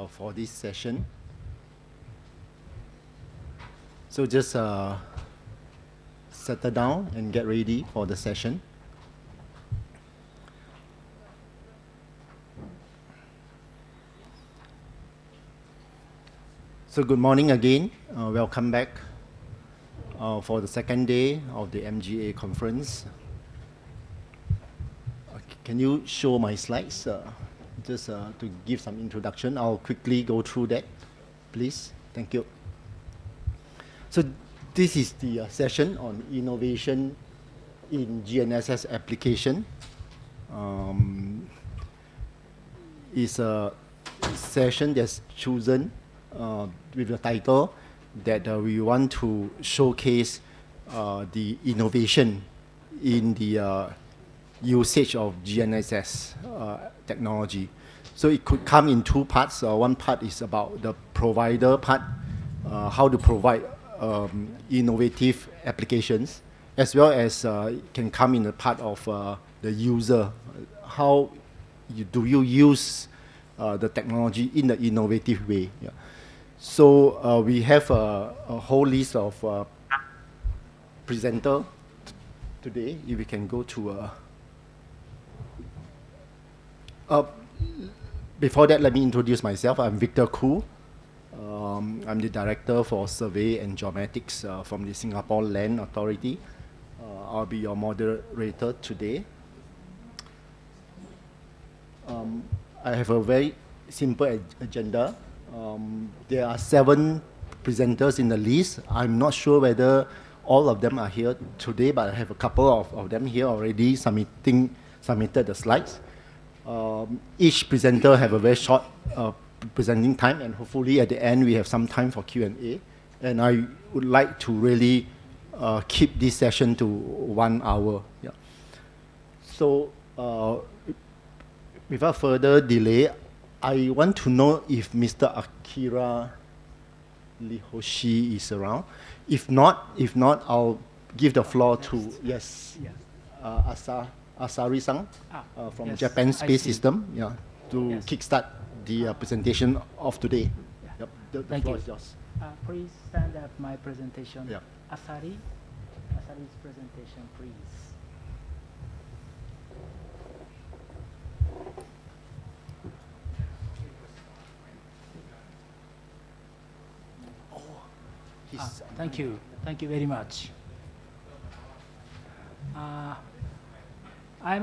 for this session. So just settle down and get ready for the session. So good morning again. Welcome back for the second day of the MGA conference. Can you show my slides? Just to give some introduction. I'll quickly go through that, please. Thank you. So this is the session on innovation in GNSS application. It's a session that's chosen with the title that we want to showcase the innovation in the usage of GNSS technology. So it could come in two parts. One part is about the provider part, how to provide innovative applications, as well as it can come in the part of the user. How do you use the technology in the innovative way? Yeah. So we have a whole list of presenters today. If we can go to before that, let me introduce myself. I'm 𝘗𝘂𝘓𝘂. I'm the Director for Survey and Geomatics from the Singapore Land Authority. I'll be your moderator today. I have a very simple agenda. There are 7 presenters in the list. I'm not sure whether all of them are here today, but I have a couple of them here already submitted the slides. Each presenter have a very short presenting time, and hopefully at the end we have some time for Q&A. And I would like to really keep this session to 1 hour. Yeah. So without further delay, I want to know if Mr. 𝘂𝘂𝘠𝘧𝘪𝘐 is around. If not, I'll give the floor to Asari-san from Japan Space System, to kickstart the presentation of today. Yeah. The floor is yours. Please stand up my presentation. Yeah. Asari's presentation, please. Thank you. Thank you very much. I'm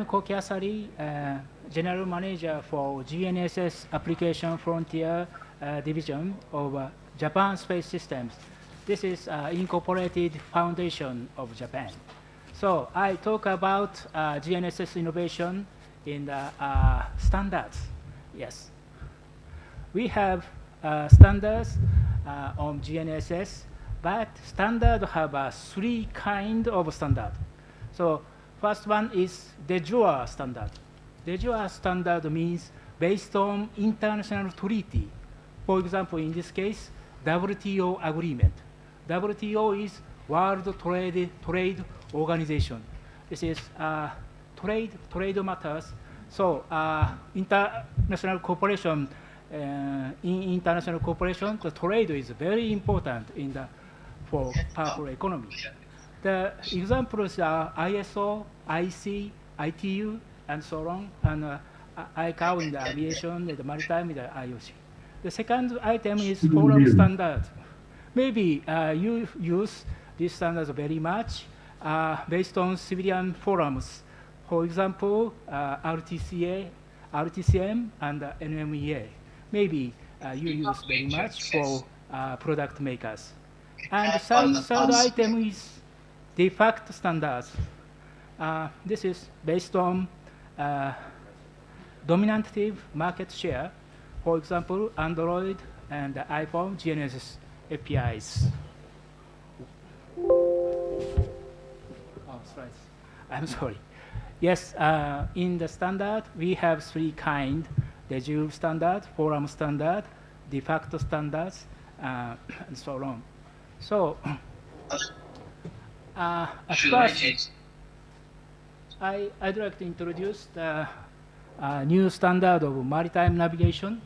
𝘗𝘂𝘂𝘠𝘧𝘪𝘐, General Manager for GNSS Application Frontier Division of Japan Space Systems. This is incorporated foundation of Japan. So I talk about GNSS innovation in the standards. Yes. We have standards on GNSS, but standard have 3 kind of standard. So first one is 𝘑𝘢𝘢 standard. 𝘑𝘑𝘢𝘢 standard means based on international treaty. For example, in this case, WTO agreement. WTO is World Trade Organization. This is trade matters. So international cooperation, in international cooperation, the trade is very important for powerful economy. The examples are ISO, IC, ITU, and so on, and ICAO in the aviation, the maritime, the IOC. The second item is forum standard. Maybe you use these standards very much based on civilian forums. For example, RTCM, and NMEA. Maybe you use very much for product makers. And the third item is de facto standards. This is based on dominative market share. For example, Android and iPhone GNSS APIs. Oh, sorry. I'm sorry. Yes, in the standard, we have 3 kind: 𝘑𝘢𝘢 standard, forum standard, de facto standards, and so on. So, at first, I'd like to introduce the new standard of maritime navigation.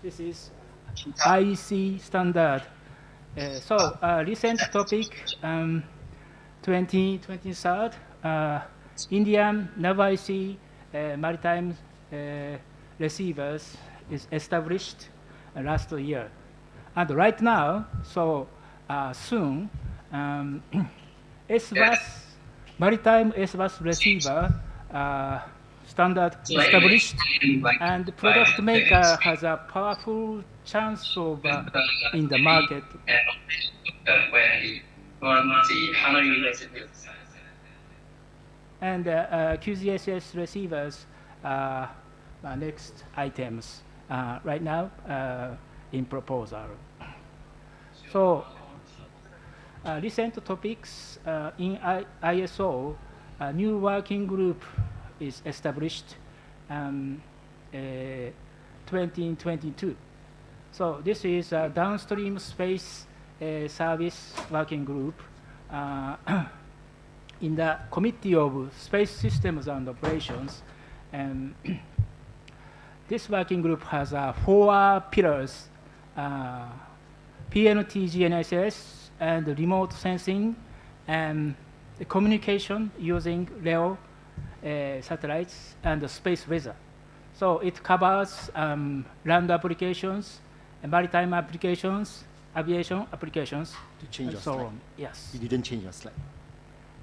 this is IEC standard. Recent topic, 2023, Indian Naval Sea maritime receivers is established last year. And right now, soon, SBUS, maritime SBUS receiver standard established, and the product maker has a powerful chance of in the market. And QGSS receivers next items right now in proposal. So recent topics in ISO, a new working group is established 2022. So this is a downstream space service working group in the Committee of Space Systems and Operations. And this working group has 4 pillars: PNT GNSS and remote sensing, and the communication using LEO satellites and space weather. So it covers land applications, maritime applications, aviation applications, To change and your so slide. on. Yes. You didn't change your slide.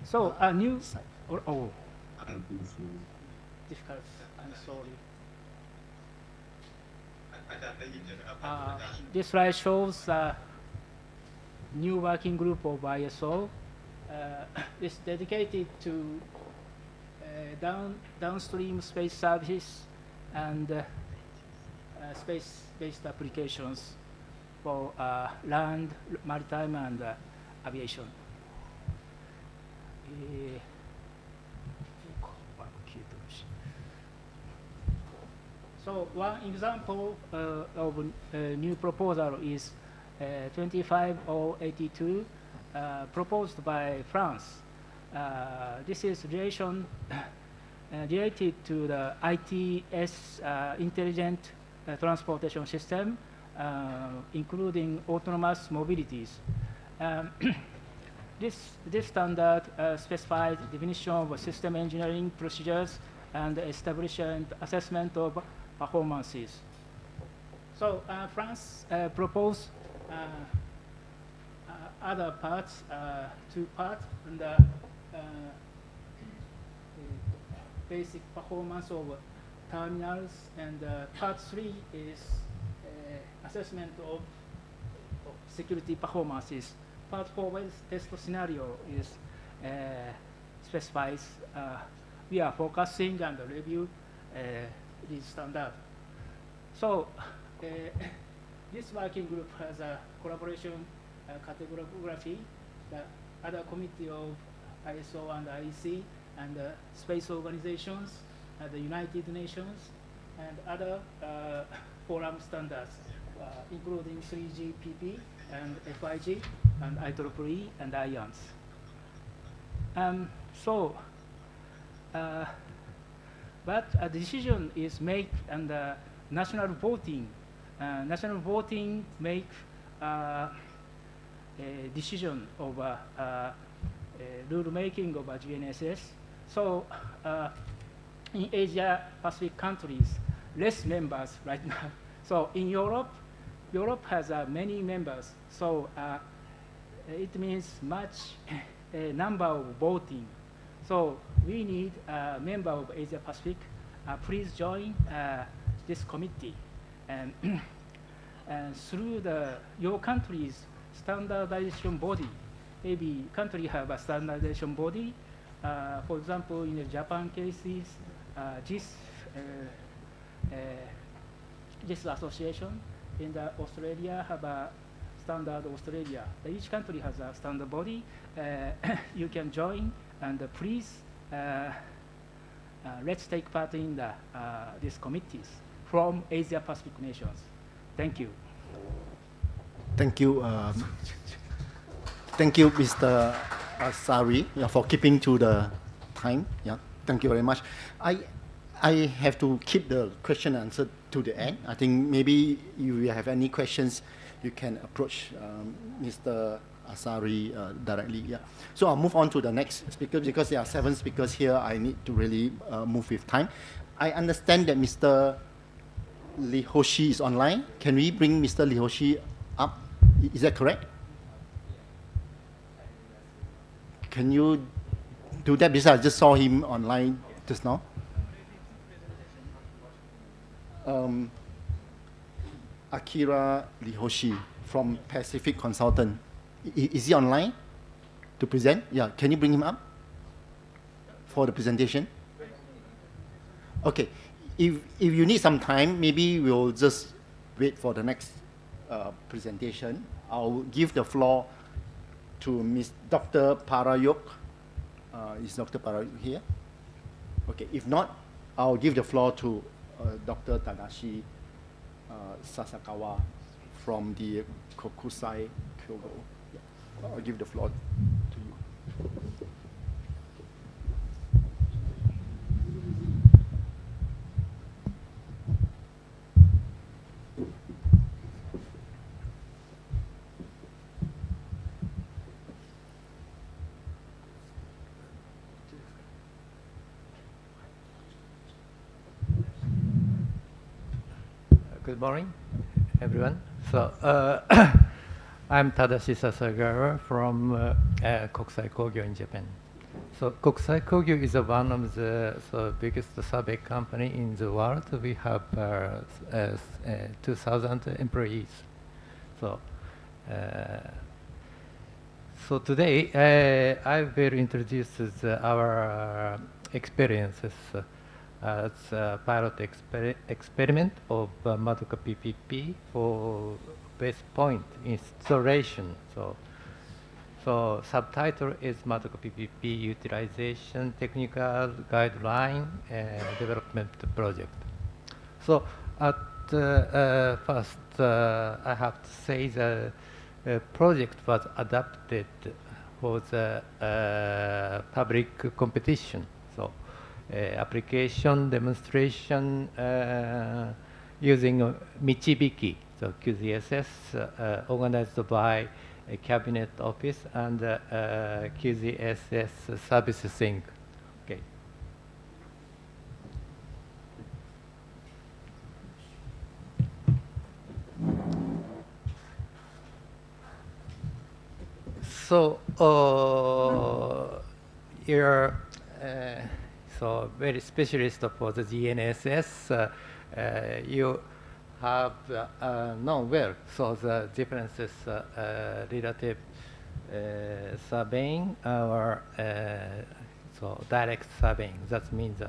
So a new Slide. difficult. I'm sorry. This slide shows new working group of ISO. It's dedicated to downstream space services and space-based applications for land, maritime, and aviation. So one example of a new proposal is 25082 proposed by France. This is related to the ITS intelligent transportation system, including autonomous mobilities. This standard specifies definition of system engineering procedures and establishment assessment of performances. So France proposed other parts, 2 parts, and basic performance of terminals, and part 3 is assessment of security performances. Part 4 test scenario is specifies. We are focusing and review this standard. So this working group has a collaboration categorography. The other committee of ISO and IEC and space organizations, the United Nations, and other forum standards, including 3GPP and FIG and IEEE and IANS. But a decision is made and national voting. National voting make a decision of rule making of GNSS. So in Asia Pacific countries, less members right now. So in Europe has many members. So it means much number of voting. So we need a member of Asia Pacific. Please join this committee. And through your country's standardization body, maybe country have a standardization body. For example, in the Japan cases, this association. In the Australia have a standard Australia. Each country has a standard body. You can join, and please let's take part in these committees from Asia Pacific nations. Thank you. Thank you. Thank you, Mr. Sari, for keeping to the time. Yeah, thank you very much. I have to keep the question and answer to the end. I think maybe if you have any questions, you can approach Mr. Asari directly. Yeah. So I'll move on to the next speaker because there are 7 speakers here. I need to really move with time. I understand that Mr. 𝘗𝘂𝘠𝘃 is online. Can we bring Mr. 𝘗𝘂𝘠𝘃 up? Is that correct? Can you do that? Because I just saw him online just now. Akira 𝘗𝘂𝘠𝘃 from Pacific Consultant. Is he online to present? Yeah, can you bring him up for the presentation? Okay, if you need some time, maybe we'll just wait for the next presentation. I'll give the floor to Ms. Dr. Parayok. Is Dr. Parayok here? Okay, if not, I'll give the floor to Dr. Tadashi Sasakawa from the Kokusai Kyogo. Yeah. I'll give the floor to you. Good morning, everyone. So I'm Tadashi Sasagawa from Kokusai Kogyo in Japan. So Kokusai Kogyo is one of the biggest survey company in the world. We have 2,000 employees. So so today I will introduce our experiences as a pilot experiment of Madoka PPP for base point installation. So subtitle is Madoka PPP Utilization Technical Guideline Development Project. So at first, I have to say the project was adapted for the public competition. So application demonstration using Multi-GNSS, so QGSS, organized by a cabinet office and QGSS services thing. Okay. So you're so very specialist for the GNSS. You have known well, so the differences relative surveying or so direct surveying. That means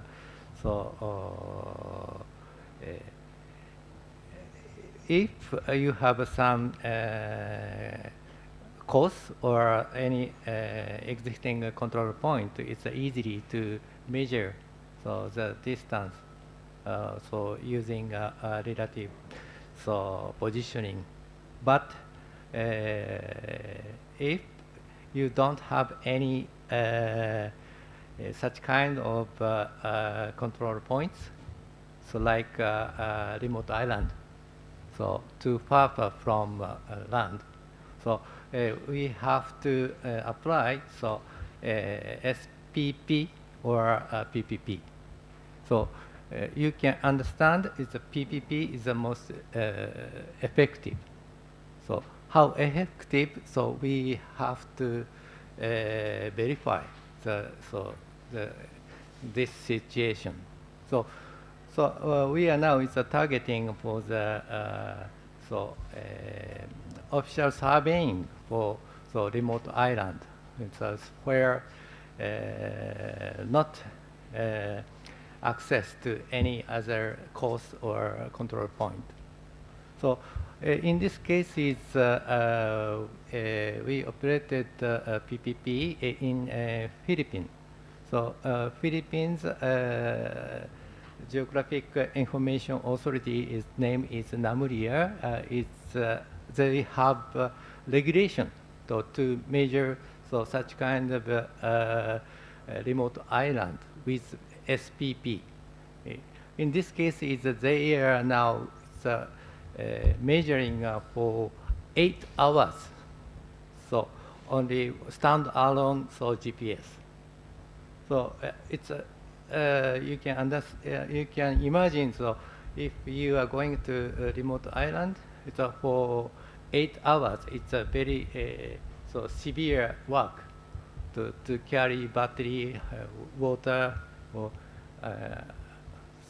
if you have some course or any existing control point, it's easily to measure so the distance. So using relative positioning, but if you don't have any such kind of control points, so like remote island, so too far from land, so we have to apply so SPP or PPP. So you can understand is the PPP is the most effective. So how effective? So we have to verify this situation. So we are now targeting for the official surveying for remote island. It's where not access to any other course or control point. So in this case, we operated PPP in Philippines. So Philippines Geographic Information Authority, its name is NAMURIA. They have regulation to measure such kind of remote island with SPP. In this case, they are now measuring for 8 hours. So only stand-alone GPS. So it's you can imagine. So if you are going to a remote island, it's for 8 hours. It's a very so severe work to carry battery, water, or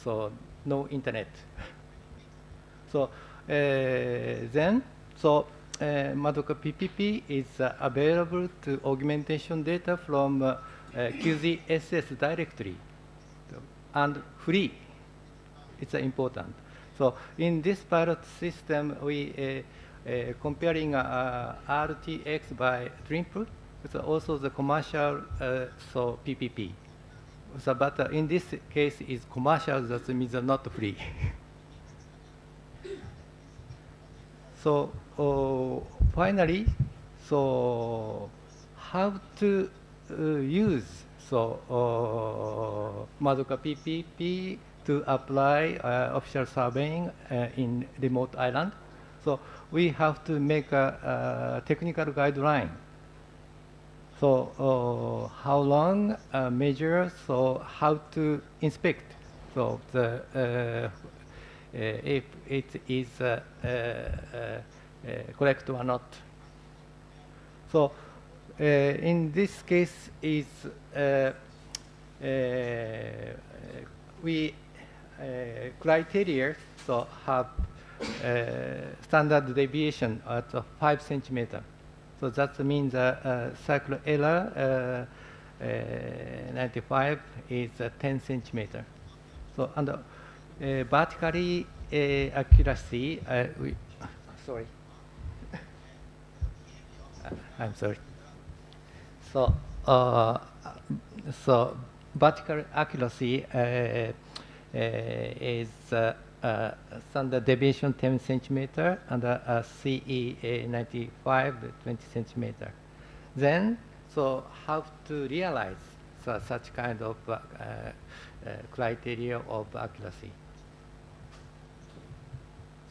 so no internet. So then, so 𝘂𝘂 PPP is available to augmentation data from 𝘗𝘂𝘧𝘃 directly and free. It's important. So in this pilot system, we comparing RTX by TRIMP. It's also the commercial so PPP. So, but in this case, is commercial. That means not free. So finally, so how to use so 𝘂𝘂 PPP to apply official surveying in remote island. So we have to make a technical guideline. So how long measure? So how to inspect? So the if it is correct or not. So in this case is we criteria so have standard deviation at 5 centimeter. So that means cycle error 95 is 10 centimeter. So and vertically accuracy, sorry, I'm sorry. So so vertical accuracy is standard deviation 10 centimeter and CE 95 20 centimeter. Then, so how to realize such kind of criteria of accuracy?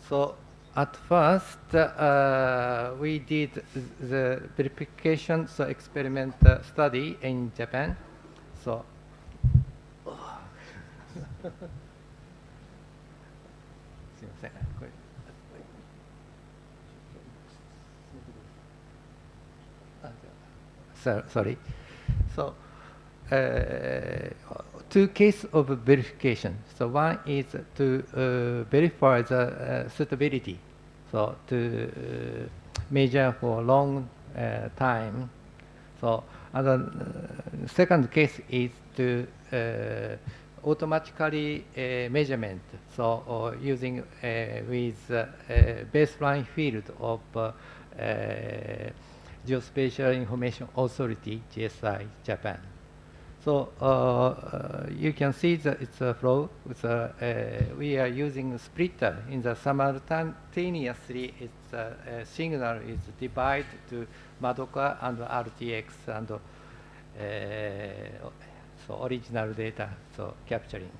So at first, we did the verification so experiment study in Japan. So sorry. So two cases of verification. So one is to verify the suitability. So to measure for long time. So and the second case is to automatically measurement. So using with baseline field of Geospatial Information Authority, GSI, Japan. So you can see that it's a flow. We are using a splitter in the simultaneously. Its signal is divided to 𝘂𝘂 and RTX and so original data so capturing.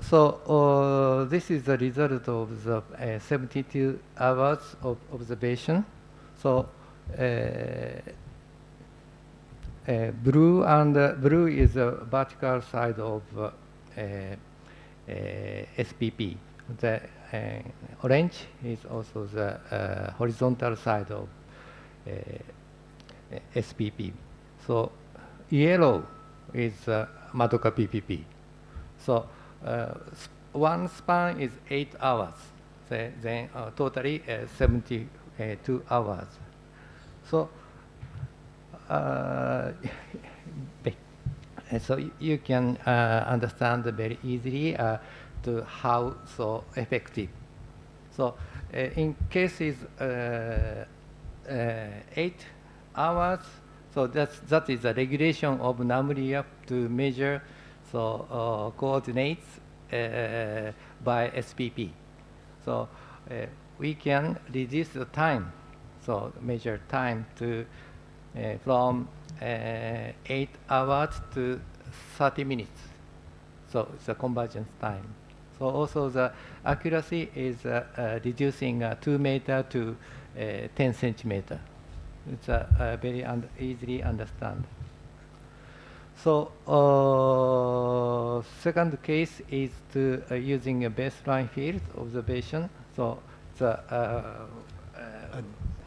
So this is the result of the 72 hours of observation. So blue is the vertical side of SPP. The orange is also the horizontal side of SPP. So yellow is 𝘂𝘂 PPP. So one span is 8 hours. Then totally 72 hours. So so you can understand very easily to how so effective. So in cases 8 hours, so that is a regulation of NAMRIA to measure so coordinates by SPP. So we can reduce the time, so measure time to from 8 hours to 30 minutes. So it's a convergence time. So also the accuracy is reducing 2 meter to 10 centimeter. It's very easily understand. So second case is to using a baseline field observation. So the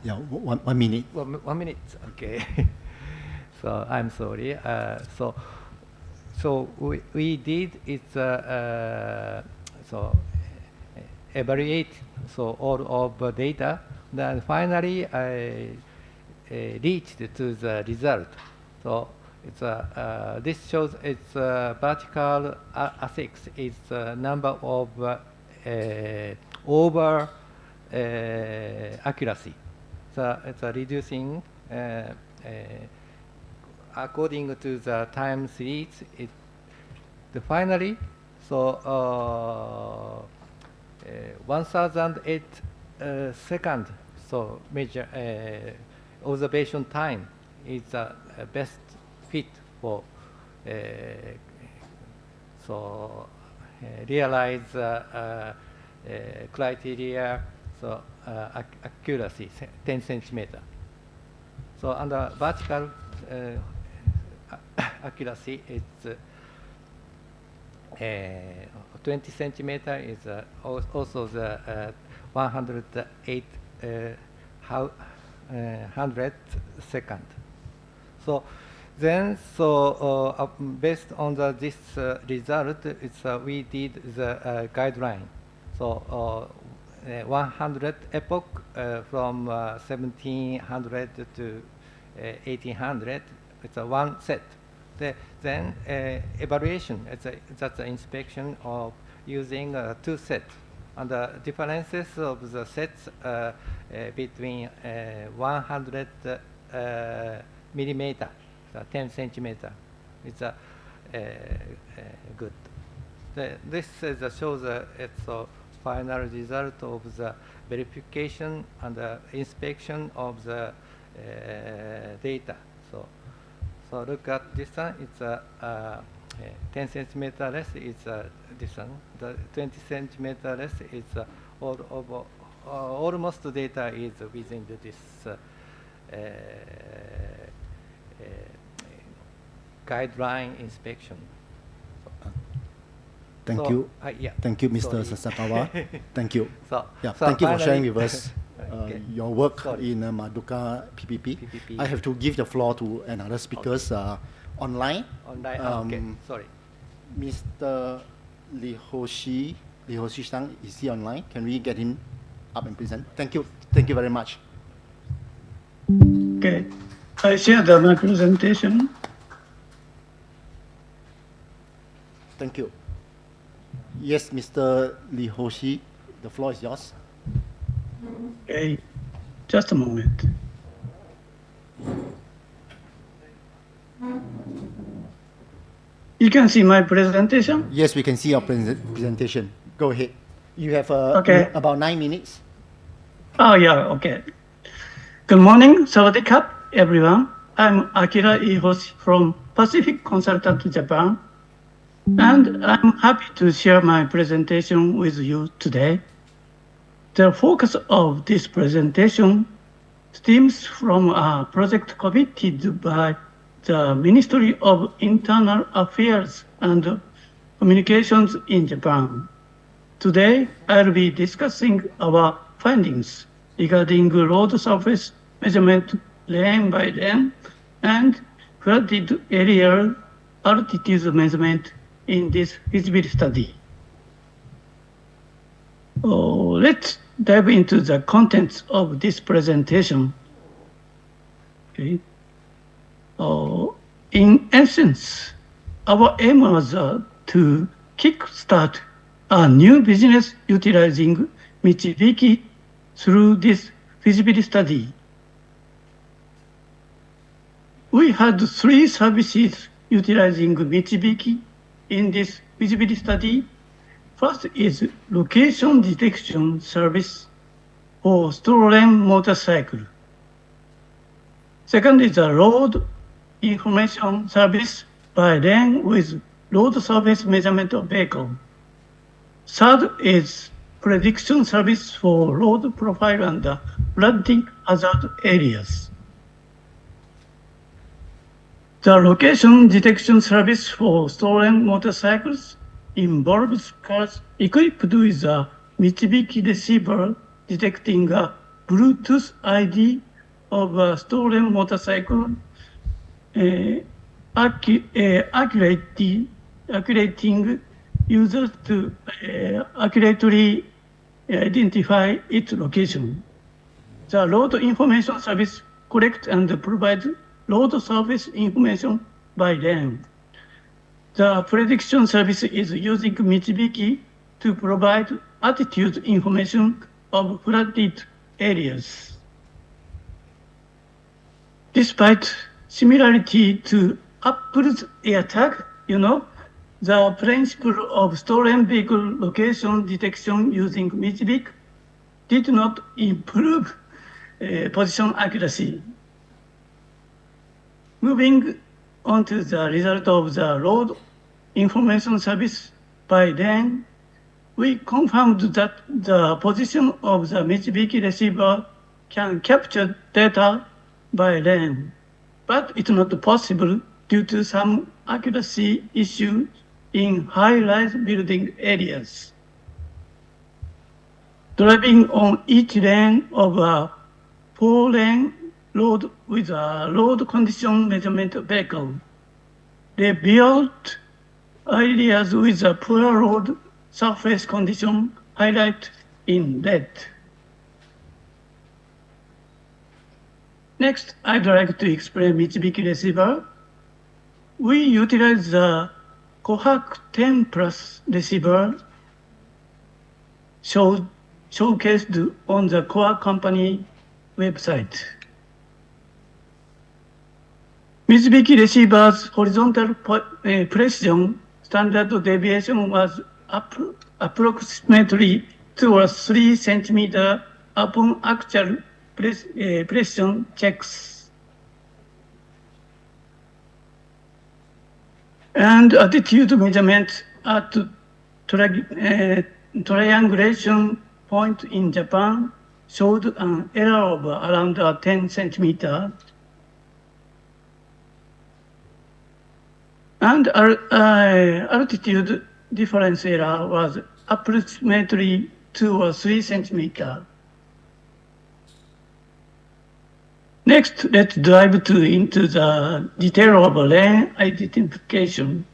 yeah, 1 minute. 1 minute. Okay. So I'm sorry. So we did it. So evaluate all of data. Then finally I reached to the result. So it's this shows its vertical axis is number of over accuracy. So it's reducing according to the time series. Finally, so 1008 second. So measure observation time is the best fit for realize criteria. So accuracy 10 centimeter. So under vertical accuracy, it's 20 centimeter is also the 108 hundredth second. So then, based on this result, we did the guideline. So 100 epoch from 1700 to 1800. It's a one set. Then evaluation. That's an inspection of using two sets. And the differences of the sets between 100 millimeter, 10 centimeter. It's good. This shows its final result of the verification and the inspection of the data. So look at this one. It's 10 centimeter less. It's this one. The 20 centimeter less is almost the data is within this guideline inspection. Thank you. Yeah. Thank you, Mr. Sasakawa. Thank you. So thank you for sharing with us your work Sorry. in Madoka PPP. I have to give the floor to another speakers online. Okay. Sorry. Mr. 𝘗𝘢𝘁 is he online? Can we get him up and present? Thank you. Thank you very much. Okay. I share my presentation. Thank you. Yes, Mr. 𝘗𝘁, the floor is yours. Okay. Just a moment. You can see my presentation? Yes, we can see your presentation. Go ahead. You have about 9 minutes. Oh, yeah, okay. Good morning, Sawadee everyone. I'm 𝘂𝘂𝘓 from Pacific Consultant Japan, and I'm happy to share my presentation with you today. The focus of this presentation stems from a project committed by the Ministry of Internal Affairs and Communications in Japan. Today, I'll be discussing our findings regarding road surface measurement lane by lane and flooded area altitude measurement in this feasibility study. Let's dive into the contents of this presentation. Okay. In essence, our aim was to kickstart a new business utilizing Multi-GNSS through this feasibility study. We had 3 services utilizing Multi-GNSS in this feasibility study. First is location detection service for stolen motorcycle. Second is a road information service by then with road surface measurement of vehicle. Third is prediction service for road profile and flooding hazard areas. The location detection service for stolen motorcycles involves cars equipped with a Mitsubishi receiver detecting a Bluetooth ID of a stolen motorcycle, accurating users to accurately identify its location. The road information service collects and provides road surface information by lane. The prediction service is using Mitsubishi to provide attitude information of flooded areas. Despite similarity to Apple's AirTag, the principle of stolen vehicle location detection using Mitsubishi did not improve position accuracy. Moving on to the result of the road information service by lane, we confirmed that the position of the Mitsubishi receiver can capture data by lane, but it's not possible due to some accuracy issues in high-rise building areas. Driving on each lane of a 4-lane road with a road condition measurement vehicle revealed areas with a poor road surface condition highlighted in red. Next, I'd like to explain Mitsubishi receiver. We utilize the Kohaku 10 Plus receiver showcased on the core company website. Mitsubishi receiver's horizontal precision standard deviation was approximately 2 or 3 centimeters upon actual precision checks. And attitude measurement at triangulation point in Japan showed an error of around 10 centimeters. And altitude difference error was approximately 2 or 3 centimeters. Next, let's dive into the detail of lane identification.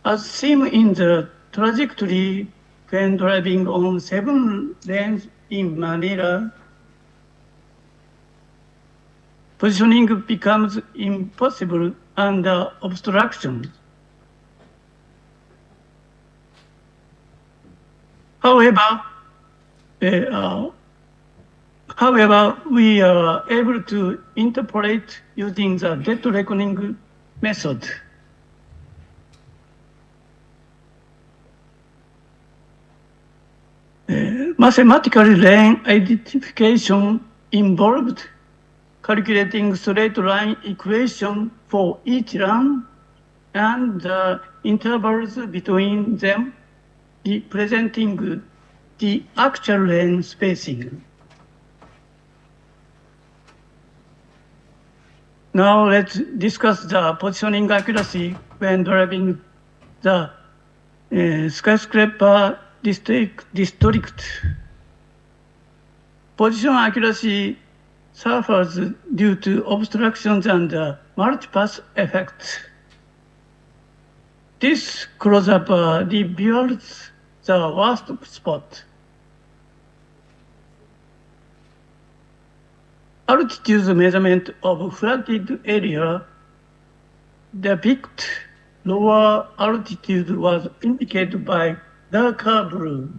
As seen in the trajectory when driving on 7 lanes in Manila, positioning becomes impossible under obstructions. However, we are able to interpolate using the dead reckoning method. Mathematical lane identification involved calculating straight line equation for each lane and the intervals between them, representing the actual lane spacing. Now let's discuss the positioning accuracy when driving the skyscraper district. Position accuracy suffers due to obstructions and multipath effects. This close-up reveals the worst spot. Altitude measurement of flooded area depict lower altitude was indicated by darker blue.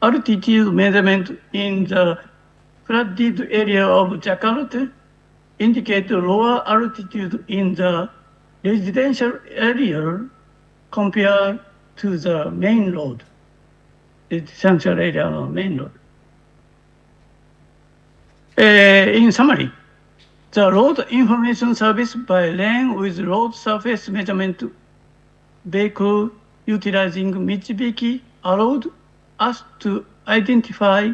Altitude measurement in the flooded area of Jakarta indicate lower altitude in the residential area compared to the main road. Residential area of main road. In summary, The road information service by lane with road surface measurement vehicle utilizing 𝘗𝘵𝘃 allowed us to identify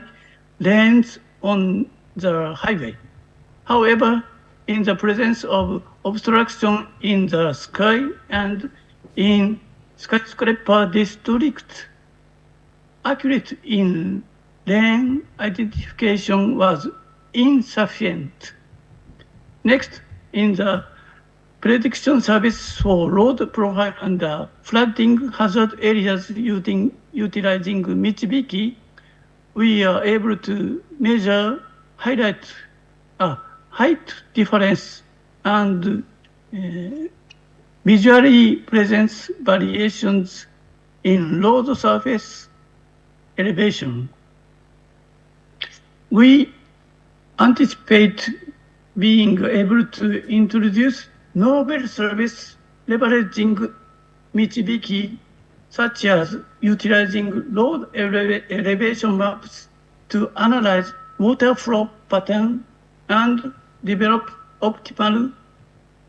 lanes on the highway. However, in the presence of obstruction in the sky and in skyscraper district, accurate in lane identification was insufficient. Next, in the prediction service for road profile and flooding hazard areas utilizing 𝘗𝘵𝘃, we are able to measure height difference and visually presence variations in road surface elevation. We anticipate being able to introduce novel service leveraging 𝘗𝘵𝘃, such as utilizing road elevation maps to analyze water flow pattern and develop optimal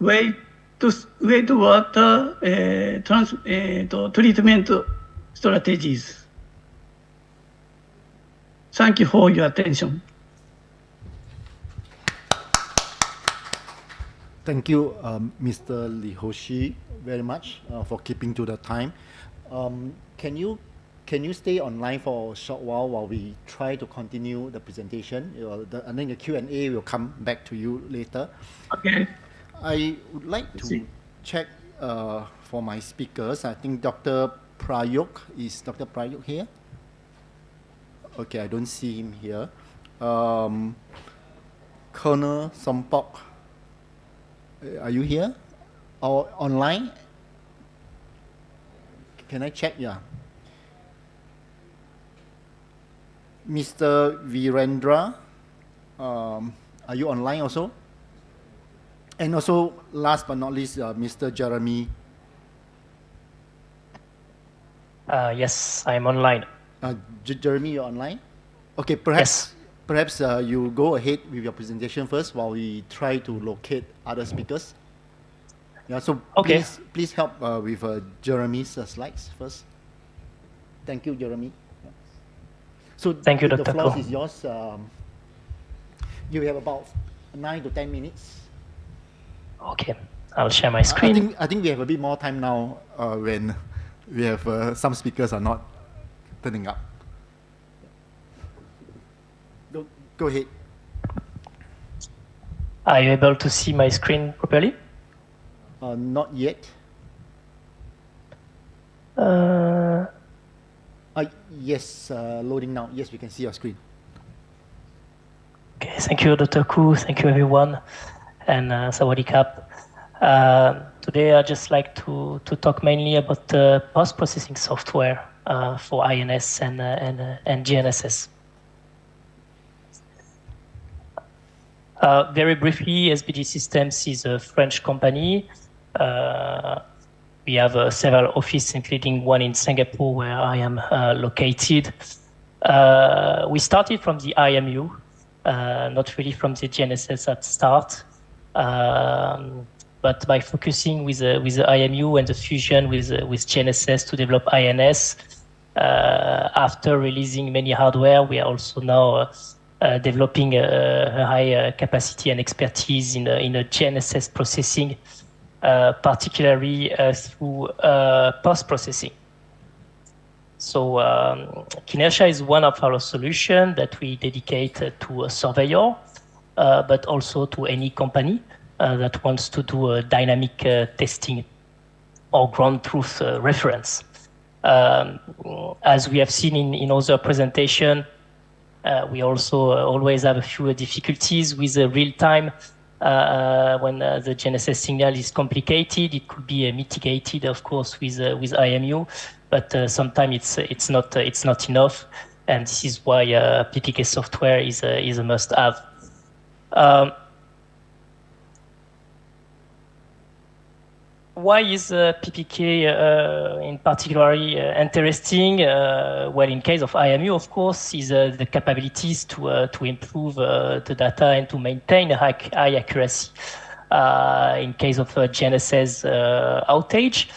wastewater treatment strategies. Thank you for your attention. Thank you, Mr. 𝘗𝘠𝘢, very much for keeping to the time. Can you stay online for a short while we try to continue the presentation? And then the Q&A will come back to you later. Okay. I would like to check for my speakers. I think Dr. 𝘗𝘢𝘢, is Dr. 𝘗𝘗𝘢𝘢 here? Okay, I don't see him here. Colonel Sompok, are you here or online? Can I check? Yeah. Mr. Virendra, are you online also? And also, last but not least, Mr. Jeremy. Yes, I'm online. Jeremy, you're online? Okay, perhaps you go ahead with your presentation first while we try to locate other speakers. Yeah, so okay. Please help with Jeremy's slides first. Thank you, Jeremy. Yeah. So thank you, Dr. The floor Ko. is yours. You have about 9 to 10 minutes. Okay, I'll share my screen. I think we have a bit more time now when we have some speakers are not turning up. Go ahead. Are you able to see my screen properly? Not yet. Yes, loading now. Yes, we can see your screen. Okay, thank you, Dr. Ko. Thank you, everyone. And Sawadee Kap. Today, I'd just like to talk mainly about the post-processing software for INS and GNSS. Very briefly, SBG Systems is a French company. We have several offices, including one in Singapore, where I am located. We started from the IMU, not really from the GNSS at start, but by focusing with the IMU and the fusion with GNSS to develop INS. After releasing many hardware, we are also now developing a high capacity and expertise in a GNSS processing, particularly through post-processing. So 𝘗𝘂𝘢𝘠 is one of our solutions that we dedicate to a surveyor, but also to any company that wants to do a dynamic testing or ground truth reference. As we have seen in other presentation, we also always have a few difficulties with real time. When the GNSS signal is complicated, it could be mitigated, of course, with IMU, but sometimes it's not enough, and this is why PPK software is a must-have. why is PPK in particular interesting? Well, in case of IMU, of course, is the capabilities to improve the data and to maintain a high accuracy. In case of GNSS outage.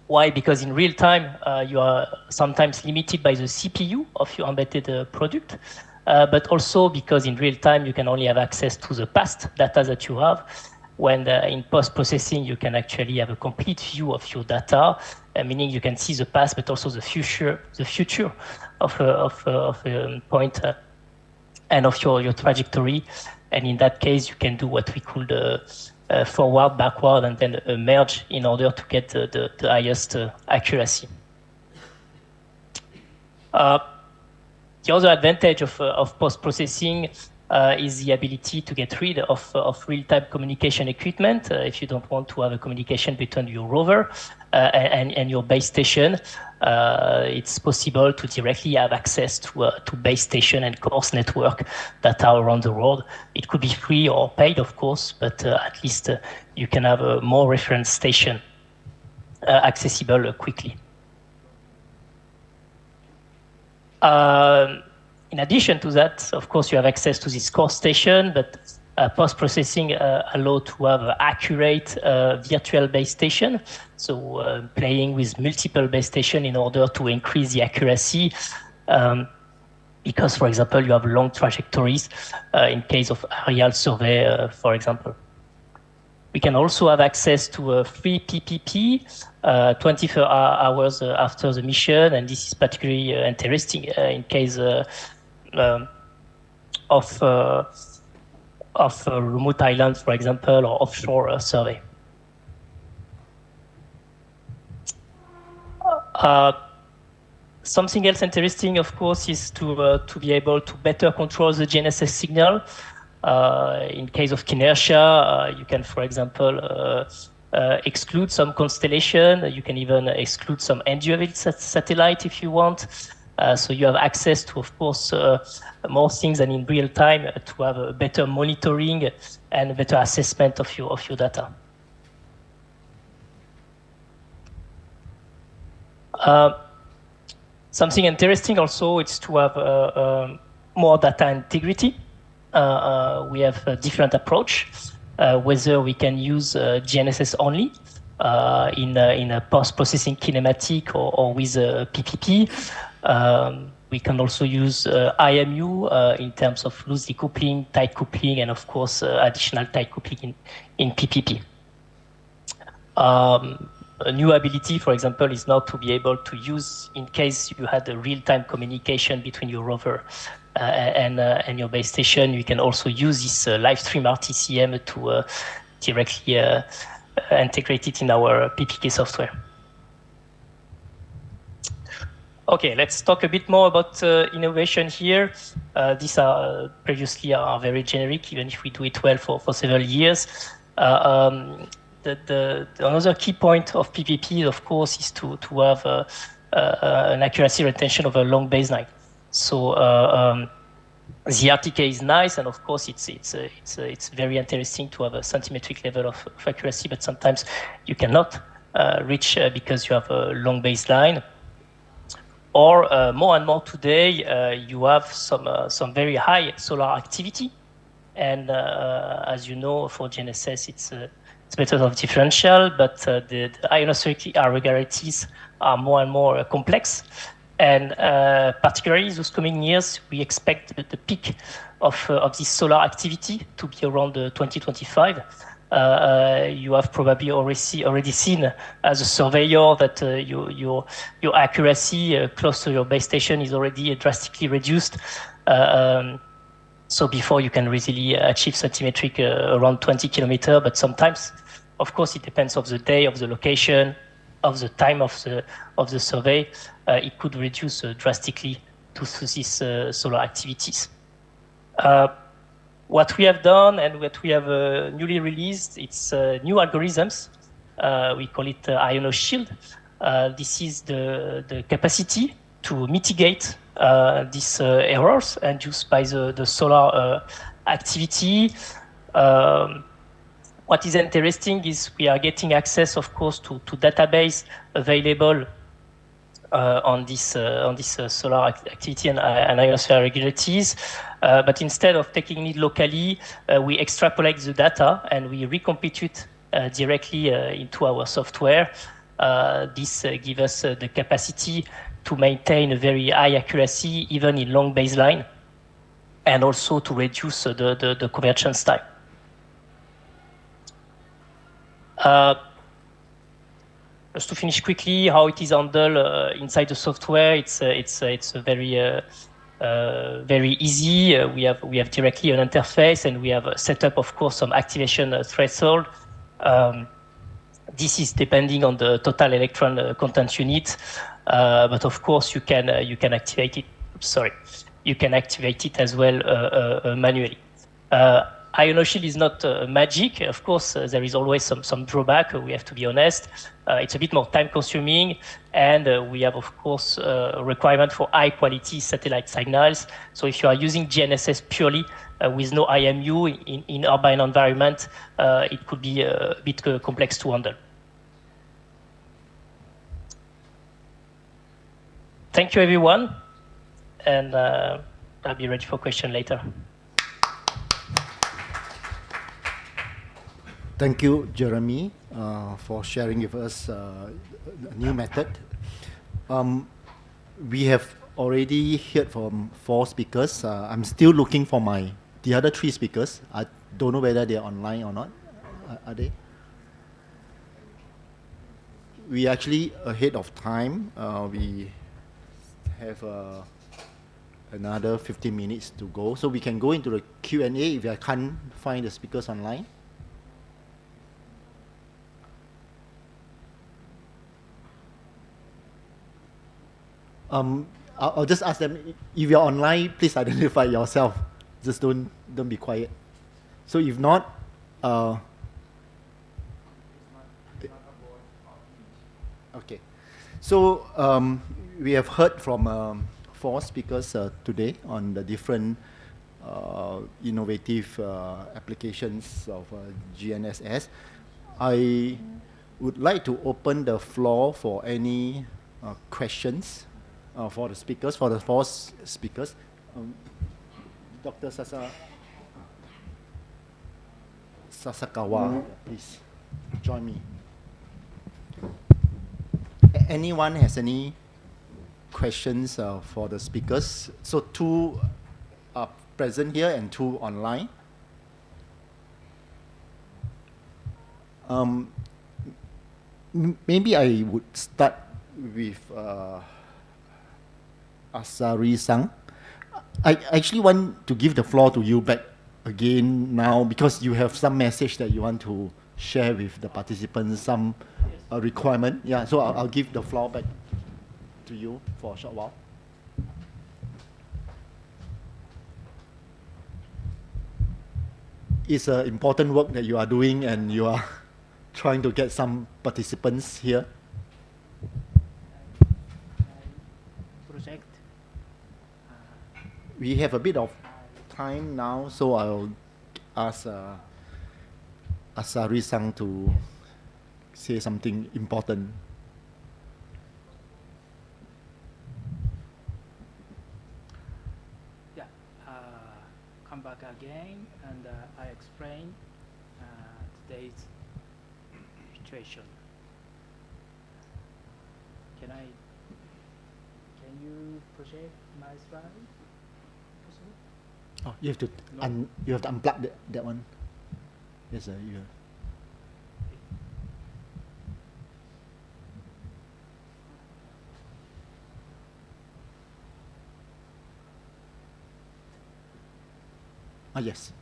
Why? Because in real time, you are sometimes limited by the CPU of your embedded product, but also because in real time, you can only have access to the past data that you have. When in post-processing, you can actually have a complete view of your data, meaning you can see the past, but also the future of a point and of your trajectory. And in that case, you can do what we call the forward, backward, and then a merge in order to get the highest accuracy. The other advantage of post-processing is the ability to get rid of real-time communication equipment. If you don't want to have a communication between your rover and your base station, it's possible to directly have access to base station and course network that are around the world. It could be free or paid, of course, but at least you can have a more reference station accessible quickly. In addition to that, of course, you have access to this core station, but post-processing allows to have accurate virtual base station. So playing with multiple base station in order to increase the accuracy. Because, for example, you have long trajectories in case of aerial survey, for example. We can also have access to a free PPP 24 hours after the mission, and this is particularly interesting in case of remote islands, for example, or offshore survey. Something else interesting, of course, is to be able to better control the GNSS signal. In case of inertia, you can, for example, exclude some constellation. You can even exclude some 𝘗𝘢𝘃 satellite if you want. So you have access to, of course, more things than in real time to have a better monitoring and a better assessment of your data. Something interesting also is to have more data integrity. We have a different approach, whether we can use GNSS only in a post-processing kinematic or with a PPP. We can also use IMU in terms of loose decoupling, tight coupling, and of course additional tight coupling in PPP. A new ability, for example, is now to be able to use, in case you had a real-time communication between your rover and your base station, you can also use this live stream RTCM to directly integrate it in our PPK software. Okay, let's talk a bit more about innovation here. These are previously are very generic, even if we do it well for several years. Another key point of PPP, of course, is to have an accuracy retention of a long baseline. So the RTK is nice, and of course it's very interesting to have a centimetric level of accuracy, but sometimes you cannot reach because you have a long baseline. Or more and more today, you have some very high solar activity, and as you know, for GNSS, it's method of differential, but the ionospheric irregularities are more and more complex. And particularly those coming years, we expect the peak of this solar activity to be around 2025. You have probably already seen as a surveyor that your accuracy close to your base station is already drastically reduced. So before you can really achieve centimetric around 20 kilometers, but sometimes, of course, it depends on the day, of the location, of the time of the survey. It could reduce drastically to these solar activities. What we have done and what we have newly released, it's new algorithms. We call it ionoshield. This is the capacity to mitigate these errors induced by the solar activity. what is interesting is we are getting access, of course, to database available on this solar activity and ionosphere regularities. But instead of taking it locally, we extrapolate the data and we recompute it directly into our software. This gives us the capacity to maintain a very high accuracy, even in long baseline, and also to reduce the convergence time. Just to finish quickly, how it is handled inside the software, it's very very easy. We have directly an interface, and we have set up, of course, some activation threshold. This is depending on the total electron content unit, but of course you can activate it. Sorry, you can activate it as well manually. ionoShield is not magic. Of course, there is always some drawback. We have to be honest. It's a bit more time-consuming, and we have, of course, a requirement for high-quality satellite signals. So if you are using GNSS purely with no IMU in urban environment, it could be a bit complex to handle. Thank you, everyone, and I'll be ready for question later. Thank you, Jeremy, for sharing with us a new method. We have already heard from 4 speakers. I'm still looking for the other 3 speakers. I don't know whether they're online or not. Are they? We actually ahead of time. We have another 15 minutes to go, so we can go into the Q&A if I can't find the speakers online. I'll just ask them, if you're online, please identify yourself. Just don't be quiet. So if not, okay. So we have heard from 4 speakers today on the different innovative applications of GNSS. I would like to open the floor for any questions for the speakers, for the 4 speakers. Dr. Sasakawa, please join me. Anyone has any questions for the speakers? So 2 are present here and 2 online. Maybe I would start with Asari-san. I actually want to give the floor to you back again now, because you have some message that you want to share with the participants, some requirement. Yeah, so I'll give the floor back to you for a short while. It's an important work that you are doing, and you are trying to get some participants here. Project. We have a bit of time now, so I'll ask Asari-san to say something important. Yeah, come back again, and I explain today's situation. Can you project my slide? Possible? Oh, you have to unplug that one. Yes, sir. You have. Yes.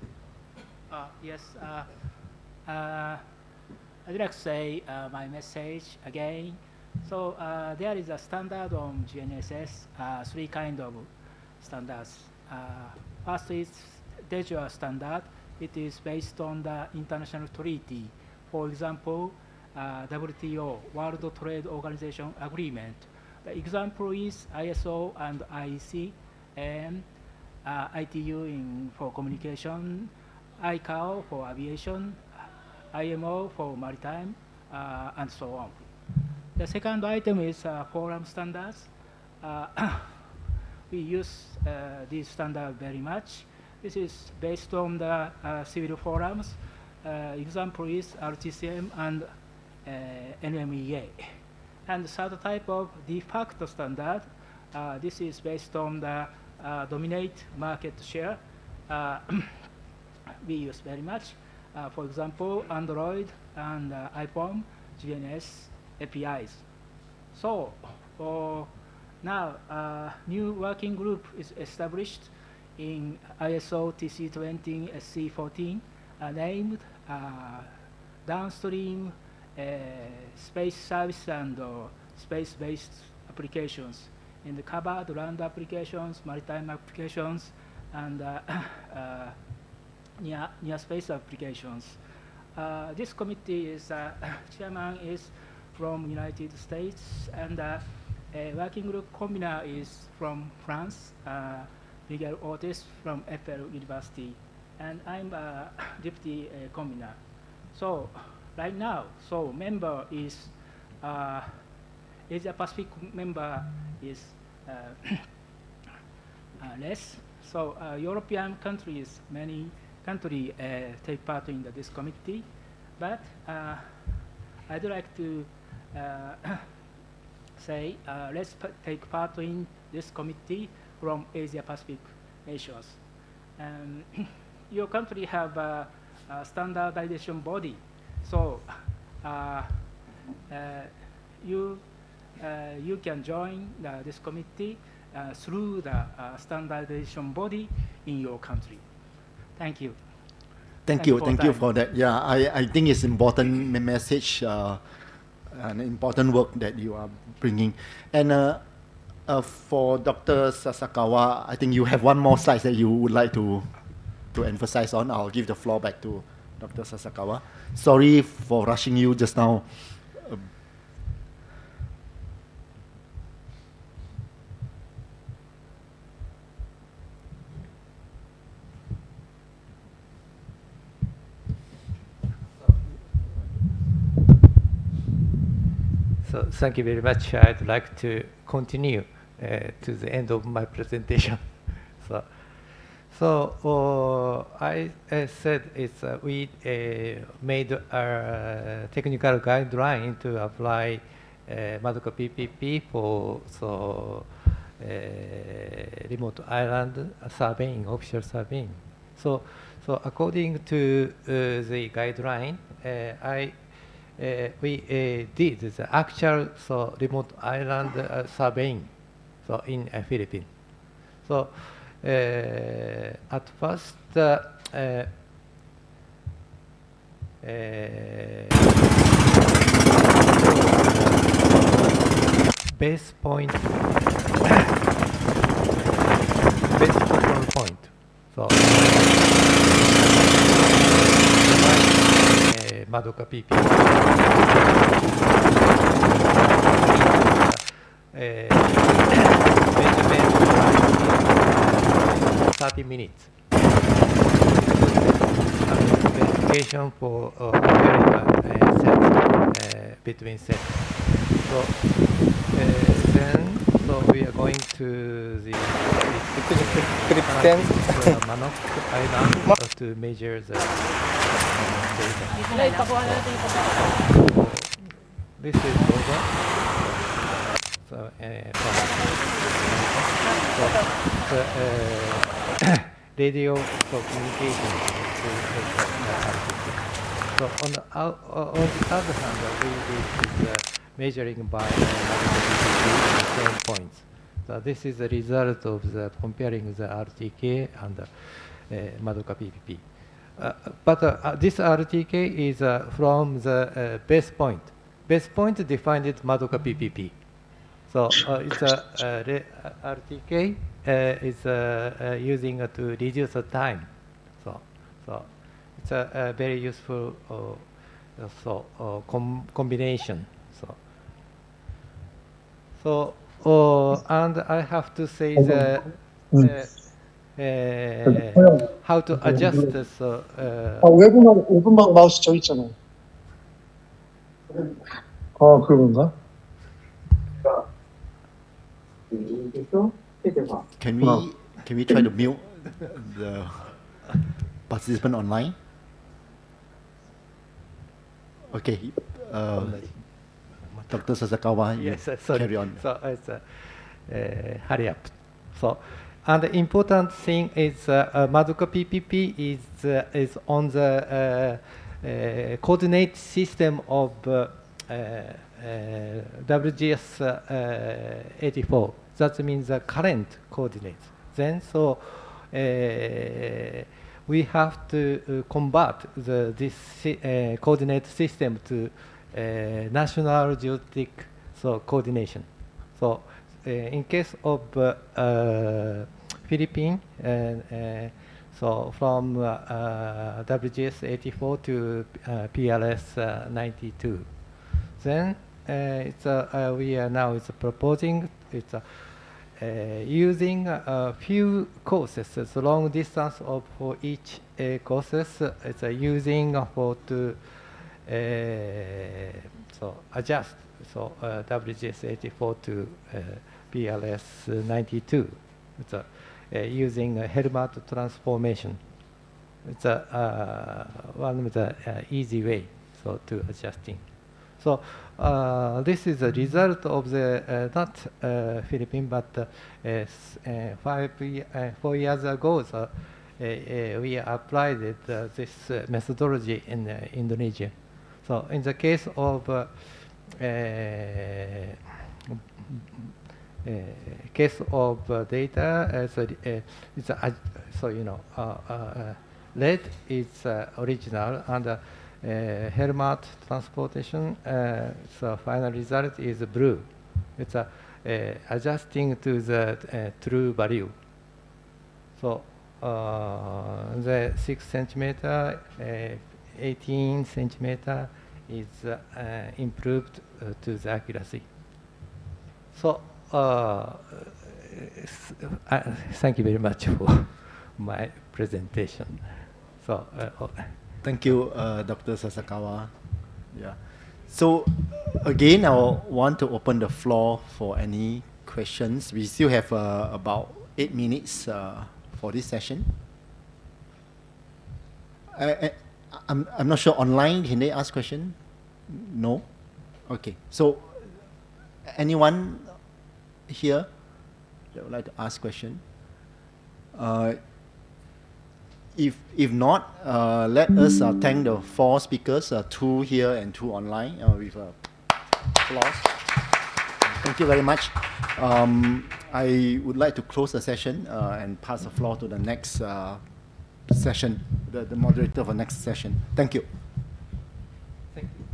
Yes. I'd like to say my message again. So there is a standard on GNSS, 3 kind of standards. First is de jure standard. It is based on the international treaty. For example, WTO, World Trade Organization Agreement. The example is ISO and IEC, and ITU for communication, ICAO for aviation, IMO for maritime, and so on. The second item is forum standards. We use these standards very much. This is based on the civil forums. Example is RTCM and NMEA. And the third type of de facto standard, this is based on the dominate market share. We use very much. For example, Android and iPhone GNSS APIs. So now new working group is established in ISO TC20 SC14 named downstream space service and space-based applications in the covered land applications, maritime applications, and near space applications. This committee is chairman is from United States, and working group convener is from France, Miguel Ortiz from FL University, and I'm a deputy convener. So right now, so member is Asia Pacific member is less. So European countries, many countries take part in this committee, but I'd like to say let's take part in this committee from Asia Pacific nations. Your country have a standardization body, so you can join this committee through the standardization body in your country. Thank you. Thank you for that. Yeah, I think it's important message, an important work that you are bringing. And for Dr. Sasakawa, I think you have one more slide that you would like to emphasize on. I'll give the floor back to Dr. Sasakawa. Sorry for rushing you just now. So thank you very much. I'd like to continue to the end of my presentation. So I said it's we made a technical guideline to apply 𝘂 PPP for remote island surveying, offshore surveying. So according to the guideline, we did the actual remote island surveying in Philippines. So at first, base point, base control point. So 𝘂 PPP. 30 minutes. Investigation for sets between sets. So then, we are going to the Manok Island to measure the data. This is over. So, radio communication. So on the other hand, we did measuring by the same points. So this is the result of the comparing the RTK and 𝘂 PPP. But this RTK is from the base point. Base point defined 𝘂 PPP. So it's RTK is using to reduce the time. So it's a very useful combination. And I have to say the how to adjust this. 외국말 5분만 마우스 저 있잖아요. 그런가? Can we try to mute the participant online? Okay, Dr. Sasakawa, Yes, carry on. So it's hurry up. So, and the important thing is Madoka PPP is on the coordinate system of WGS84. That means the current coordinates. Then, so we have to convert this coordinate system to national geodetic coordination. So, in case of Philippines, so from WGS84 to PRS92. Then we are now proposing using a few courses, so long distance for each courses. It's using to adjust WGS84 to PRS92. It's using Helmut transformation. It's one of the easy way to adjusting. So this is a result of the not Philippines, but 4 years ago. We applied this methodology in Indonesia. So in the case of data, red is original, and Helmut transportation, so final result is blue. It's adjusting to the true value. So the 6 centimeter, 18 centimeter is improved to the accuracy. So thank you very much for my presentation. So. Thank you, Dr. Sasakawa. Yeah. So again, I want to open the floor for any questions. We still have about 8 minutes for this session. I'm not sure online. Can they ask question? No. Okay. So anyone here that would like to ask question? If not, let us thank the 4 speakers, 2 here and 2 online, with applause. Thank you very much. I would like to close the session and pass the floor to the next session, the moderator for next session. Thank you. Thank you.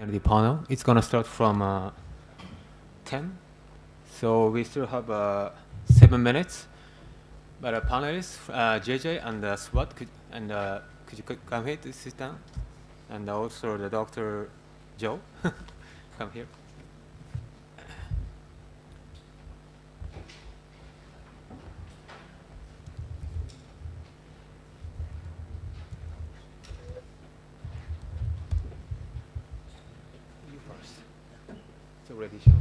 And the panel, it's going to start from 10. So we still have 7 minutes. But panelists, JJ and Swat, could you come here to sit down? And also the Dr. Joe, come here. Already shown.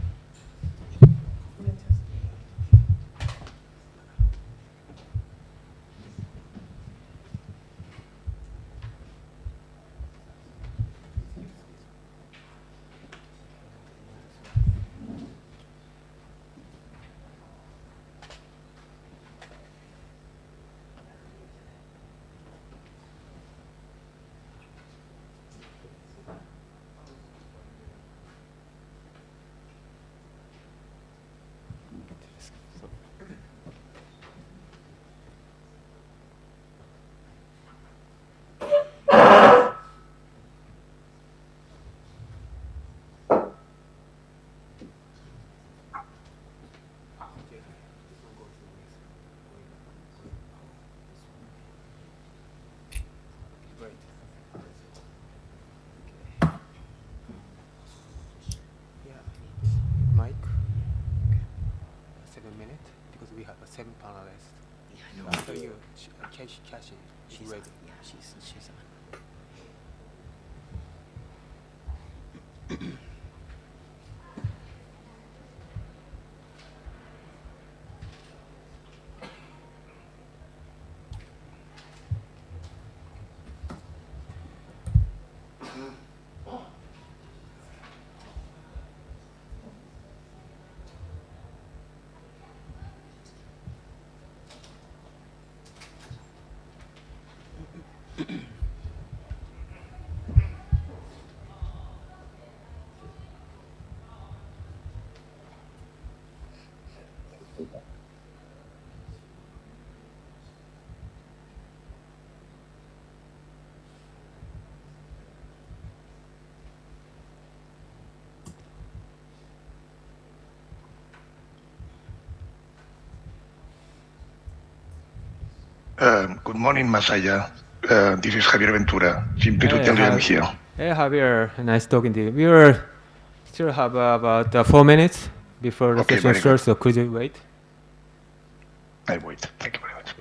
After you, Cassie, she's ready. Yeah, she's on. Good morning, Masaya. This is Javier Ventura. Simply to tell you I'm here. Hey, Javier, nice talking to you. We will still have about 4 minutes before the session starts, so could you wait? I wait. Thank you very much.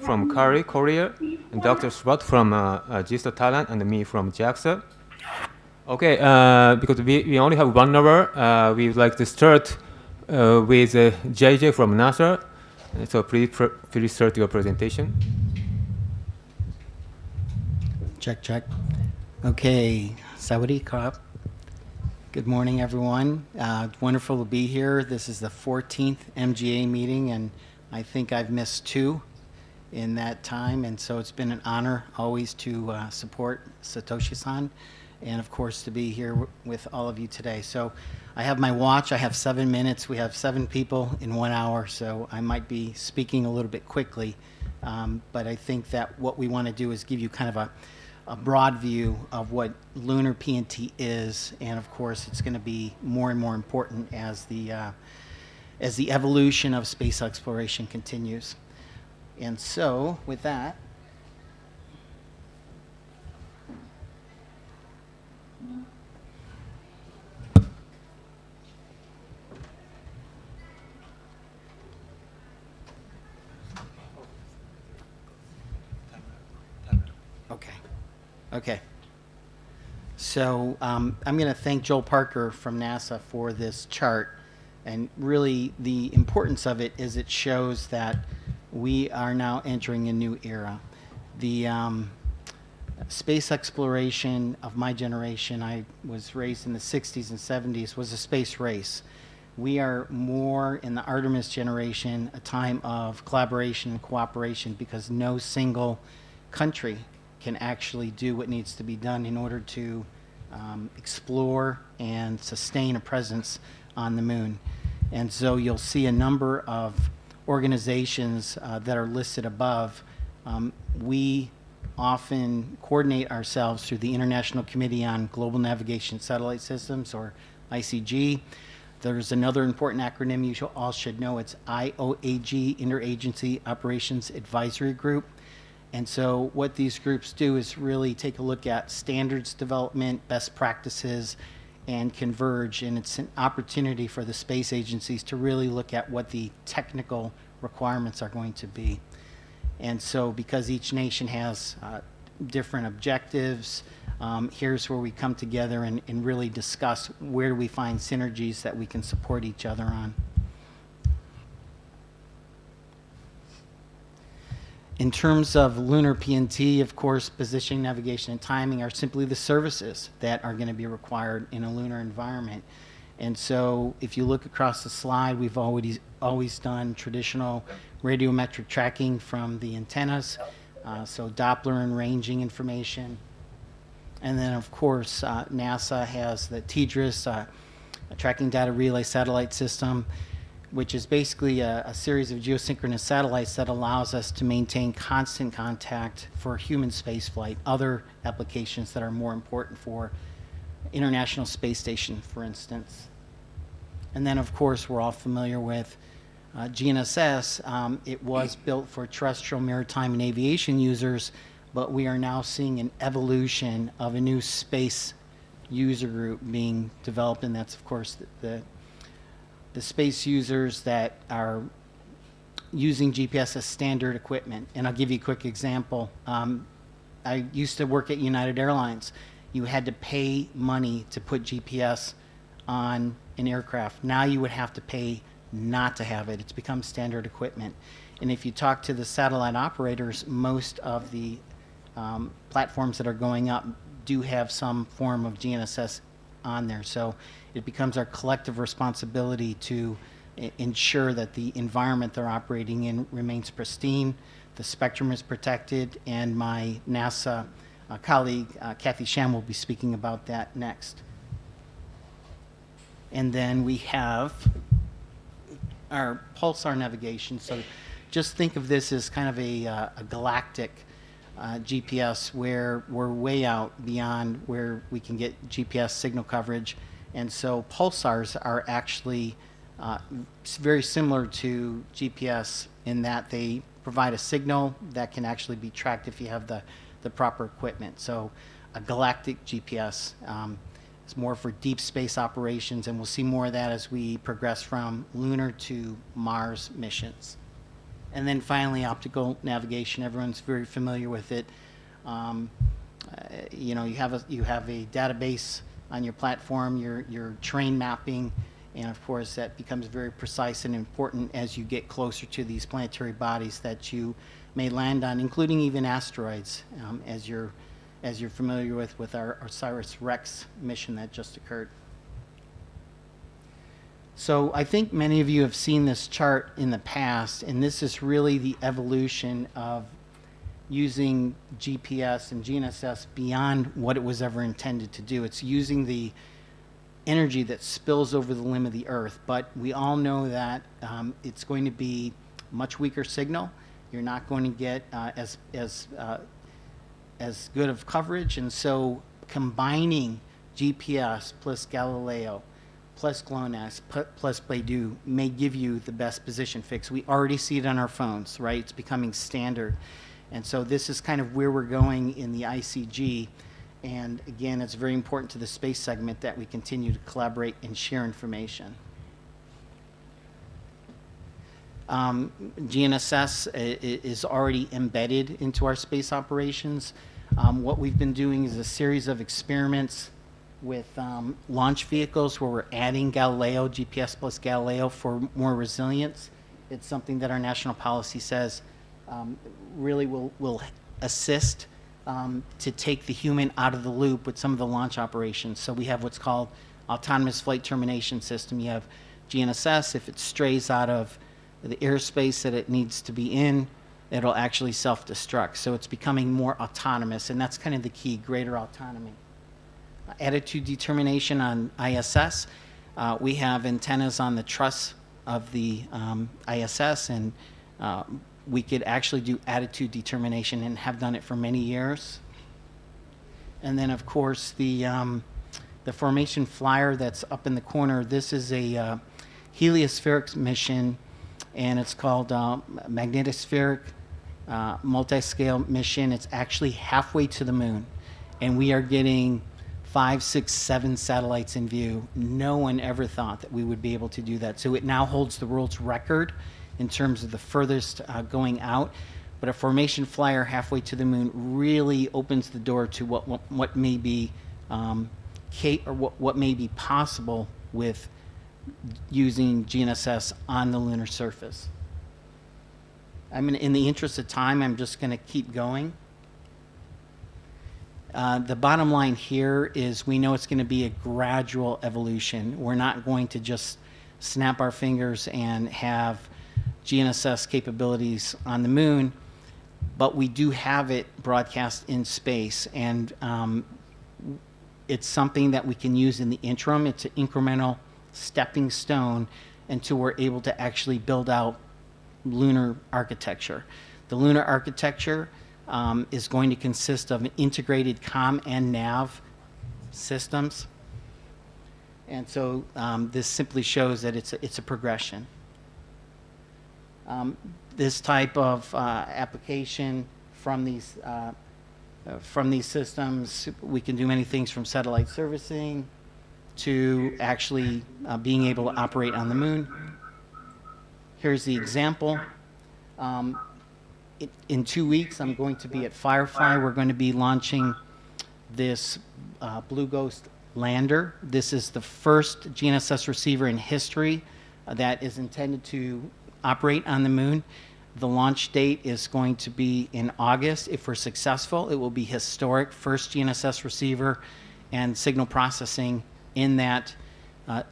From Curry, Korea, and Dr. Swat from GISTA Thailand, and me from JAXA. Okay, because we only have 1 hour, we would like to start with JJ from NASA. So please start your presentation. Check. Okay, Sawadee Krap. Good morning, everyone. Wonderful to be here. This is the 14th MGA meeting, and I think I've missed 2 in that time, and so it's been an honor always to support Satoshi-san, and of course to be here with all of you today. So I have my watch. I have 7 minutes. We have 7 people in 1 hour, so I might be speaking a little bit quickly, but I think that what we want to do is give you kind of a broad view of what lunar PNT is, and of course it's going to be more and more important as the evolution of space exploration continues. And so, with that, Okay. Okay. So I'm going to thank Joel Parker from NASA for this chart. And really, the importance of it is it shows that we are now entering a new era. The space exploration of my generation, I was raised in the 60s and 70s, was a space race. We are more in the Artemis generation, a time of collaboration and cooperation, because no single country can actually do what needs to be done in order to explore and sustain a presence on the moon. And so you'll see a number of organizations that are listed above. We often coordinate ourselves through the International Committee on Global Navigation Satellite Systems, or ICG. There's another important acronym you all should know. It's IOAG, Interagency Operations Advisory Group. And so what these groups do is really take a look at standards development, best practices, and converge. And it's an opportunity for the space agencies to really look at what the technical requirements are going to be. And so because each nation has different objectives, here's where we come together and really discuss where do we find synergies that we can support each other on. In terms of lunar PNT, of course, positioning, navigation, and timing are simply the services that are going to be required in a lunar environment. And so if you look across the slide, we've always done traditional radiometric tracking from the antennas, so Doppler and ranging information. And then, of course, NASA has the TDRS, a tracking data relay satellite system, which is basically a series of geosynchronous satellites that allows us to maintain constant contact for human spaceflight, other applications that are more important for International Space Station, for instance. And then, of course, we're all familiar with GNSS. It was built for terrestrial, maritime, and aviation users, but we are now seeing an evolution of a new space user group being developed, and that's, of course, the space users that are using GPS as standard equipment. And I'll give you a quick example. I used to work at United Airlines. You had to pay money to put GPS on an aircraft. Now you would have to pay not to have it. It's become standard equipment. And if you talk to the satellite operators, most of the platforms that are going up do have some form of GNSS on there. So it becomes our collective responsibility to ensure that the environment they're operating in remains pristine, the spectrum is protected, and my NASA colleague, 𝘗𝘂𝘓 Sham, will be speaking about that next. And then we have our pulsar navigation. So just think of this as kind of a galactic GPS, where we're way out beyond where we can get GPS signal coverage. And so pulsars are actually very similar to GPS in that they provide a signal that can actually be tracked if you have the proper equipment. So a galactic GPS is more for deep space operations, and we'll see more of that as we progress from lunar to Mars missions. And then finally, optical navigation. Everyone's very familiar with it. You know, you have a database on your platform, your terrain mapping, and of course that becomes very precise and important as you get closer to these planetary bodies that you may land on, including even asteroids, as you're familiar with our OSIRIS-REx mission that just occurred. So I think many of you have seen this chart in the past, and this is really the evolution of using GPS and GNSS beyond what it was ever intended to do. It's using the energy that spills over the limb of the Earth, but we all know that it's going to be much weaker signal. You're not going to get as good of coverage, and so combining GPS plus Galileo plus GLONASS plus Beidou may give you the best position fix. We already see it on our phones, right? It's becoming standard. And so this is kind of where we're going in the ICG. And again, it's very important to the space segment that we continue to collaborate and share information. GNSS is already embedded into our space operations. What we've been doing is a series of experiments with launch vehicles where we're adding Galileo, GPS plus Galileo for more resilience. It's something that our national policy says really will assist to take the human out of the loop with some of the launch operations. So we have what's called autonomous flight termination system. You have GNSS. If it strays out of the airspace that it needs to be in, it'll actually self-destruct. So it's becoming more autonomous, and that's kind of the key, greater autonomy. Attitude determination on ISS. We have antennas on the truss of the ISS, and we could actually do attitude determination and have done it for many years. And then, of course, the formation flyer that's up in the corner, this is a heliospheric mission, and it's called magnetospheric multi-scale mission. It's actually halfway to the moon, and we are getting 5, 6, 7 satellites in view. No one ever thought that we would be able to do that. So it now holds the world's record in terms of the furthest going out. But a formation flyer halfway to the moon really opens the door to what may be what may be possible with using GNSS on the lunar surface. In the interest of time, I'm just going to keep going. The bottom line here is we know it's going to be a gradual evolution. We're not going to just snap our fingers and have GNSS capabilities on the moon, but we do have it broadcast in space, and it's something that we can use in the interim. It's an incremental stepping stone until we're able to actually build out lunar architecture. The lunar architecture is going to consist of integrated comm and nav systems. And so this simply shows that it's a progression. This type of application from these systems, we can do many things from satellite servicing to actually being able to operate on the moon. Here's the example. In 2 weeks, I'm going to be at Firefly. We're going to be launching this Blue Ghost lander. This is the first GNSS receiver in history that is intended to operate on the moon. The launch date is going to be in August. If we're successful, it will be historic, first GNSS receiver and signal processing in that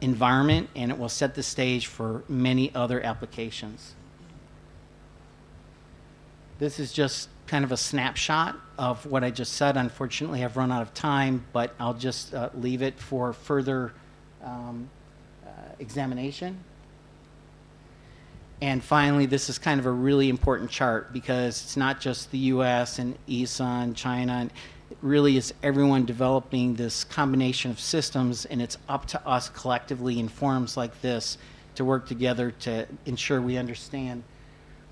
environment, and it will set the stage for many other applications. This is just kind of a snapshot of what I just said. Unfortunately, I've run out of time, but I'll just leave it for further examination. And finally, this is kind of a really important chart because it's not just the US and ESA and China. And it really is everyone developing this combination of systems, and it's up to us collectively in forums like this to work together to ensure we understand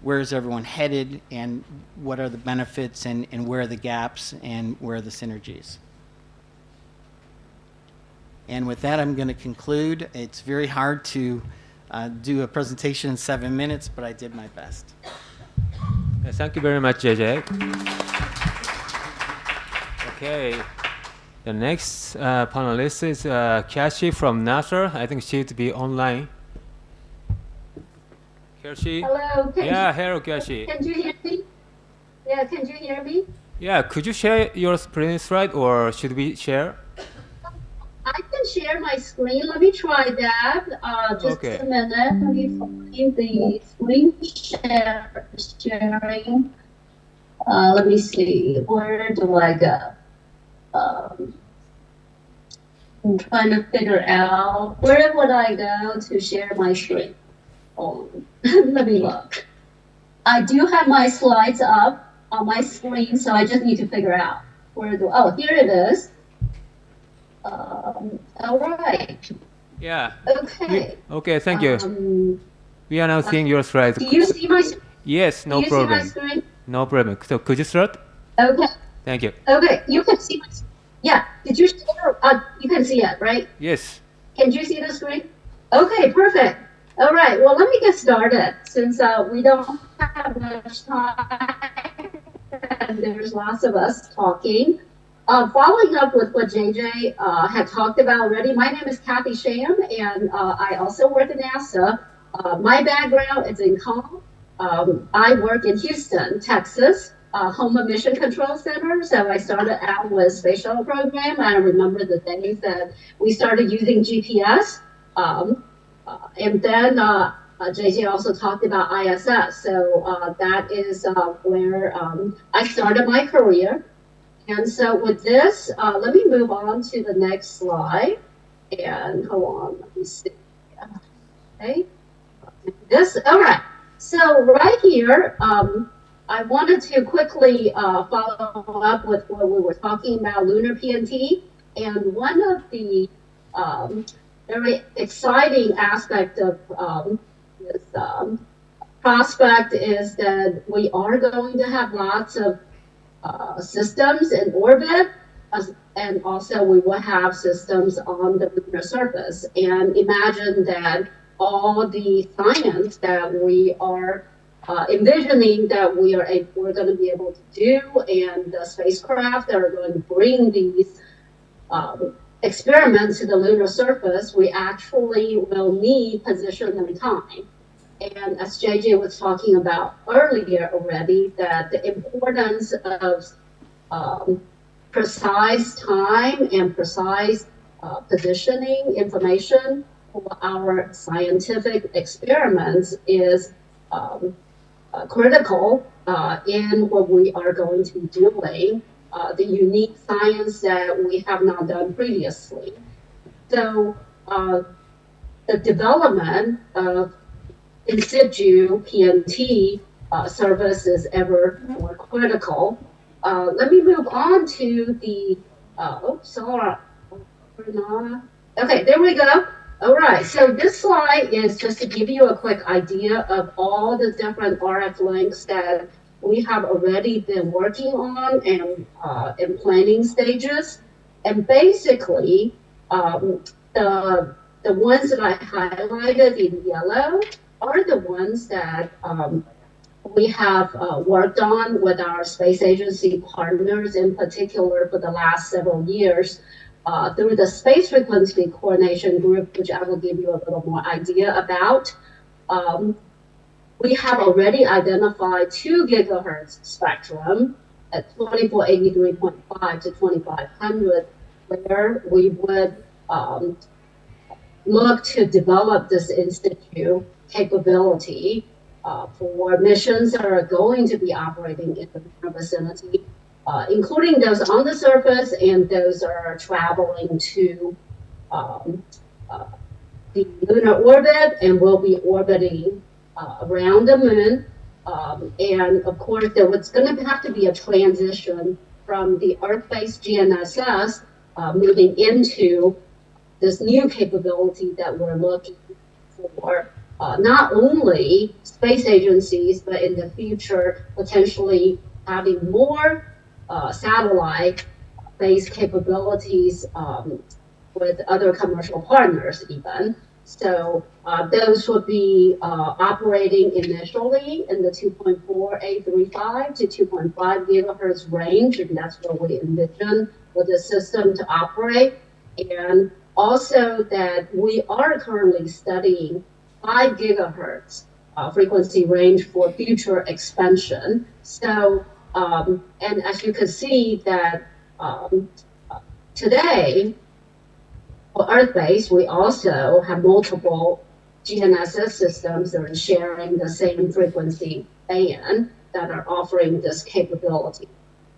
where is everyone headed and what are the benefits and where are the gaps and where are the synergies. And with that, I'm going to conclude. It's very hard to do a presentation in 7 minutes, but I did my best. Thank you very much, JJ. Okay, the next panelist is 𝘗𝘢𝘤 from NASA. I think she'd be online. 𝘗𝘢𝘤? Hello. Hello, 𝘗𝘢𝘤. Can you hear me? Yeah, can you hear me? Yeah, could you share your screen slide, or should we share? I can share my screen. Let me try that. Just Okay. a minute. Let me find the screen sharing. Let me see. Where do I go? I'm trying to figure out where would I go to share my screen. Oh, let me look. I do have my slides up on my screen, so I just need to figure out where do. Oh, here it is. All right. Yeah. Okay. Okay, thank you. We are now seeing your slides. Do you see my? Yes, no do you problem. see my screen? No problem. So could you start? Okay. Thank you. Okay. You can see my. Yeah, did you share? You can see it, right? Yes. Can you see the screen? Okay, perfect. All right, well, let me get started since we don't have much time and there's lots of us talking. Following up with what JJ had talked about already, my name is Kathy Sham, and I also work at NASA. My background is in comm. I work in Houston, Texas, home of Mission Control Center. So I started out with Space Shuttle program. I remember the days that we started using GPS. And then JJ also talked about ISS. So that is where I started my career. And so with this, let me move on to the next slide. And hold on, let me see. Okay, this, all right. So right here, I wanted to quickly follow up with what we were talking about, lunar PNT. And one of the very exciting aspect of this prospect is that we are going to have lots of systems in orbit, and also we will have systems on the lunar surface. And imagine that all the science that we are envisioning that we're going to be able to do, and the spacecraft that are going to bring these experiments to the lunar surface, we actually will need position and time. And as JJ was talking about earlier already, that the importance of precise time and precise positioning information for our scientific experiments is critical in what we are going to be doing, the unique science that we have not done previously. So the development of in situ PNT service is ever more critical. Let me move on to the, okay, there we go. All right, so this slide is just to give you a quick idea of all the different RF links that we have already been working on and in planning stages. And basically, the ones that I highlighted in yellow are the ones that we have worked on with our space agency partners, in particular for the last several years, through the Space Frequency Coordination Group, which I will give you a little more idea about. We have already identified 2 gigahertz spectrum at 2483.5 to 2500, where we would look to develop this in situ capability for missions that are going to be operating in the vicinity, including those on the surface and those that are traveling to the lunar orbit and will be orbiting around the moon. And of course, there was going to have to be a transition from the Earth-based GNSS moving into this new capability that we're looking for. Not only space agencies, but in the future, potentially having more satellite-based capabilities with other commercial partners even. So those would be operating initially in the 2.4835 to 2.5 gigahertz range, and that's where we envision for the system to operate. And also that we are currently studying 5 gigahertz frequency range for future expansion. So, and as you can see that today, for Earth-based, we also have multiple GNSS systems that are sharing the same frequency band that are offering this capability.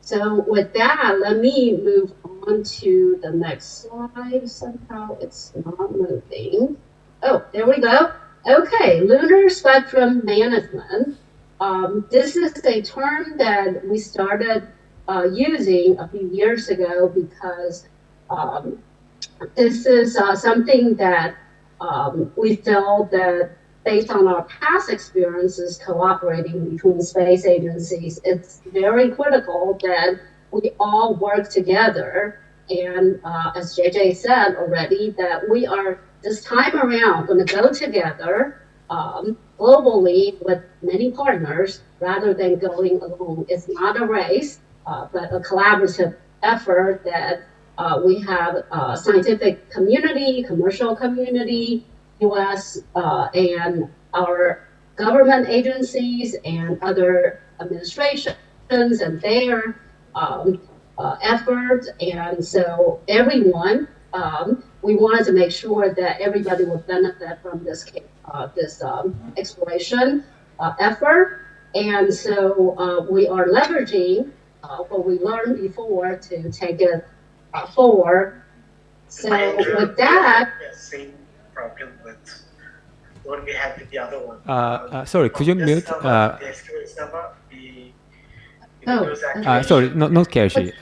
So with that, let me move on to the next slide. Somehow it's not moving. Oh, there we go. Okay, lunar spectrum management. This is a term that we started using a few years ago because this is something that we felt that based on our past experiences cooperating between space agencies, it's very critical that we all work together And as JJ said already, that we are this time around going to go together globally with many partners rather than going alone. It's not a race, but a collaborative effort that we have scientific community, commercial community, US, and our government agencies and other administrations and their efforts. And so everyone, we wanted to make sure that everybody would benefit from this exploration effort. And so we are leveraging what we learned before to take it forward. So with that, same problem with what we had with the other one. Sorry, could you mute? The SQL server, Sorry, not Ksy.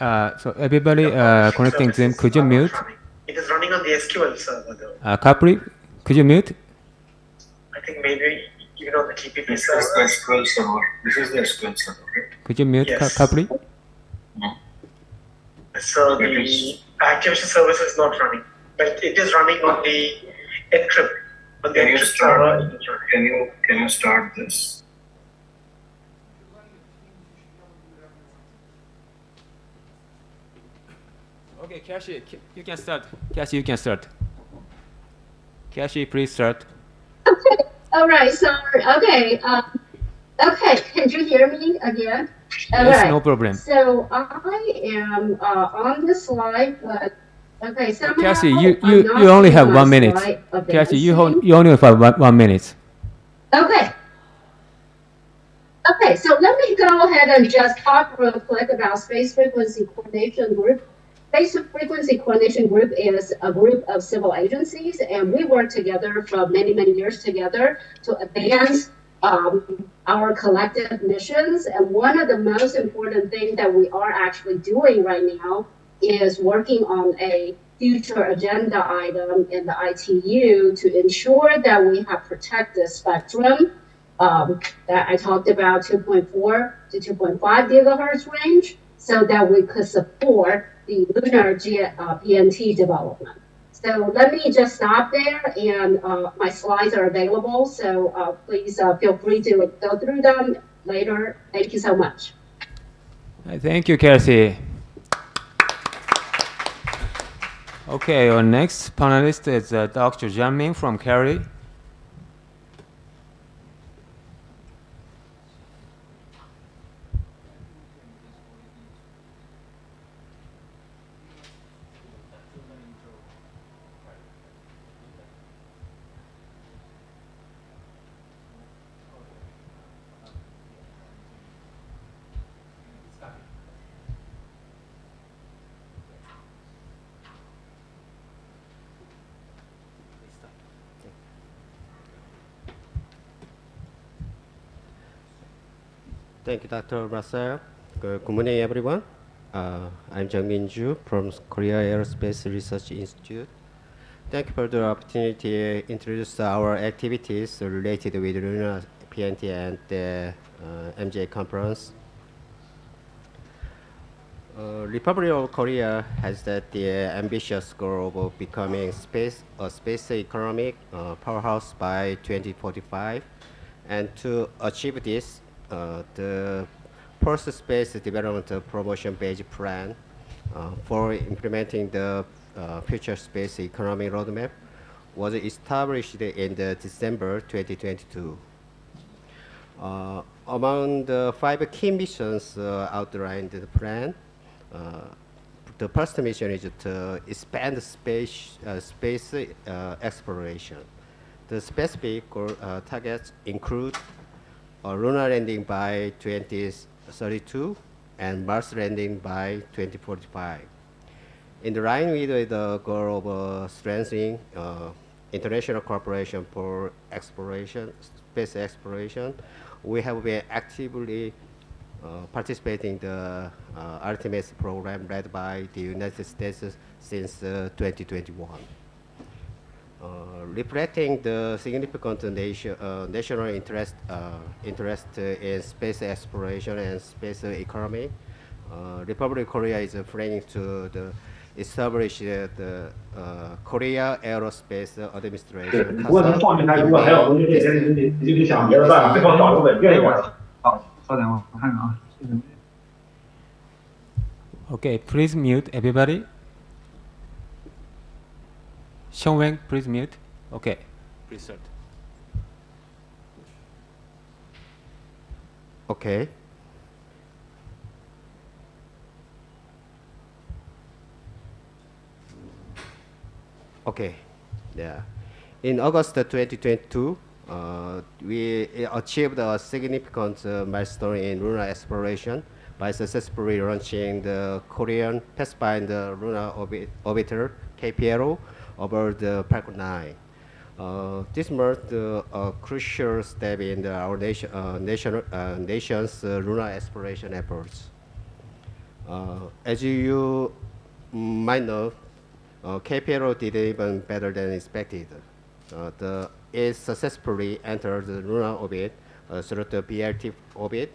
So everybody connecting Zoom, could you mute? It is running on the SQL server though. 𝘂𝘁, could you mute? I think maybe even on the TPP server. This is the SQL server. This is the SQL server, right? Could you mute 𝘂𝘁? No. So the activation service is not running, but it is running on the encrypt. On the encrypt server. Can you start this? Okay, Ksy, you can start. Ksy, you can start. Ksy, please start. Okay. All right. So okay. Okay. Can you hear me again? All Yes, right. no problem. So I am on the slide, but okay. Somehow Ksy, I'm not you only seeing have my 1 minute. slide Ksy, you advancing. only have 1 minute. Okay. Okay, so let me go ahead and just talk real quick about Space Frequency Coordination Group. Space Frequency Coordination Group is a group of civil agencies, and we work together for many, many years together to advance our collective missions. And one of the most important things that we are actually doing right now is working on a future agenda item in the ITU to ensure that we have protected spectrum that I talked about, 2.4 to 2.5 gigahertz range, so that we could support the lunar PNT development. So let me just stop there, and my slides are available, so please feel free to go through them later. Thank you so much. Thank you, Ksy. Okay, our next panelist is Dr. Jianming from Cary. Thank you, Dr. Russell. Good morning, everyone. I'm Jung-Min Ju from Korea Aerospace Research Institute. Thank you for the opportunity to introduce our activities related with lunar PNT and the MGA conference. Republic of Korea has the ambitious goal of becoming a space economic powerhouse by 2045, and to achieve this, the first space development promotion-based plan for implementing the future space economy roadmap was established in December 2022. Among the 5 key missions outlined in the plan, the first mission is to expand space exploration. The specific targets include a lunar landing by 2032 and Mars landing by 2045. In the line with the goal of strengthening international cooperation for exploration, space exploration, we have been actively participating in the Artemis program led by the United States since 2021. Reflecting the significant national interest in space exploration and space economy, Republic of Korea is planning to established the Korea Aerospace Administration. 不过能放进来，如果还有东西，你就想别的办法，最好找个稳定一点的。好，稍等，我看看啊。Okay, please mute everybody. Xiongwen, please mute. Okay, please start. Okay. Okay, yeah. In August 2022, we achieved a significant milestone in lunar exploration by successfully launching the Korean Pathfinder Lunar Orbiter (𝘗𝘯𝘪) over the Falcon 9. This marked a crucial step in our nation's lunar exploration efforts. As you might know, 𝘗𝘯𝘪 did even better than expected. It successfully entered the lunar orbit through the BLT orbit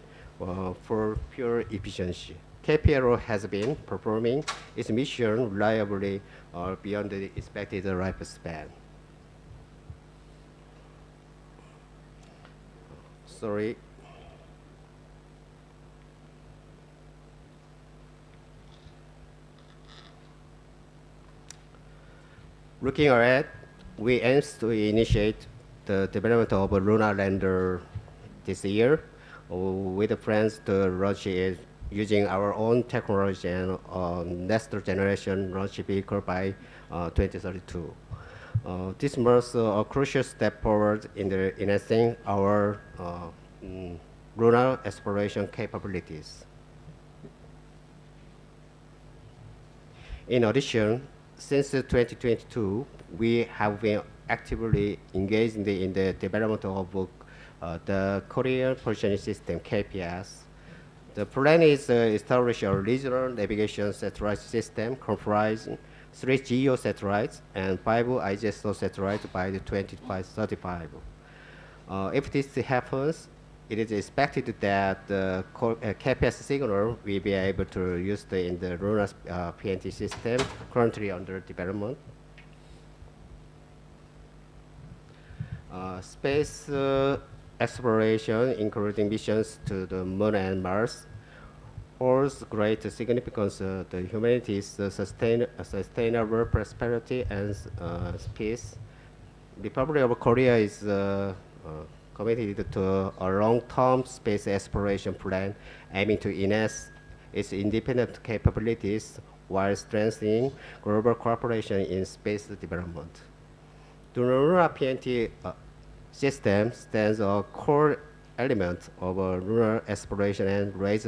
for pure efficiency. 𝘗𝘯𝘪 has been performing its mission reliably beyond the expected lifespan. Sorry. Looking ahead, we aim to initiate the development of a lunar lander this year with plans to launch it using our own technology and next generation launch vehicle by 2032. This marks a crucial step forward in enhancing our lunar exploration capabilities. In addition, since 2022, we have been actively engaged in the development of the Korean Positioning System (KPS). The plan is to establish a regional navigation satellite system comprising 3 GEO satellites and 5 IGSO satellites by 2035. If this happens, it is expected that the 𝘗𝘯𝘃 signal will be able to use in the lunar PNT system currently under development. Space exploration, including missions to the Moon and Mars, holds great significance to humanity's sustainable prosperity and peace. The Republic of Korea is committed to a long-term space exploration plan aiming to enhance its independent capabilities while strengthening global cooperation in space development. The lunar PNT system stands a core element of lunar exploration and lays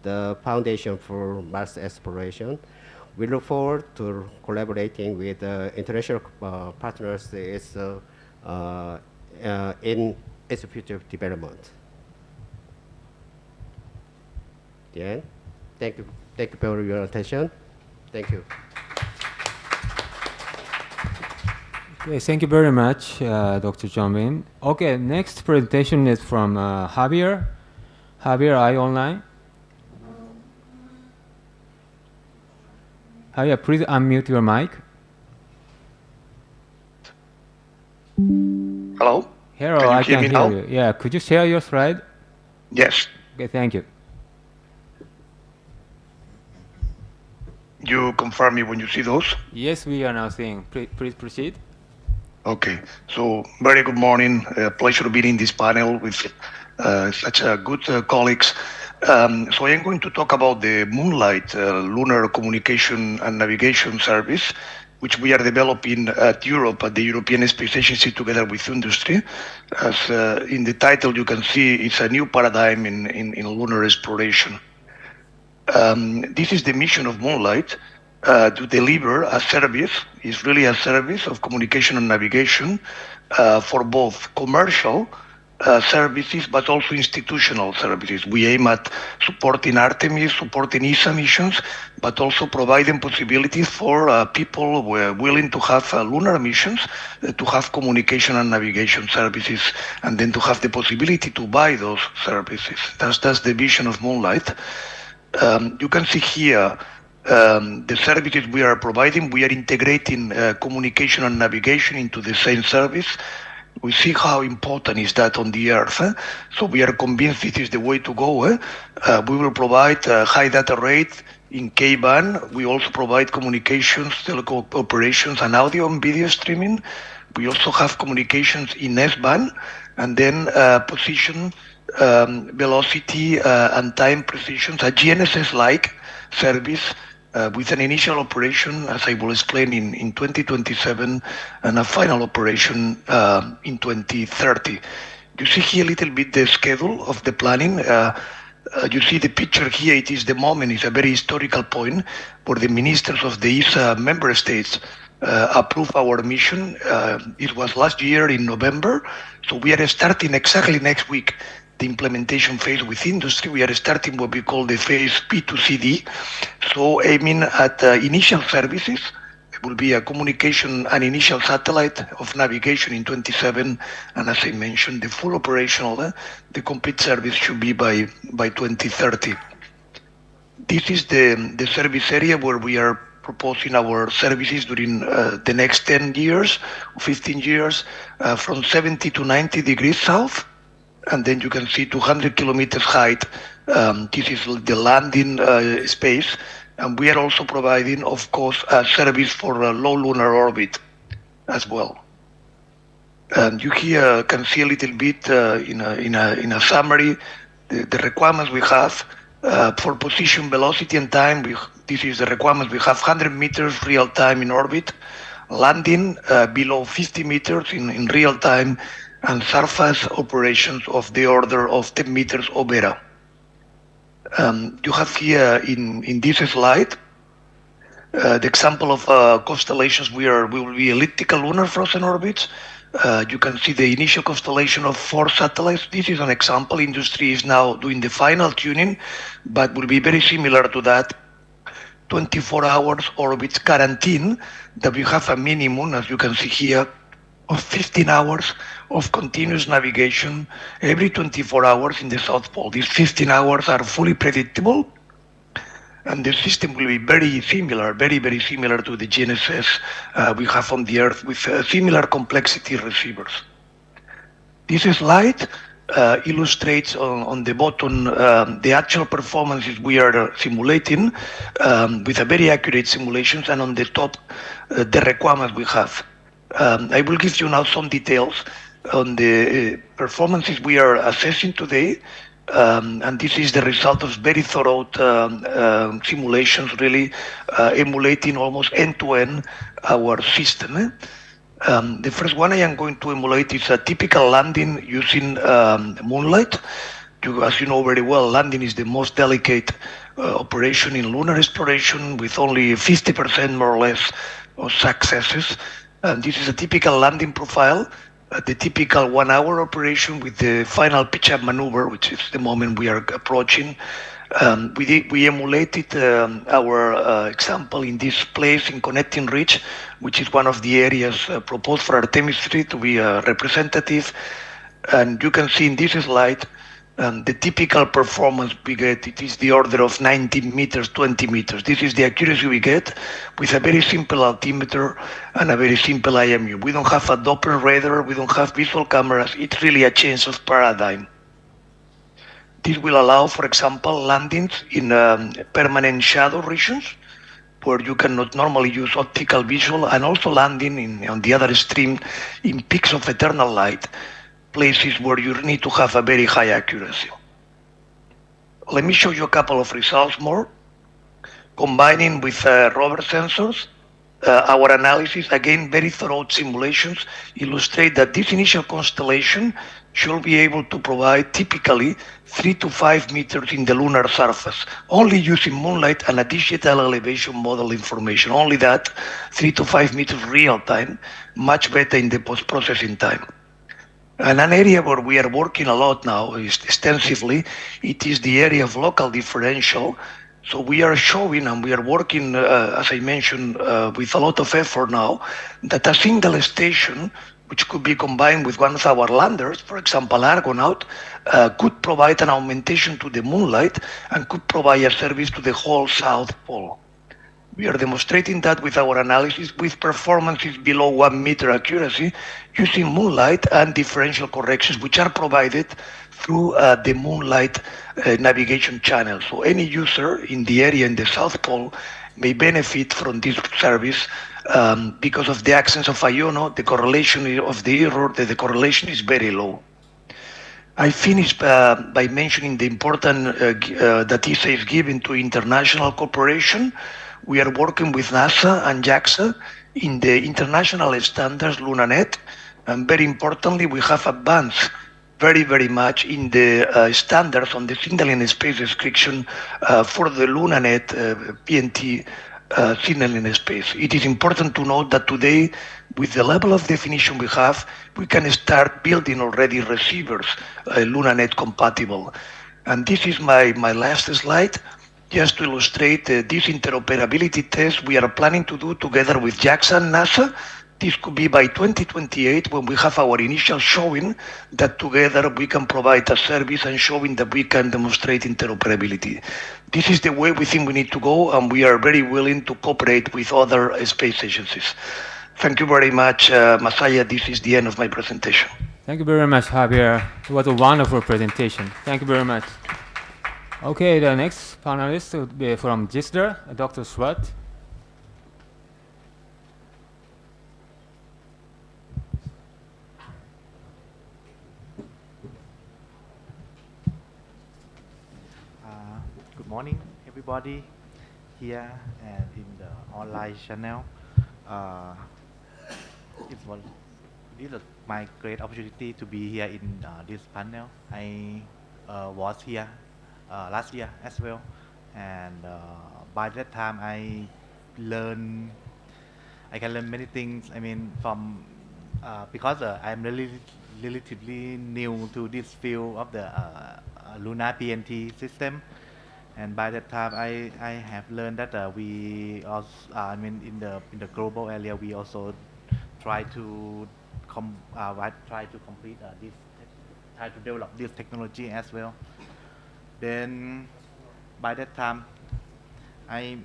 the foundation for Mars exploration. We look forward to collaborating with international partners in its future development. Yeah. Thank you for your attention. Thank you. Okay, thank you very much, Dr. Xiongwen. Okay, next presentation is from Javier. Javier, are you online? Javier, please unmute your mic. Hello? Hello, I can hear you. Yeah, could you share your slide? Yes. Okay, thank you. You confirm me when you see those? Yes, we are now seeing. Please proceed. Okay, so very good morning. Pleasure to be in this panel with such good colleagues. So I am going to talk about the Moonlight Lunar Communication and Navigation Service, which we are developing at Europe, at the European Space Agency, together with industry. As in the title you can see, it's a new paradigm in lunar exploration. This is the mission of Moonlight, to deliver a service, is really a service of communication and navigation for both commercial services, but also institutional services. We aim at supporting Artemis, supporting ESA missions, but also providing possibilities for people who are willing to have lunar missions, to have communication and navigation services, and then to have the possibility to buy those services. That's the vision of Moonlight. You can see here the services we are providing, we are integrating communication and navigation into the same service. We see how important is that on the Earth. So we are convinced it is the way to go. We will provide high data rate in K-band. We also provide communications, telecom operations, and audio and video streaming. We also have communications in S-band, and then position, velocity, and time precisions, a GNSS-like service with an initial operation, as I will explain, in 2027, and a final operation in 2030. You see here a little bit the schedule of the planning. You see the picture here, it is the moment, it's a very historical point where the ministers of the ESA member states approved our mission. It was last year in November. So we are starting exactly next week the implementation phase with industry. We are starting what we call the phase P2CD. So aiming at initial services. It will be a communication and initial satellite of navigation in 27. And as I mentioned, the full operational, the complete service should be by 2030. This is the service area where we are proposing our services during the next 10 years, 15 years, from 70 to 90 degrees south. And then you can see 200 kilometers height. This is the landing space. And we are also providing, of course, a service for a low lunar orbit as well. And you here can see a little bit in a summary the requirements we have for position, velocity, and time. This is the requirements. We have 100 meters real time in orbit, landing below 50 meters in real time, and surface operations of the order of 10 meters or better. You have here in this slide the example of constellations. We will be elliptical lunar frozen orbits. You can see the initial constellation of 4 satellites. This is an example. Industry is now doing the final tuning, but will be very similar to that. 24 hours orbits guaranteeing that we have a minimum, as you can see here, of 15 hours of continuous navigation every 24 hours in the South Pole. These 15 hours are fully predictable, and the system will be very similar, very, very similar to the GNSS we have on the Earth with similar complexity receivers. This slide illustrates on the bottom the actual performances we are simulating with a very accurate simulations, and on the top the requirements we have. I will give you now some details on the performances we are assessing today, and this is the result of very thorough simulations, really emulating almost end-to-end our system. The first one I am going to emulate is a typical landing using moonlight. As you know very well, landing is the most delicate operation in lunar exploration, with only 50% more or less of successes. And this is a typical landing profile, the typical 1 hour operation with the final pitch up maneuver, which is the moment we are approaching. We emulated our example in this place in Connecting Ridge, which is one of the areas proposed for Artemis 3 to be representative. And you can see in this slide the typical performance we get. It is the order of 19 meters, 20 meters. This is the accuracy we get with a very simple altimeter and a very simple IMU. We don't have a Doppler radar, we don't have visual cameras. It's really a change of paradigm. This will allow, for example, landings in permanent shadow regions where you cannot normally use optical visual, and also landing on the other extreme in peaks of eternal light, places where you need to have a very high accuracy. Let me show you a couple of results more. Combining with rover sensors, our analysis, again, very thorough simulations, illustrate that this initial constellation should be able to provide typically 3 to 5 meters in the lunar surface, only using moonlight and a digital elevation model information. Only that, 3 to 5 meters real time, much better in the post-processing time. And an area where we are working a lot now is extensively, it is the area of local differential. So we are showing, and we are working, as I mentioned, with a lot of effort now, that a single station, which could be combined with one of our landers, for example, Argonaut, could provide an augmentation to the moonlight and could provide a service to the whole South Pole. We are demonstrating that with our analysis with performances below 1 meter accuracy using moonlight and differential corrections, which are provided through the moonlight navigation channel. So any user in the area in the South Pole may benefit from this service because of the absence of IONO, the correlation of the error, the correlation is very low. I finished by mentioning the importance that ESA is giving to international cooperation. We are working with NASA and JAXA in the international standards LunaNet, and very importantly, we have advanced very much in the standards on the signaling space description for the LunaNet PNT signaling space. It is important to note that today, with the level of definition we have, we can start building already receivers LunaNet compatible. And this is my last slide, just to illustrate this interoperability test we are planning to do together with JAXA and NASA. This could be by 2028 when we have our initial showing that together we can provide a service and showing that we can demonstrate interoperability. This is the way we think we need to go, and we are very willing to cooperate with other space agencies. Thank you very much, Masaya. This is the end of my presentation. Thank you very much, Javier. It was a wonderful presentation. Thank you very much. Okay, the next panelist would be from GISDR, Dr. Swat. Good morning, everybody here and in the online channel. It was my great opportunity to be here in this panel. I was here last year as well, and by that time I can learn many things. I mean, from because I'm relatively new to this field of the lunar PNT system. And by that time, I have learned that we also, in the global area, we also try to complete try to develop this technology as well. Then, by that time, I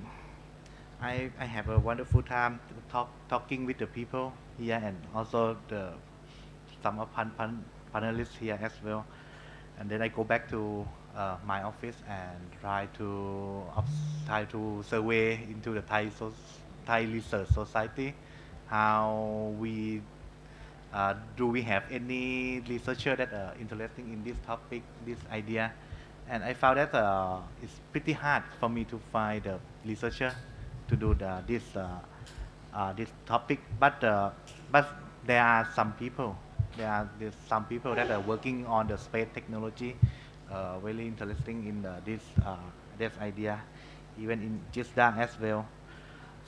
have a wonderful time talking with the people here and also some of panelists here as well. And then I go back to my office and try to survey into the Thai Research Society. How do we have any researcher that are interested in this topic, this idea? And I found that it's pretty hard for me to find a researcher to do this topic. But there are some people. There's some people that are working on the space technology. Really interesting in this idea, even in GISDA as well.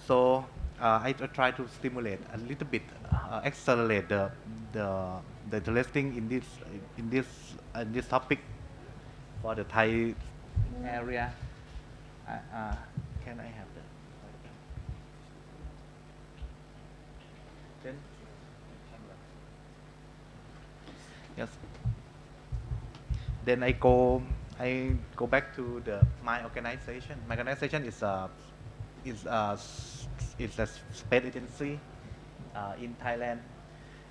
So I try to stimulate a little bit, accelerate the interesting in this topic for the Thai area. Can I have that? Then yes. Then I go back to my organization. My organization is a space agency in Thailand,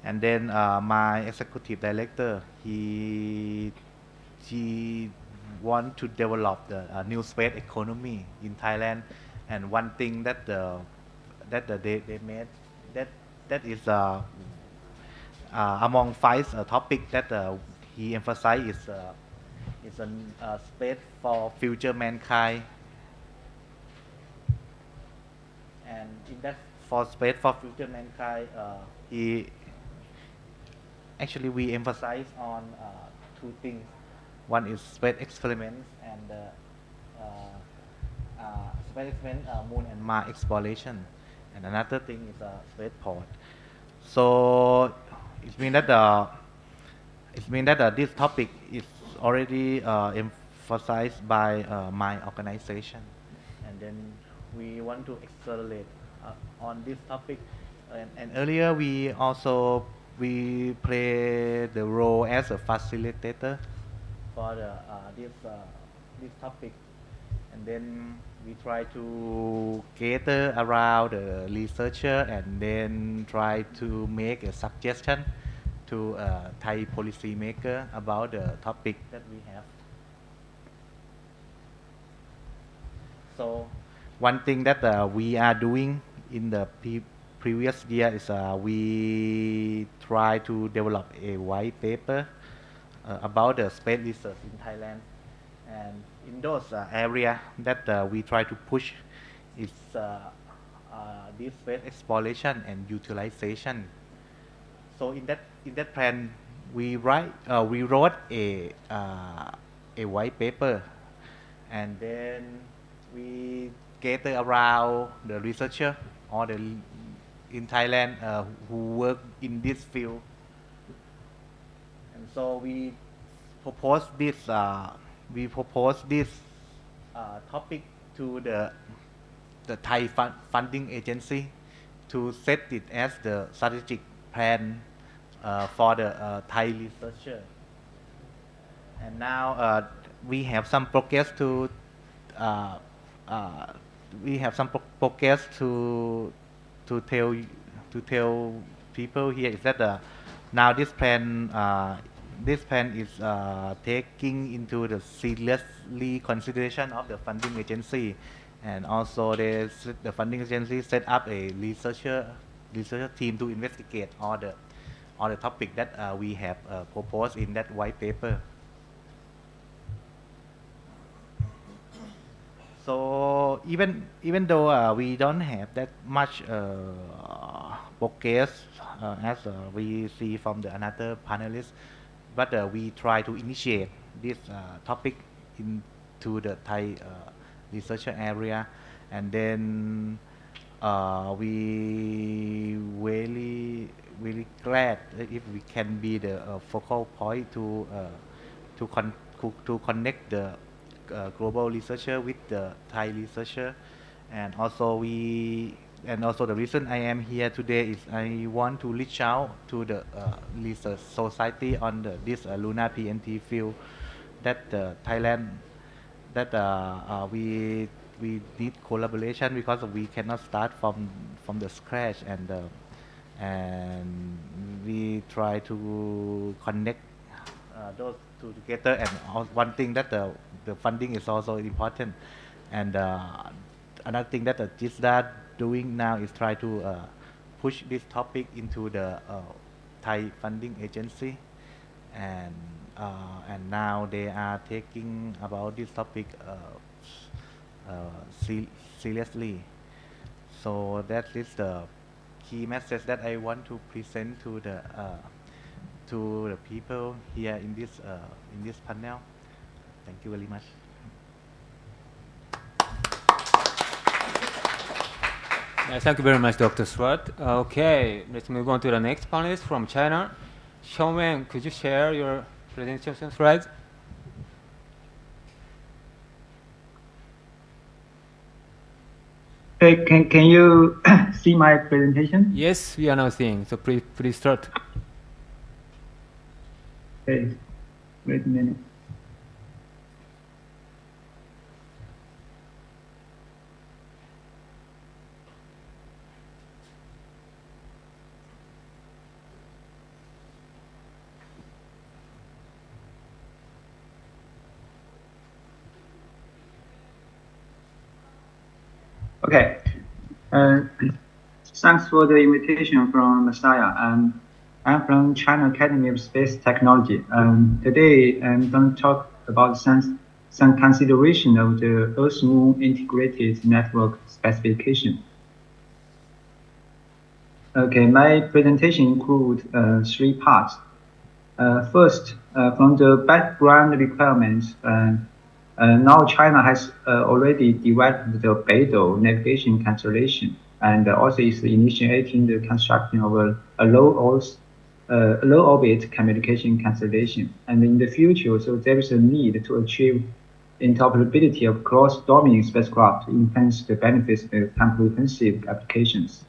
and then my executive director he want to develop the new space economy in Thailand, and one thing that they made that is among 5 topics that he emphasized is a space for future mankind, and in that for space for future mankind, we emphasize on 2 things. One is space experiments and space experiment, moon and Mars exploration, and another thing is a spaceport. So it means that this topic is already emphasized by my organization, and then we want to accelerate on this topic. And earlier we play the role as a facilitator for this topic, and then we try to gather around the researcher and then try to make a suggestion to Thai policymaker about the topic that we have. So one thing that we are doing in the previous year is we try to develop a white paper about the space research in Thailand. And in those areas that we try to push is this space exploration and utilization. So in that plan, we wrote a white paper, and then we gather around the researcher or in Thailand who work in this field, and so we propose this topic to the Thai funding agency to set it as the strategic plan for the Thai researcher. And now we have some progress to tell people here is that now this plan is taking into the seriously consideration of the funding agency, and also the funding agency set up a researcher team to investigate all the topic that we have proposed in that white paper. So even though we don't have that much progress as we see from the another panelists, but we try to initiate this topic into the Thai researcher area, and then we really glad if we can be the focal point to connect the global researcher with the Thai researcher. And also the reason I am here today is I want to reach out to the research society on this lunar PNT field that Thailand, that we need collaboration, because we cannot start from the scratch, and we try to connect those two together. And one thing that the funding is also important, and another thing that GISDA doing now is try to push this topic into the Thai funding agency, and now they are taking about this topic seriously. So that is the key message that I want to present to the people here in this panel. Thank you very much. Thank you very much, Dr. Swart. Okay, let's move on to the next panelist from China. Xiaowen, could you share your presentation slides? Can you see my presentation? Yes, we are now seeing. So please start. Okay, wait a minute. Okay, thanks for the invitation from Messiah. I'm from China Academy of Space Technology. Today I'm going to talk about some consideration of the Earth-Moon integrated network specification. Okay, my presentation includes 3 parts. First, from the background requirements, now China has already developed the BeiDou navigation constellation, and also is initiating the construction of a low orbit communication constellation. And in the future, so there is a need to achieve interoperability of cross-domain spacecraft to enhance the benefits of comprehensive applications.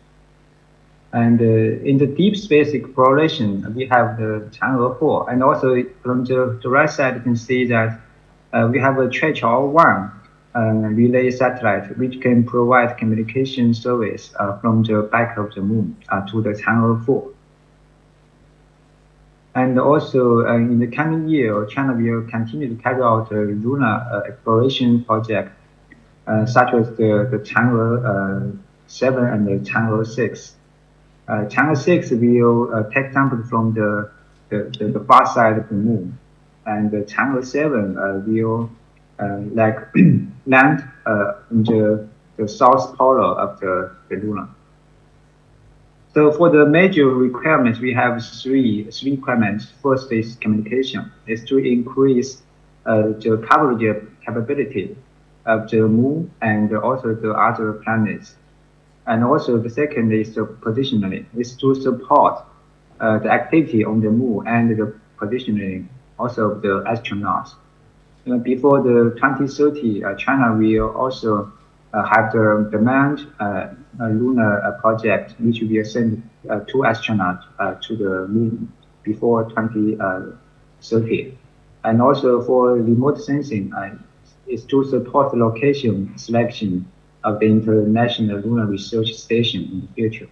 And in the deep space exploration, we have the 𝘗𝘂𝘠, and also from the right side, you can see that we have a 𝘗𝘂𝘠𝘠 relay satellite, which can provide communication service from the back of the moon to the 𝘗𝘂. And also, in the coming year, China will continue to carry out a lunar exploration project, such as the 𝘗𝘂-7 and the 𝘗𝘂-6. 𝘗𝘂-6 will take samples from the far side of the moon, and the 𝘗𝘂-7 will land in the south polar of the lunar. So for the major requirements, we have three requirements. First is communication. Is to increase the coverage capability of the moon and also the other planets. And also the second is the positioning. Is to support the activity on the moon and the positioning also of the astronauts. Before the 2030, China will also have the manned lunar project, which will send 2 astronauts to the moon before 2030. And also for remote sensing, is to support the location selection of the International Lunar Research Station in the future.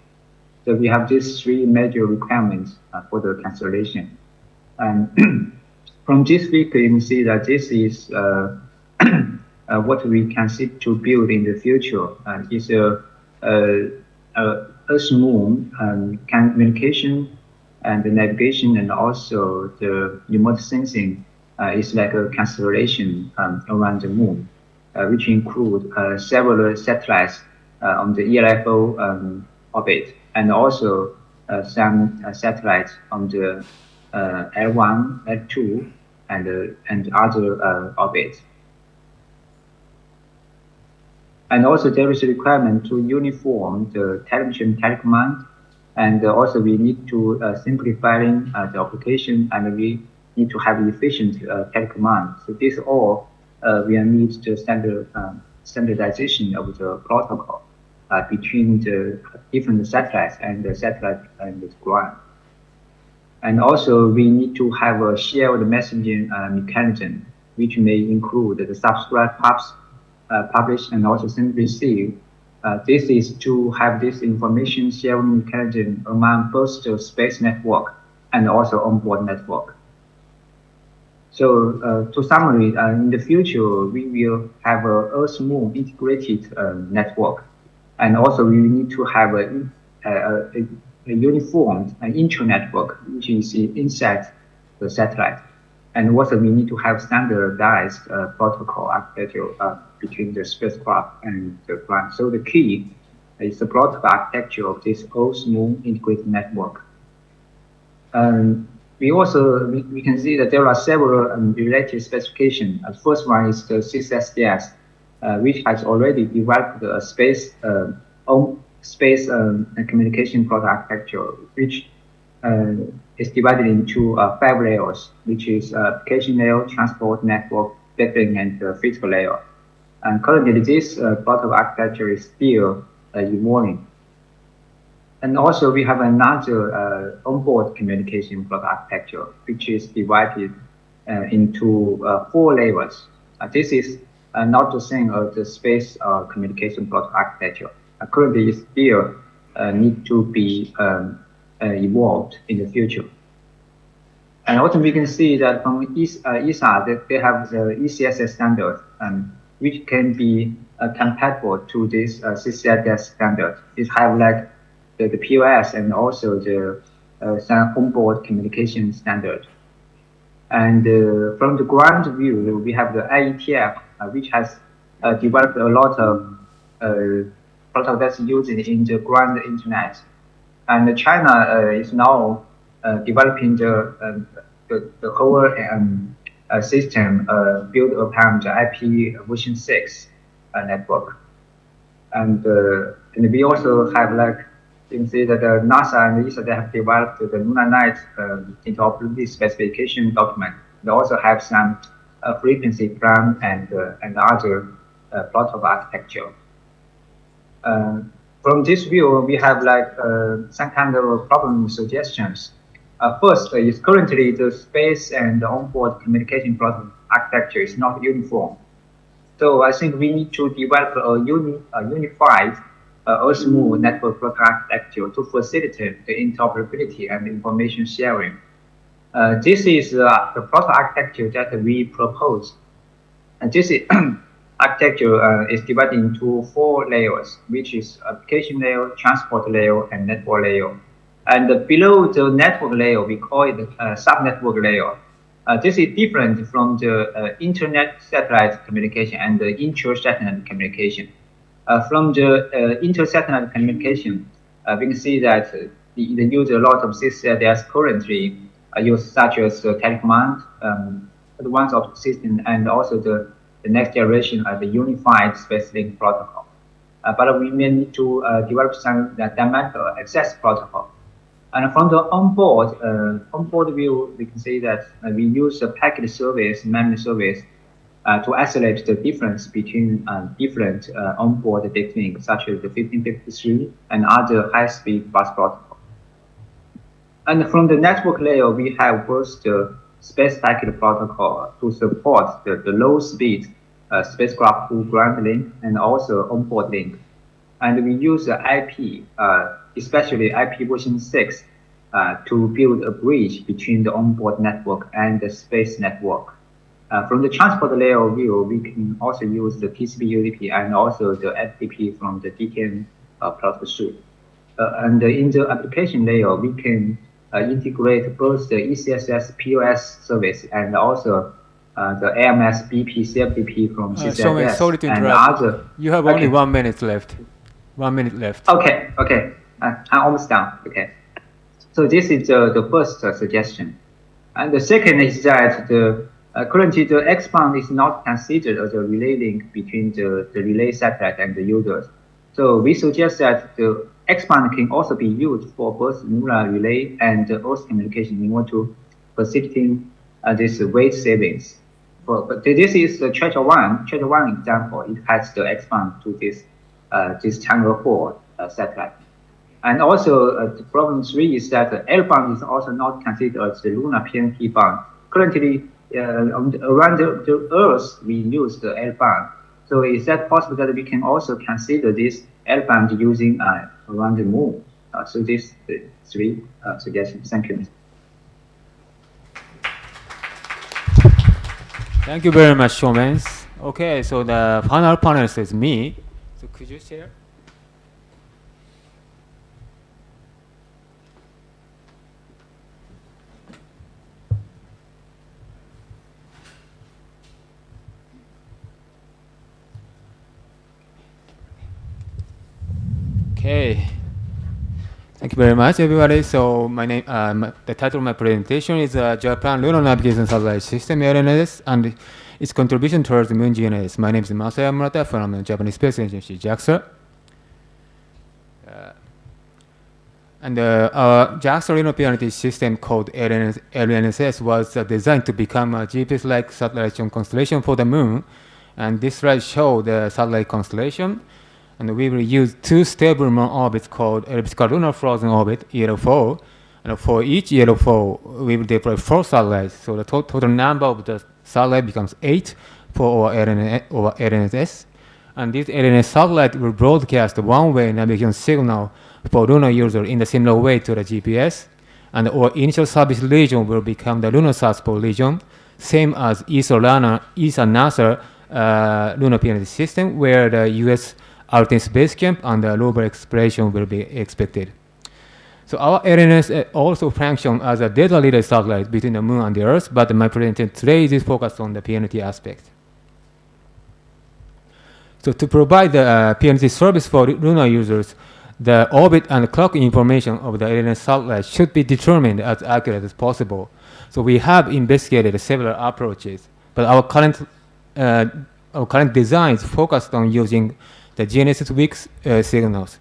So we have these 3 major requirements for the constellation. And from this figure, you can see that this is what we can seek to build in the future. Is Earth-Moon communication and the navigation, and also the remote sensing is like a constellation around the moon, which include several satellites on the 𝘂𝘓 orbit, and also some satellites on the L1, L2, and other orbits. And also there is a requirement to uniform the television telecommand, and also we need to simplify the application, and we need to have efficient telecommand. So this all will need the standardization of the protocol between the different satellites and the satellite and the ground. And also we need to have a shared messaging mechanism, which may include the subscribe, publish, and also send receive. This is to have this information sharing mechanism among both the space network and also onboard network. So to summary, in the future, we will have a Earth-Moon integrated network, and also we need to have a uniformed intra-network, which is inside the satellite. And also we need to have standardized protocol architecture between the spacecraft and the ground. So the key is the protocol architecture of this Earth-Moon integrated network. We can see that there are several related specifications. The first one is the 6SDS, which has already developed a space communication protocol architecture, which is divided into 5 layers, which is application layer, transport network, backend, and physical layer. And currently, this protocol architecture is still evolving. And also, we have another onboard communication protocol architecture, which is divided into 4 layers. This is not the same as the space communication protocol architecture. Currently, it still need to be evolved in the future. And also, we can see that from ESA, that they have the ECSS standard, which can be compatible to this 6SDS standard. It have like the POS and also the some onboard communication standard. And from the ground view, we have the IETF, which has developed a lot of protocol that's used in the ground internet. And China is now developing the whole system built upon the IP version 6 network. And we also have, like, you can see that the NASA and ESA, they have developed the Lunar Night interoperability specification document. They also have some frequency plan and other protocol architecture. From this view, we have like some kind of problem suggestions. First is currently the space and the onboard communication protocol architecture is not uniform. So I think we need to develop a unified Earth-Moon network protocol architecture to facilitate the interoperability and information sharing. This is the protocol architecture that we propose. And this architecture is divided into 4 layers, which is application layer, transport layer, and network layer. And below the network layer, we call it sub-network layer. This is different from the internet satellite communication and the inter-satellite communication. From the inter-satellite communication, we can see that they use a lot of systems currently used, such as telecommand, advanced optical system, and also the next generation of the unified space link protocol. But we may need to develop some dynamic access protocol. And from the onboard view, we can see that we use the packet service, memory service, to isolate the difference between different onboard data links, such as the 1553 and other high-speed bus protocol. And from the network layer, we have both the space packet protocol to support the low-speed spacecraft to ground link and also onboard link. And we use the IP, especially IP version 6, to build a bridge between the onboard network and the space network. From the transport layer view, we can also use the TCP UDP and also the FTP from the DTN protocol suite. And in the application layer, we can integrate both the ECSS POS service and also the AMS BP CFTP from CCIS sorry to and interrupt. other. You have only 1 minute left. 1 minute left. Okay, okay. I'm almost done. Okay. So this is the first suggestion. And the second is that currently the X-band is not considered as a relay link between the relay satellite and the users. So we suggest that the X-band can also be used for both lunar relay and Earth communication in order to facilitate this weight savings. But this is the Ch1 example. It has the X-band to this Chang'e 4 satellite. And also the problem 3 is that the L-band is also not considered as the lunar PNT band. Currently, around the Earth, we use the L-band. So is that possible that we can also consider this L-band using around the Moon? So these 3 suggestions. Thank you. Thank you very much, Shomens. Okay, so the final panelist is me. So could you share? Okay. Thank you very much, everybody. So my name, the title of my presentation is Japan Lunar Navigation Satellite System (LNS) and its contribution towards the Multi-GNSS. My name is Masaya Murata from the Japanese Space Agency, JAXA. And our JAXA lunar PNT system called LNSS was designed to become a GPS-like satellite constellation for the Moon. And this slide shows the satellite constellation. And we will use 2 stable Moon orbits called elliptical lunar frozen orbit, ELO4. And for each ELO4, we will deploy 4 satellites. So the total number of the satellites becomes 8 for our LNSS. And this LNS satellite will broadcast one-way navigation signal for lunar user in a similar way to the GPS. And our initial service region will become the lunar South Pole region, same as ESA NASA lunar PNT system, where the US Artemis Base Camp and the global exploration will be expected. So our LNS also functions as a data relay satellite between the Moon and the Earth, but my presentation today is focused on the PNT aspect. So to provide the PNT service for lunar users, the orbit and clock information of the LNS satellite should be determined as accurate as possible. So we have investigated several approaches, but our current design is focused on using the GNSS weak signals.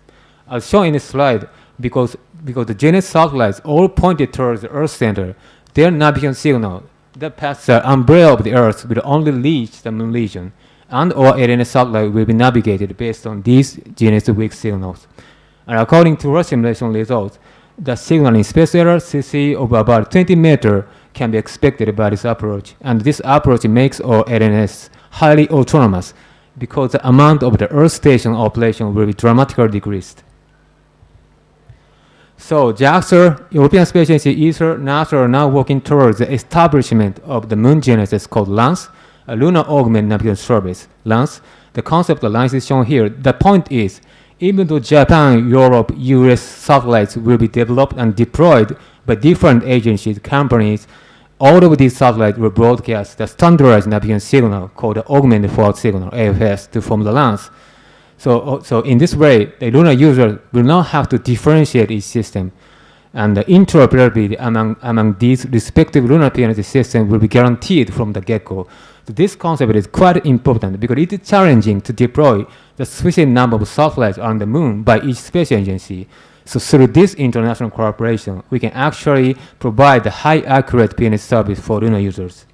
As shown in this slide, because the GNSS satellites all pointed towards the Earth center, their navigation signal that passes the umbrella of the Earth will only reach the Moon region, and our LNS satellite will be navigated based on these GNSS weak signals. And according to our simulation results, the signal in space error CC of about 20 meters can be expected by this approach, and this approach makes our LNS highly autonomous because the amount of the Earth station operation will be dramatically decreased. So JAXA, European Space Agency, ESA, NASA are now working towards the establishment of the moon GNSS called LANS, a Lunar Augmented Navigation Service. LANS, the concept of LANS is shown here. The point is, even though Japan, Europe, US satellites will be developed and deployed by different agencies, companies, all of these satellites will broadcast the standardized navigation signal called the Augmented Forward Signal, AFS, to form the LANS. So in this way, the lunar user will not have to differentiate each system, and the interoperability among these respective lunar PNT systems will be guaranteed from the get-go. So this concept is quite important because it is challenging to deploy the sufficient number of satellites on the moon by each space agency. So through this international cooperation, we can actually provide the high accurate PNT service for lunar users.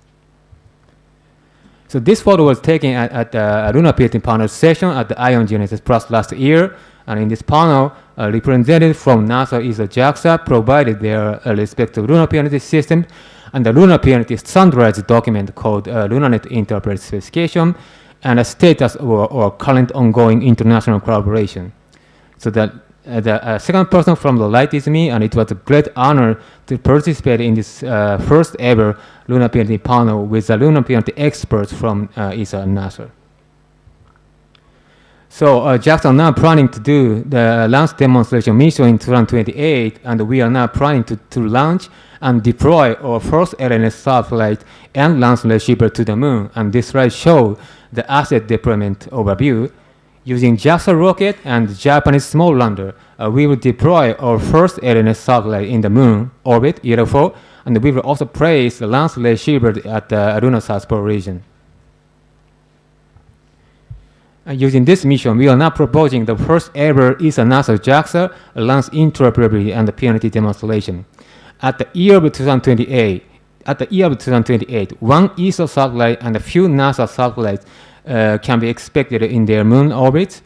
So this photo was taken at the Lunar PNT panel session at the ION GNSS Plus last year. And in this panel, representatives from NASA, ESA, JAXA provided their respective lunar PNT system and the lunar PNT standardized document called LunarNet Interpret Specification and a status of current ongoing international collaboration. So the second person from the light is me, and it was a great honor to participate in this first ever Lunar PNT panel with the Lunar PNT experts from ESA and NASA. So JAXA are now planning to do the launch demonstration mission in 2028, and we are now planning to launch and deploy our first LNS satellite and launch receiver to the moon. And this slide shows the asset deployment overview. Using JAXA rocket and Japanese small lander, we will deploy our first LNS satellite in the moon orbit, UFO, and we will also place the launch receiver at the lunar South Pole region. Using this mission, we are now proposing the first ever ESA NASA JAXA launch interoperability and the PNT demonstration. At the year of 2028, one ESA satellite and a few NASA satellites can be expected in their moon orbits,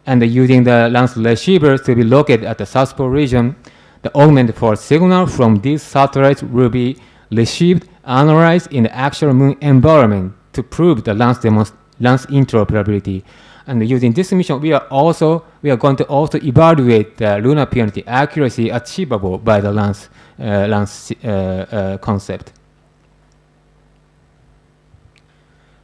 and using the launch receivers to be located at the South Pole region, the augmented forward signal from these satellites will be received, analyzed in the actual moon environment to prove the launch interoperability. And using this mission, we are going to also evaluate the lunar PNT accuracy achievable by the launch concept.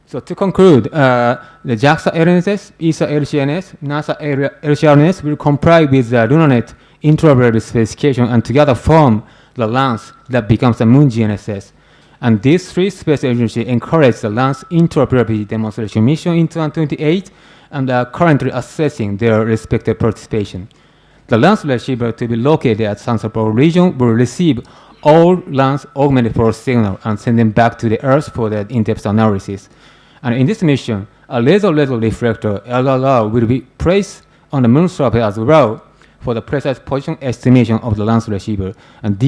So to conclude, the JAXA LNSS, ESA LCNS, NASA LCRNS will comply with the LunarNet interoperability specification and together form the launch that becomes the Moon GNSS. And these three space agencies encourage the launch interoperability demonstration mission in 2028 and are currently assessing their respective participation. The launch receiver to be located at South Pole region will receive all launch augmented forward signal and send them back to the Earth for the in-depth analysis. And in this mission, a laser reflector, LLR, will be placed on the moon surface as well for the precise position estimation of the launch receiver. And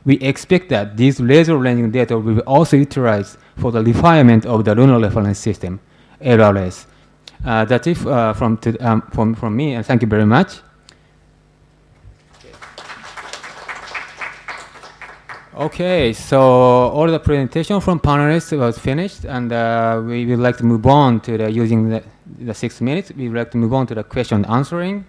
we expect that these laser ranging data will be also utilized for the refinement of the Lunar Reference System, LRS. That's it from me, and thank you very much. Okay, so all the presentation from panelists was finished, and we would like to move on to using the 6 minutes. We would like to move on to the question answering.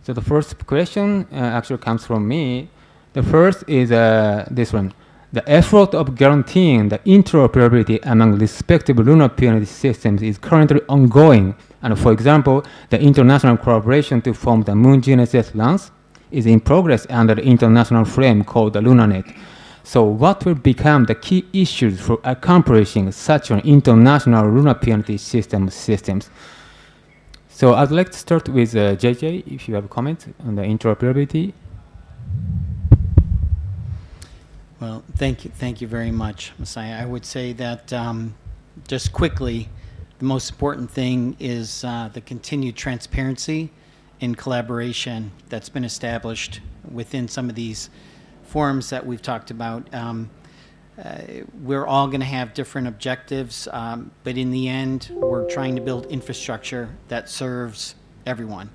So the first question actually comes from me. The first is this one. The effort of guaranteeing the interoperability among respective lunar PNT systems is currently ongoing. And for example, the international collaboration to form the Moon GNSS launch is in progress under the international frame called the LunarNet. So what will become the key issues for accomplishing such an international lunar PNT systems? So I'd like to start with JJ, if you have a comment on the interoperability. Well, thank you very much, Messiah. I would say that just quickly, the most important thing is the continued transparency and collaboration that's been established within some of these forums that we've talked about. We're all going to have different objectives, but in the end, we're trying to build infrastructure that serves everyone.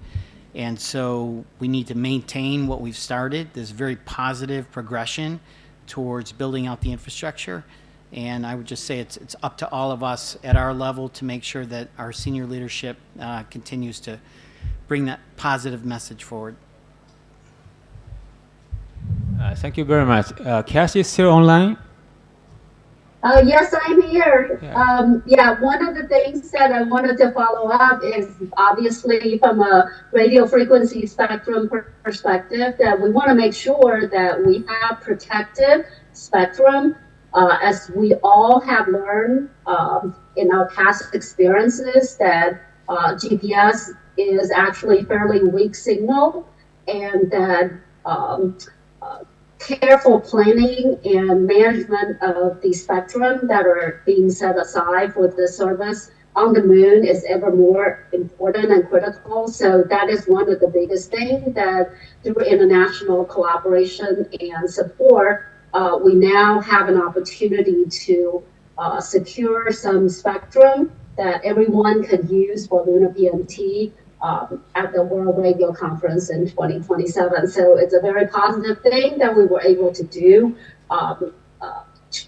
And so we need to maintain what we've started, this very positive progression towards building out the infrastructure. And I would just say it's up to all of us at our level to make sure that our senior leadership continues to bring that positive message forward. Thank you very much. Cash is still online? Yes, I'm here. Yeah. One of the things that I wanted to follow up is obviously from a radio frequency spectrum perspective that we want to make sure that we have protective spectrum. As we all have learned in our past experiences that GPS is actually fairly weak signal, and that careful planning and management of the spectrum that are being set aside for the service on the moon is ever more important and critical. So that is one of the biggest things that through international collaboration and support, we now have an opportunity to secure some spectrum that everyone could use for lunar PMT at the World Radio Conference in 2027. So it's a very positive thing that we were able to do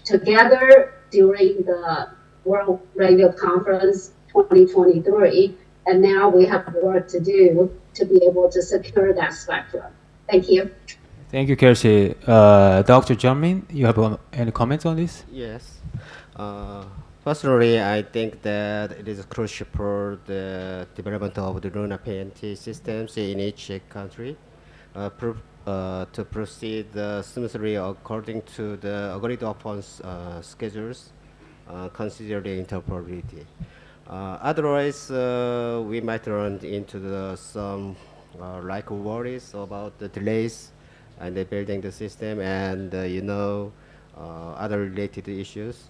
together during the World Radio Conference 2023. And now we have work to do to be able to secure that spectrum. Thank you. Thank you, 𝘗𝘢. Dr. Jung-min, you have any comments on this? Yes. Personally, I think that it is crucial for the development of the lunar PNT systems in each country to proceed smoothly according to the agreed upon schedules, considering interoperability. Otherwise, we might run into some like worries about the delays and building the system and other related issues.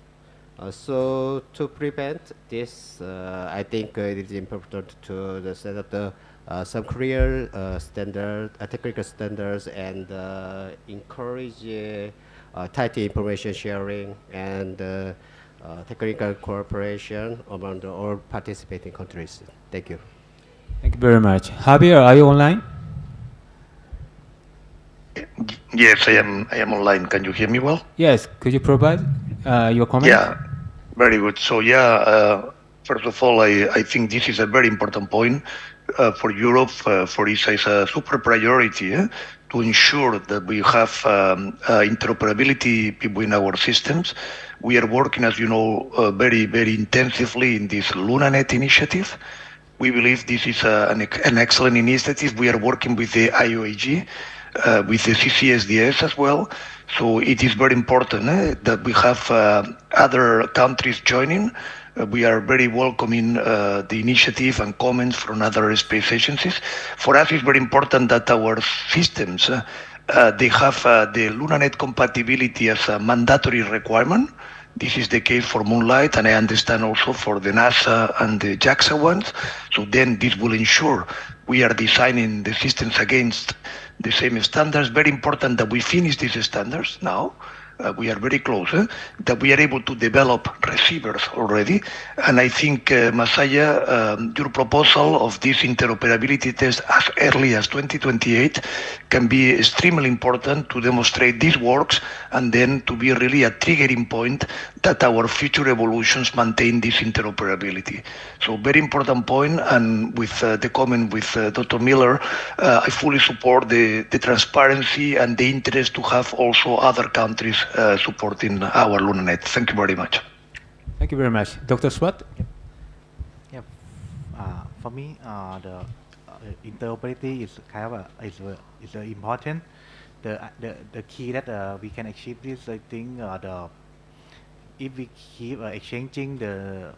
So to prevent this, I think it is important to set up some clear technical standards and encourage tight information sharing and technical cooperation among all participating countries. Thank you. Thank you very much. Javier, are you online? Yes, I am online. Can you hear me well? Yes. Could you provide your comment? Yeah, very good. So first of all, I think this is a very important point for Europe. For ESA is a super priority to ensure that we have interoperability between our systems. We are working, as you know, very, very intensively in this LunaNet initiative. We believe this is an excellent initiative. We are working with the IOAG, with the CCSDS as well. So it is very important that we have other countries joining. We are very welcoming the initiative and comments from other space agencies. For us, it's very important that our systems, they have the LunaNet compatibility as a mandatory requirement. This is the case for Moonlight, and I understand also for the NASA and the JAXA ones. So then this will ensure we are designing the systems against the same standards. Very important that we finish these standards now. We are very close, that we are able to develop receivers already. And I think, Masaya, your proposal of this interoperability test as early as 2028 can be extremely important to demonstrate this works and then to be really a triggering point that our future evolutions maintain this interoperability. So very important point, and with the comment with Dr. Miller, I fully support the transparency and the interest to have also other countries supporting our LunaNet. Thank you very much. Thank you very much. Dr. Swat? Yeah. For me, the interoperability is kind of is important. The key that we can achieve this, I think, if we keep exchanging the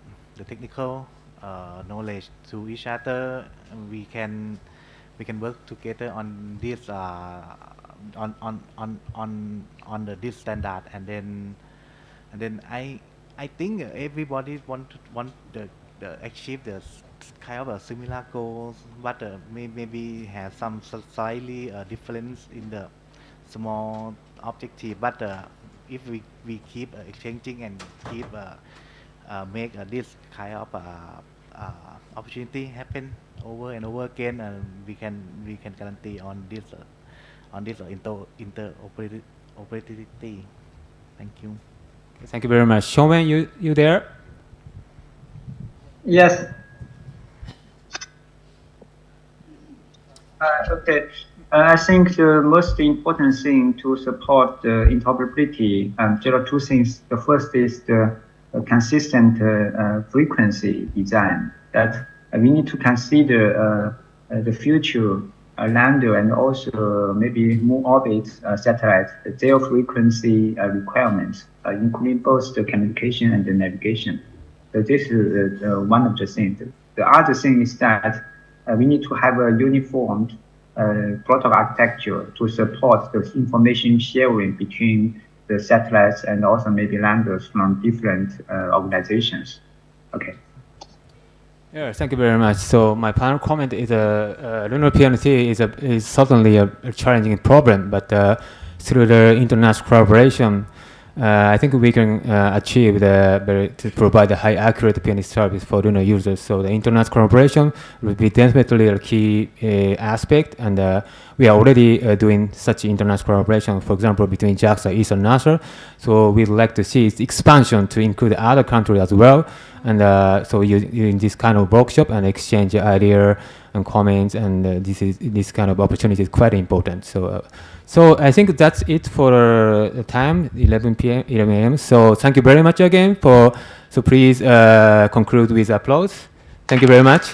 technical knowledge to each other, we can work together on this on this standard, and then I think everybody want the achieve the kind of a similar goals, but maybe have some slightly difference in the small objective. But if we keep exchanging and keep make this kind of opportunity happen over and over again, and we can guarantee on this interoperability. Thank you. Thank you very much. Xiongwen, you there? Yes. Okay. I think the most important thing to support the interoperability, there are two things. The first is the consistent frequency design, that we need to consider the future lander and also maybe moon orbit satellites, their frequency requirements, including both the communication and the navigation. So this is one of the things. The other thing is that we need to have a uniform protocol architecture to support the information sharing between the satellites and also maybe landers from different organizations. Okay. Yeah, thank you very much. So my final comment is lunar PNT is certainly a challenging problem, but through the international collaboration, I think we can achieve to provide a high accurate PNT service for lunar users. So the international collaboration will be definitely a key aspect, and we are already doing such international collaboration, for example, between JAXA, ESA, and NASA. So we'd like to see its expansion to include other countries as well. And so using this kind of workshop and exchange ideas and comments, and this kind of opportunity is quite important. So I think that's it for the time, 11 a.m. So thank you very much again so please conclude with applause. Thank you very much.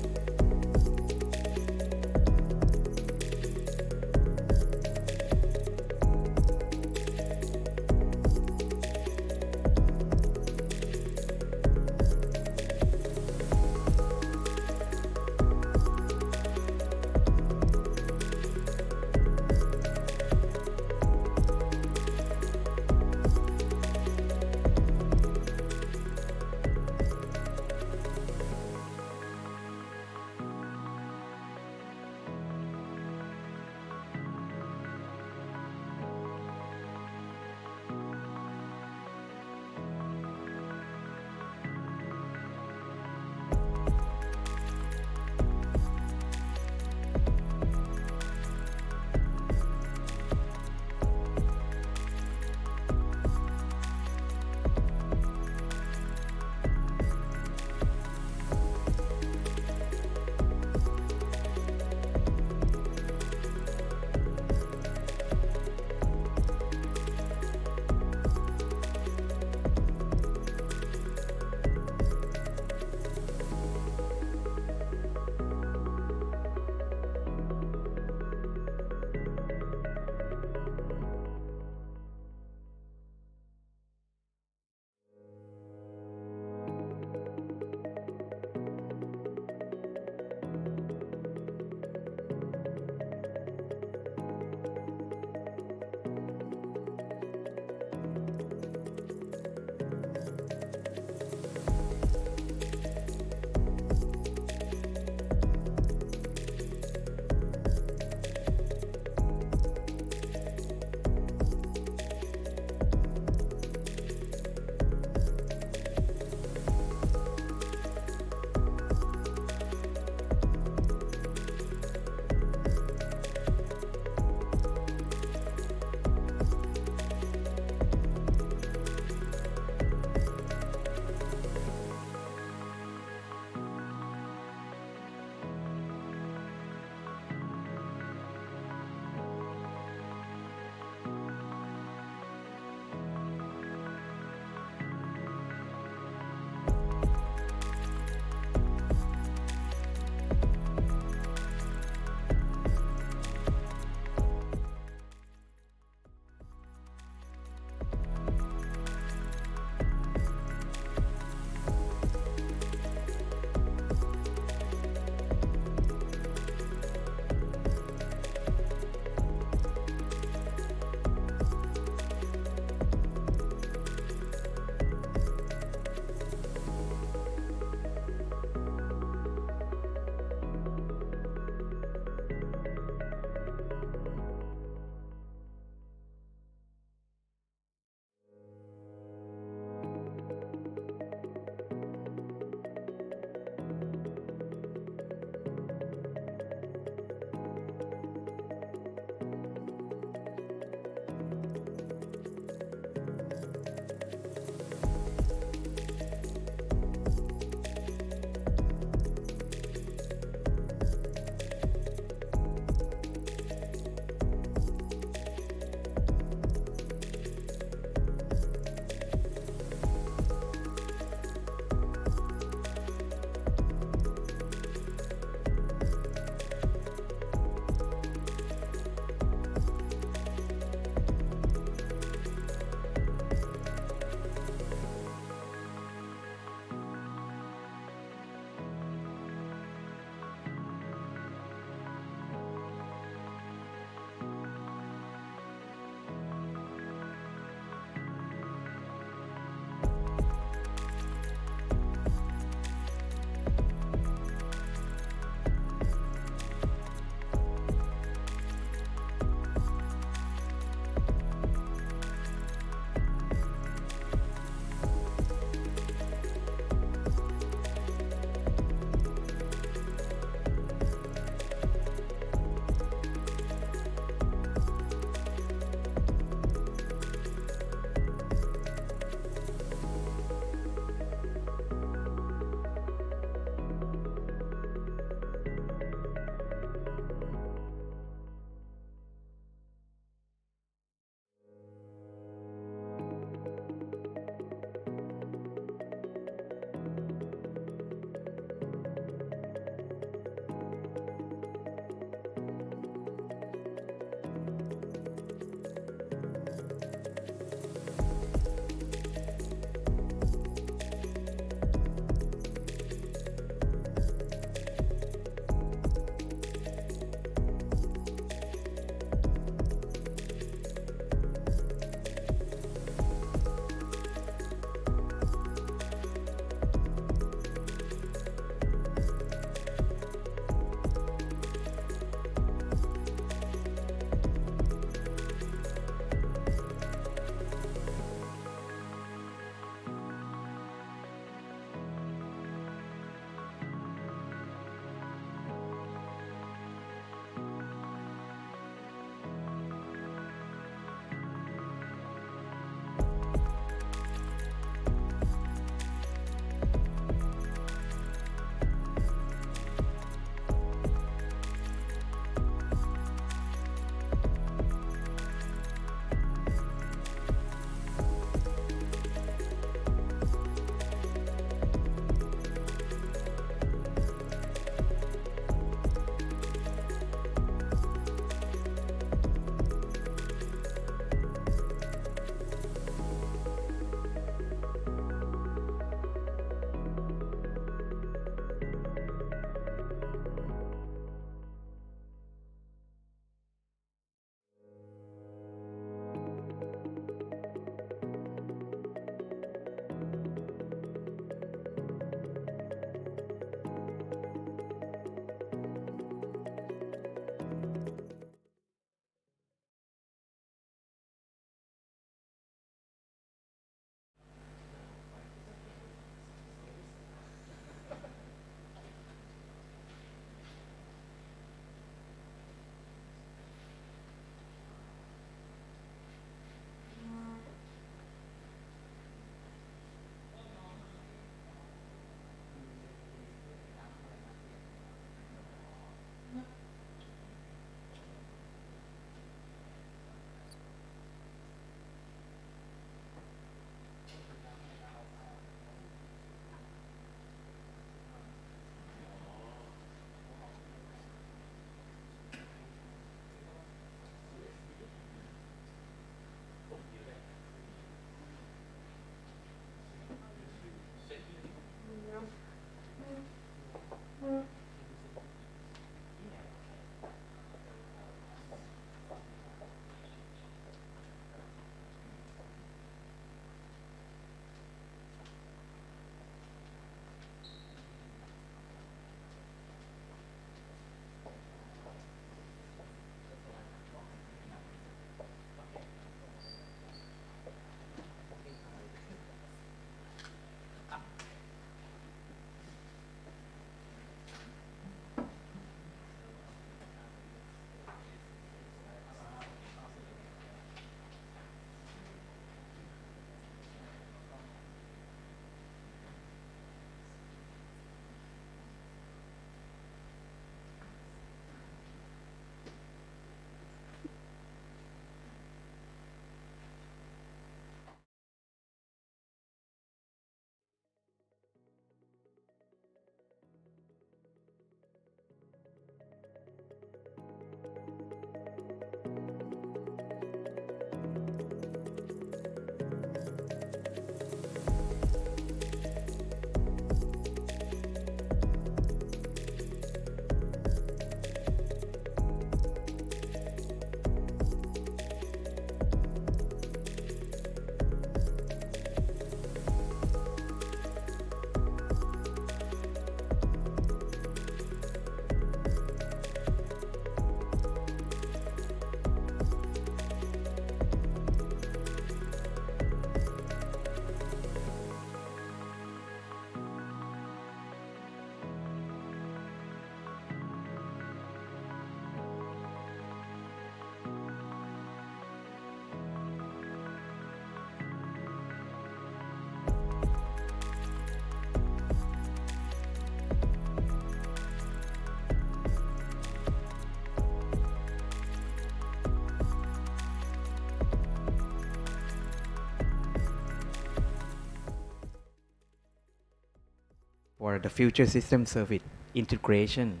for the future system service integration.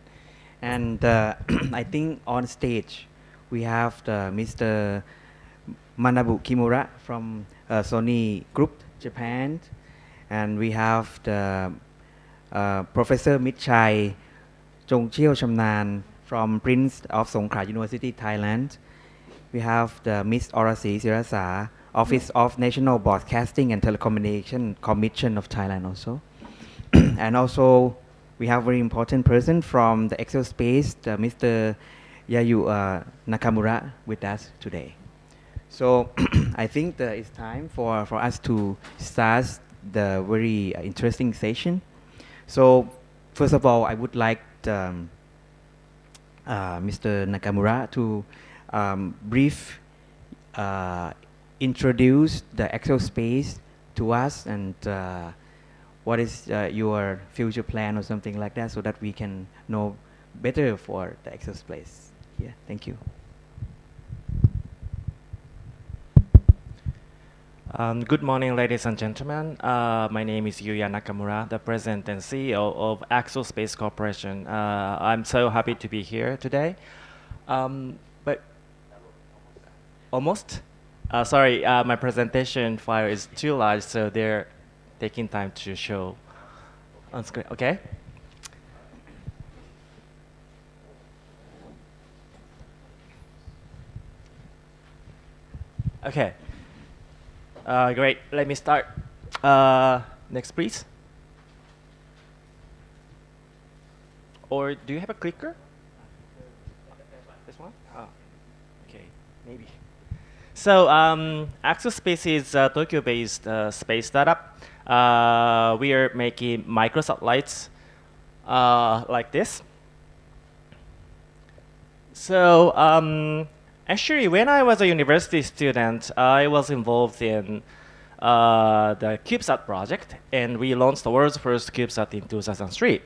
And I think on stage we have Mr. Manabu Kimura from Sony Group Japan, and we have the Professor Mitchai 𝘗𝘢𝘠𝘪 from Prince of Songkhla University, Thailand. We have the Miss 𝘗𝘂𝘊 𝘂𝘪𝘧𝘪𝘢, Office of National Broadcasting and Telecommunication Commission of Thailand also. And also we have very important person from the Exospace, Mr. Yayu Nakamura with us today. So I think it's time for us to start the very interesting session. So first of all, I would like Mr. Nakamura to brief introduce the Exospace to us, and what is your future plan or something like that, so that we can know better for the Exospace. Yeah, thank you. Good morning, ladies and gentlemen. My name is Yuya Nakamura, the President and CEO of Exospace Corporation. I'm so happy to be here today. But almost? Sorry, my presentation file is too large, so they're taking time to show on screen. Okay? Okay. Great. Let me start. Next, please. Or do you have a clicker? This one? Oh, okay, maybe. So, Exospace is a Tokyo-based space startup. We are making microsatellites like this. So, actually, when I was a university student, I was involved in the CubeSat project, and we launched the world's first CubeSat in 2003.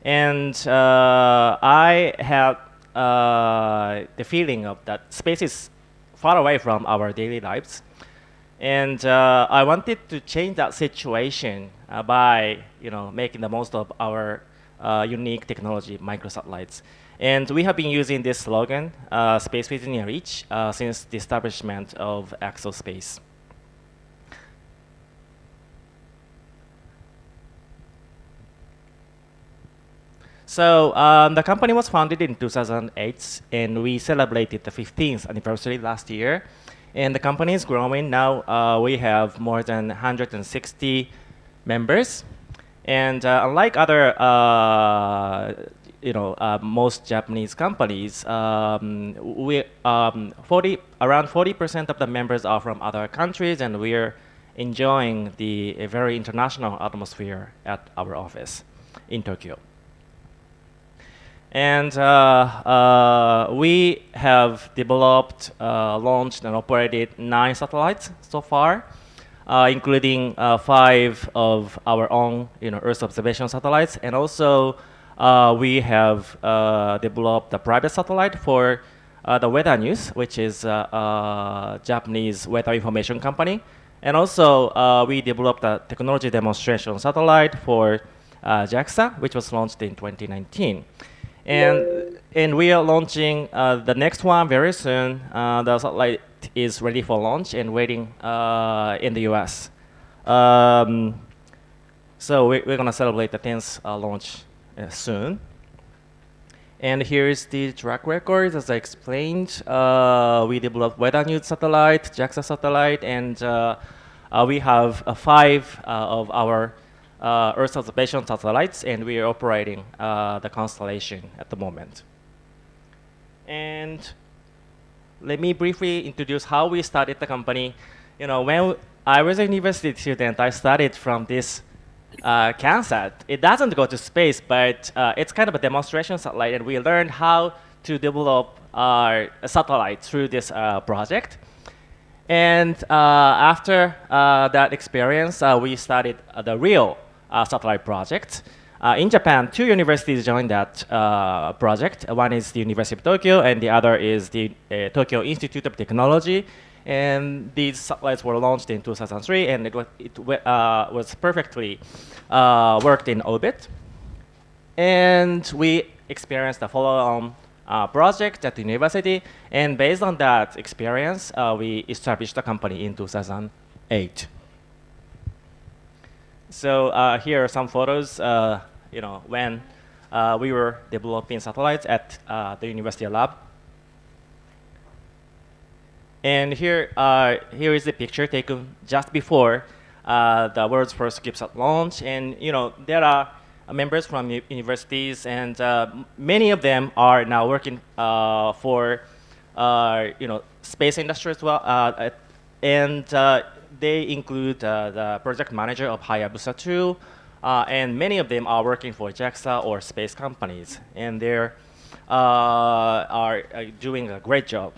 And I had the feeling of that space is far away from our daily lives. And I wanted to change that situation by making the most of our unique technology, microsatellites. And we have been using this slogan, space within your reach, since the establishment of Exospace. So the company was founded in 2008, and we celebrated the 15th anniversary last year. And the company is growing. Now we have more than 160 members. And unlike other most Japanese companies, around 40% of the members are from other countries, and we're enjoying a very international atmosphere at our office in Tokyo. And we have developed, launched, and operated 9 satellites so far, including 5 of our own Earth observation satellites, and also we have developed a private satellite for the Weather News, which is a Japanese weather information company. And also we developed a technology demonstration satellite for JAXA, which was launched in 2019. And we are launching the next one very soon. The satellite is ready for launch and waiting in the US. So we're going to celebrate the 10th launch soon. And here's the track record. As I explained, we developed Weather News satellite, JAXA satellite, and we have 5 of our Earth observation satellites, and we are operating the constellation at the moment. And let me briefly introduce how we started the company. When I was a university student, I started from this CanSat. It doesn't go to space, but it's kind of a demonstration satellite, and we learned how to develop our satellite through this project. And after that experience, we started the real satellite project. In Japan, 2 universities joined that project. One is the University of Tokyo, and the other is the Tokyo Institute of Technology. And these satellites were launched in 2003, and it was perfectly worked in orbit. And we experienced a follow-on project at the university, and based on that experience, we established the company in 2008. So here are some photos, when we were developing satellites at the university lab. And here is the picture taken just before the world's first CubeSat launch. And there are members from universities, and many of them are now working for space industry as well. And they include the project manager of Hayabusa 2, and many of them are working for JAXA or space companies, and they are doing a great job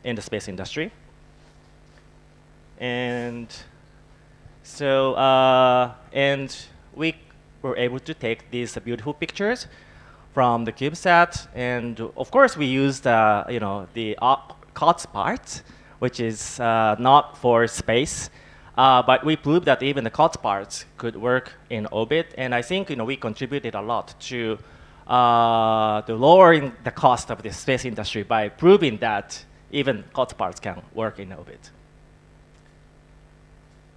in the space industry. And so, and we were able to take these beautiful pictures from the CubeSat, and of course we used the COTS part, which is not for space, but we proved that even the COTS parts could work in orbit, and I think we contributed a lot to lowering the cost of the space industry by proving that even COTS parts can work in orbit.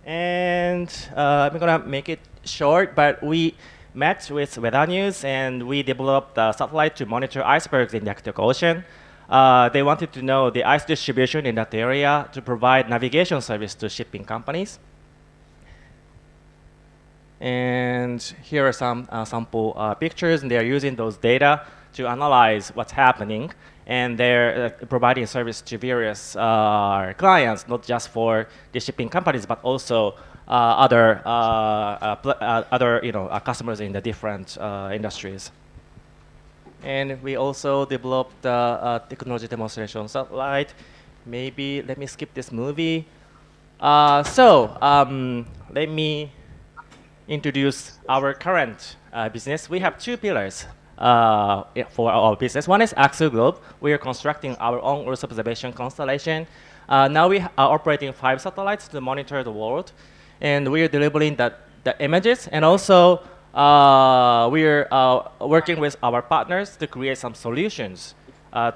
And I'm gonna make it short, but we met with Weather News, and we developed a satellite to monitor icebergs in the Arctic Ocean. They wanted to know the ice distribution in that area to provide navigation service to shipping companies. And here are some sample pictures, and they're using those data to analyze what's happening, and they're providing service to various clients, not just for the shipping companies, but also other customers in the different industries. And we also developed a technology demonstration satellite. Maybe let me skip this movie. Let me introduce our current business. We have two pillars for our business. One is Axial Globe. We are constructing our own Earth observation constellation. Now we are operating 5 satellites to monitor the world, and we are delivering the images, and also we are working with our partners to create some solutions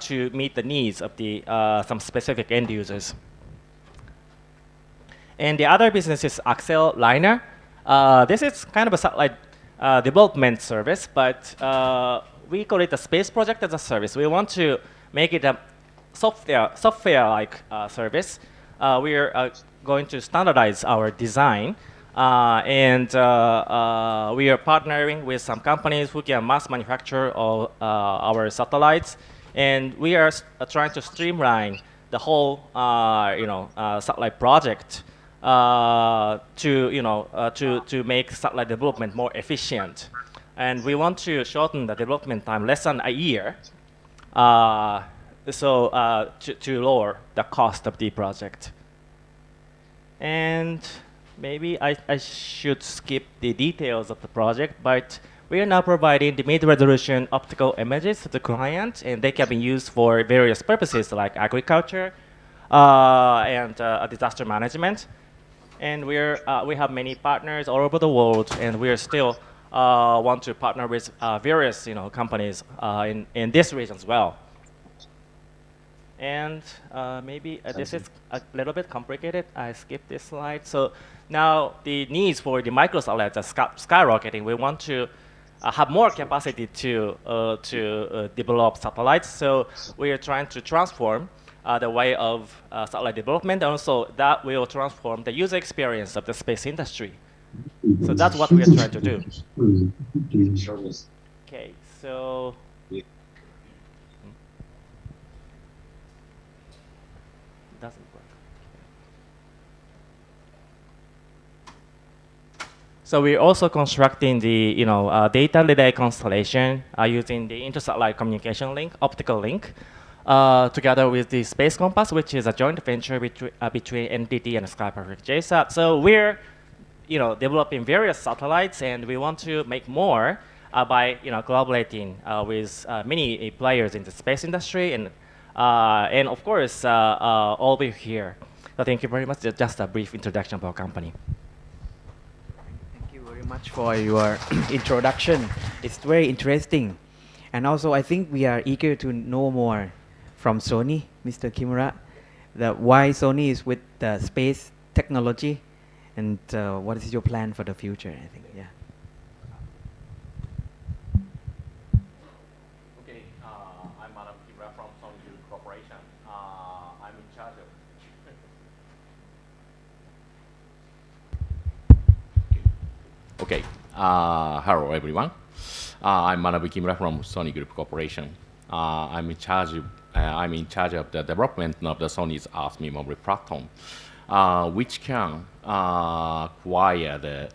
to meet the needs of some specific end users. And the other business is Axial Liner. This is kind of a satellite development service, but we call it a space project as a service. We want to make it a software-like service. We are going to standardize our design, and we are partnering with some companies who can mass manufacture all our satellites, and we are trying to streamline the whole satellite project to make satellite development more efficient. And we want to shorten the development time less than a year, to lower the cost of the project. And maybe I should skip the details of the project, but we are now providing the mid-resolution optical images to the client, and they can be used for various purposes like agriculture and disaster management. And we have many partners all over the world, and we are still want to partner with various companies in this region as well. And maybe this is a little bit complicated. I skipped this slide. So now the needs for the microsatellites are skyrocketing. We want to have more capacity to develop satellites. So we are trying to transform the way of satellite development, and also that will transform the user experience of the space industry. So that's what we are trying to do. Okay, so doesn't work. So we're also constructing the data relay constellation using the intersatellite communication link, optical link, together with the Space Compass, which is a joint venture between NTT and Sky-Perfect JSAT. So we're developing various satellites, and we want to make more by collaborating with many players in the space industry, and of course all over here. So thank you very much. Just a brief introduction of our company. Thank you very much for your introduction. It's very interesting. And also, I think we are eager to know more from Sony, Mr. Kimura, why Sony is with the space technology, and what is your plan for the future, I think, yeah. Okay, I'm Madam Kimura from Sony Group Corporation. I'm in charge of... Okay, hello everyone. I'm Manabu Kimura from Sony Group Corporation. I'm in charge of the development of the Sony's Earth memory platform, which can acquire the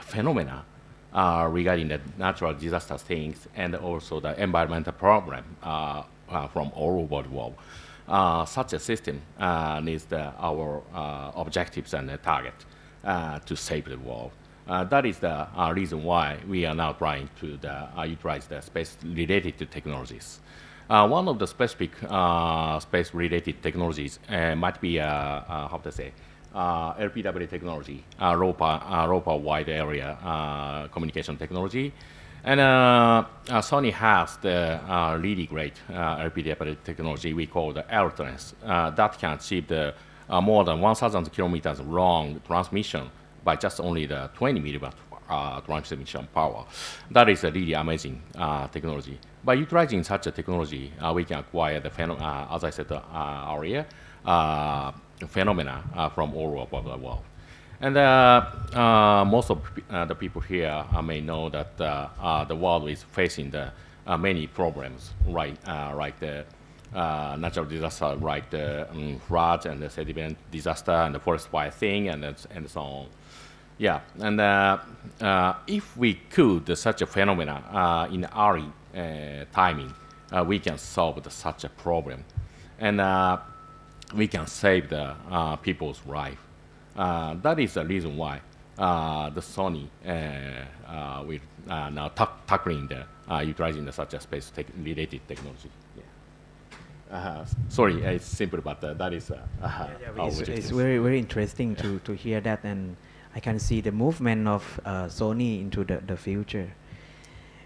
phenomena regarding the natural disaster things and also the environmental problem from all over the world. Such a system needs our objectives and the target to save the world. That is the reason why we are now trying to utilize the space-related technologies. One of the specific space-related technologies might be, how to say, LPW technology, low power wide area communication technology. And Sony has the really great LPW technology we call the 𝘗𝘓 that can achieve the more than 1,000 kilometers long transmission by just only the 20 milliwatt transmission power. That is a really amazing technology. By utilizing such a technology, we can acquire the as I said earlier, phenomena from all over the world. And most of the people here may know that the world is facing the many problems, right? Like the natural disaster, like the floods and the sediment disaster and the forest fire thing and so on. Yeah, and if we could such a phenomena in early timing, we can solve such a problem, and we can save the people's life. That is the reason why the Sony will now tackling the utilizing such a space-related technology. Yeah. Sorry, it's simple, but that is. It's very, very interesting to hear that, and I can see the movement of Sony into the future.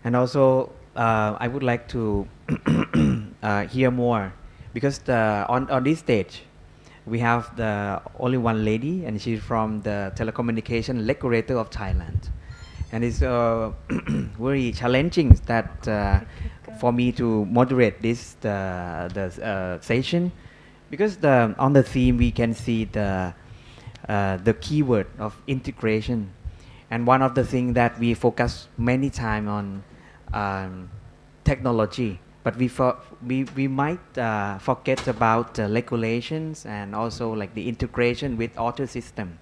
And also, I would like to hear more, because on this stage, we have the only one lady, and she's from the telecommunication regulator of Thailand. And it's very challenging that for me to moderate this session, because on the theme we can see the keyword of integration, and one of the things that we focus many time on technology, but we might forget about regulations and also like the integration with other system.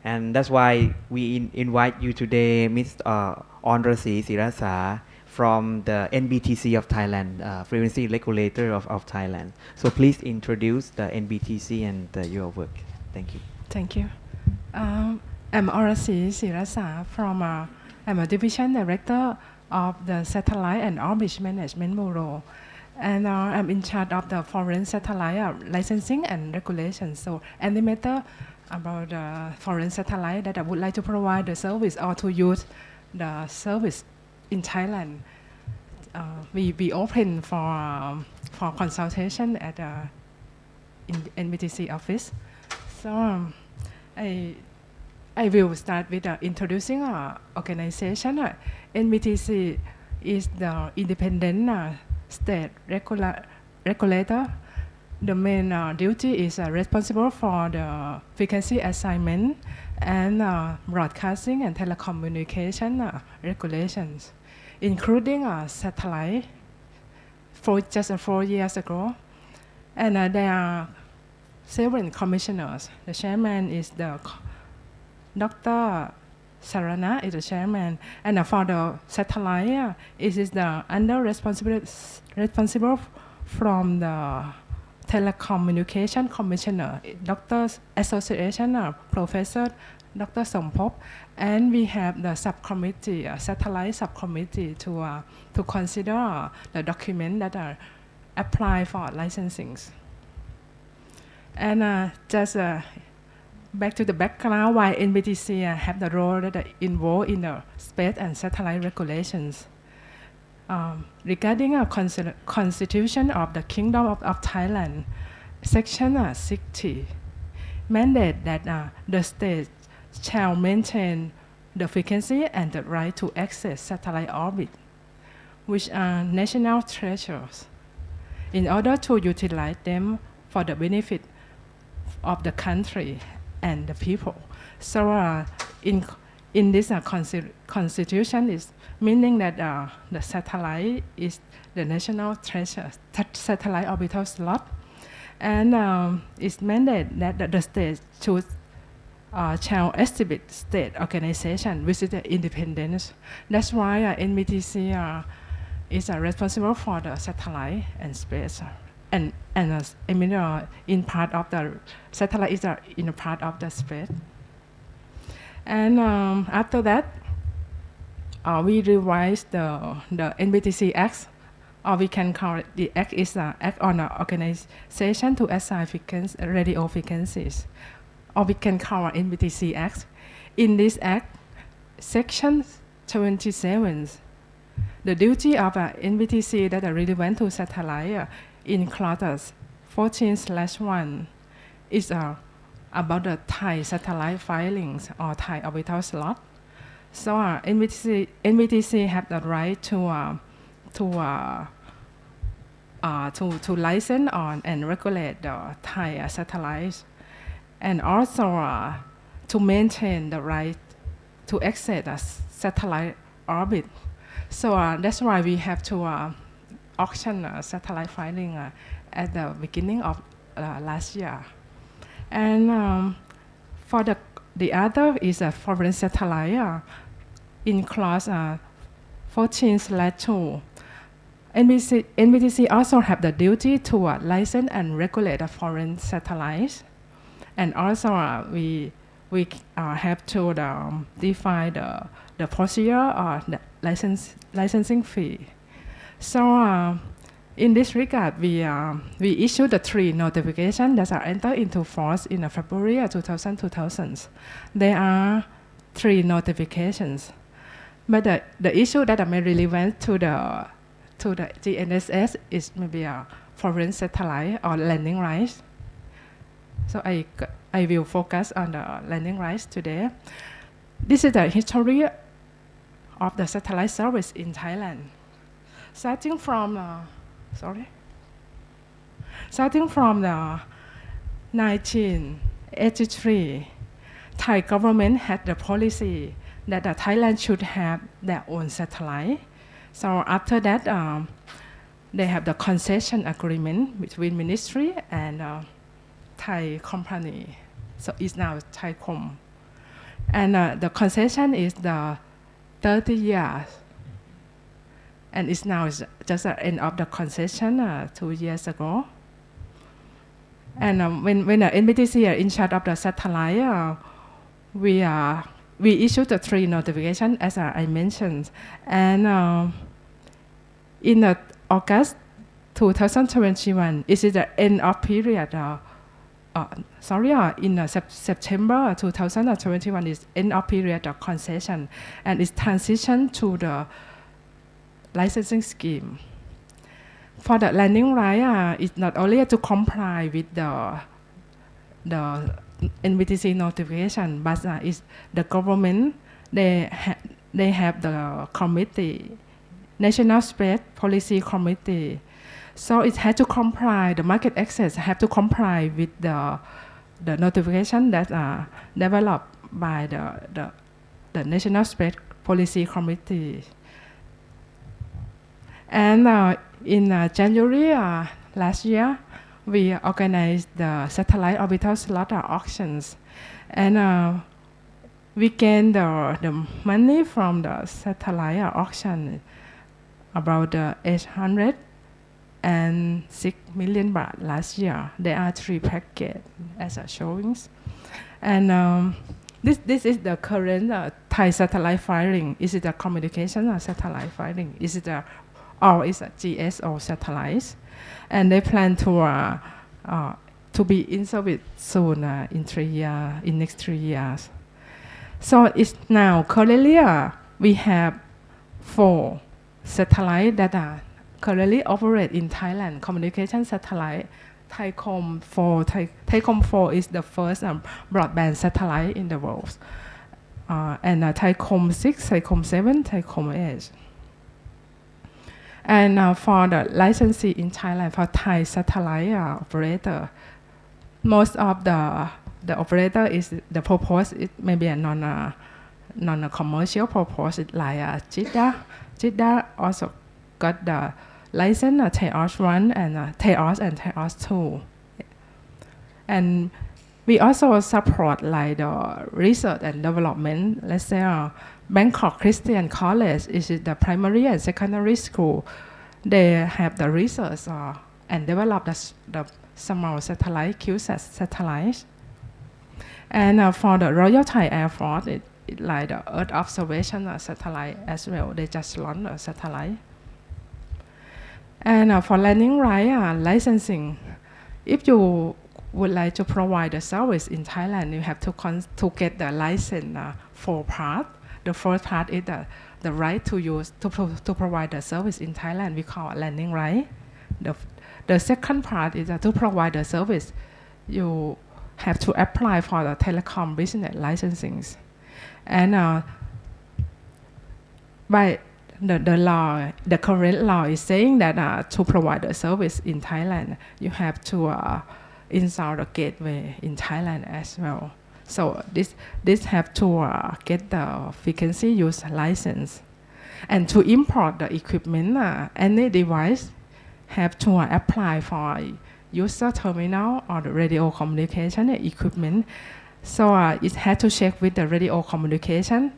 And that's why we invite you today, Ms. 𝘗𝘓𝘧𝘪𝘤 𝘊𝘰 from the NBTC of Thailand, Frequency Regulator of Thailand. So please introduce the NBTC and your work. Thank you. Thank you. I'm 𝘗𝘓𝘧𝘪𝘤 𝘊𝘰 from, I'm a Division Director of the Satellite and Orbit Management Bureau. And I'm in charge of the foreign satellite licensing and regulation. So any matter about foreign satellite that I would like to provide the service or to use the service in Thailand, we open for consultation at in NBTC office. So I will start with introducing our organization. NBTC is the independent state regulator. The main duty is responsible for the frequency assignment and broadcasting and telecommunication regulations, including satellite, just 4 years ago. And there are 7 commissioners. The chairman is the Dr. Sarana is the chairman, and for the satellite, it is the under responsible from the telecommunication commissioner, Doctors Association Professor Dr. 𝘗𝘂𝘓, and we have the subcommittee, satellite subcommittee, to consider the document that are applied for licensing. And just back to the background, why NBTC have the role that involved in the space and satellite regulations. Regarding a constitution of the Kingdom of Thailand, Section 60 mandate that the state shall maintain the frequency and the right to access satellite orbit, which are national treasures, in order to utilize them for the benefit of the country and the people. So in this constitution is meaning that the satellite is the national treasure, satellite orbital slot, and it's mandated that the state shall establish state organization with the independence. That's why NBTC is responsible for the satellite and space. And I mean, in part of the satellite is in a part of the space. And after that, we revised the NBTC Act, or we can call it the Act is an Act on an organization to assign radio frequencies, or we can call it NBTC Act. In this Act, Section 27, the duty of NBTC that are relevant to satellite in clause 14/1 is about the Thai satellite filings or Thai orbital slot. So NBTC have the right to license on and regulate the Thai satellites, and also to maintain the right to access the satellite orbit. So that's why we have to auction satellite filing at the beginning of last year. And for the other is a foreign satellite in clause 14/2. NBTC also have the duty to license and regulate the foreign satellites, and also we have to define the procedure or the licensing fee. So in this regard, we issued the 3 notifications that are entered into force in February 2000. There are 3 notifications, but the issue that are more relevant to the GNSS is maybe a foreign satellite or landing rights. So I will focus on the landing rights today. This is the history of the satellite service in Thailand. Starting from the 1983, Thai government had the policy that Thailand should have their own satellite. So after that, they have the concession agreement between ministry and Thai company. So it's now Thaicom. And the concession is the 30 years. And it's now just the end of the concession 2 years ago. And when the NBTC are in charge of the satellite, we issued the 3 notifications as I mentioned. And in August 2021, is the end of period. In September 2021 is end of period of concession, and it's transition to the licensing scheme. For the landing right, it's not only to comply with the NBTC notification, but it's the government, they have the committee, National Space Policy Committee. So it had to comply, the market access have to comply with the notification that are developed by the National Space Policy Committee. And in January last year, we organized the satellite orbital slot auctions. And we gained the money from the satellite auction, about 806 million baht last year. There are 3 packages as showings. And this is the current Thai satellite firing. Is it a communication or satellite firing? Is it or is it GSO satellites? And they plan to to be in service soon in next 3 years. So it's now currently we have 4 satellites that are currently operate in Thailand, communication satellite. Thaicom 4 is the first broadband satellite in the world. And Thaicom 6, Thaicom 7, Thaicom 8. And for the licensee in Thailand, for Thai satellite operator, most of the operator is the purpose, it may be a non-commercial purpose, like 𝘗𝘀. 𝘗𝘀 also got the license, 𝘗𝘀 1 and 𝘗𝘀 2. And we also support like the research and development. Let's say Bangkok Christian College is the primary and secondary school. They have the research and develop the small satellite, CubeSat satellites. And for the Royal Thai Air Force, it like the Earth observation satellite as well. They just launched a satellite. And for landing right licensing, if you would like to provide the service in Thailand, you have to get the license 4 parts. The first part is the right to use to provide the service in Thailand. We call it landing right. The second part is to provide the service. You have to apply for the telecom business licensing. And by the law, the current law is saying that to provide the service in Thailand, you have to install the gateway in Thailand as well. So this have to get the frequency use license. And to import the equipment, any device have to apply for user terminal or the radio communication equipment. So it had to check with the radio communication.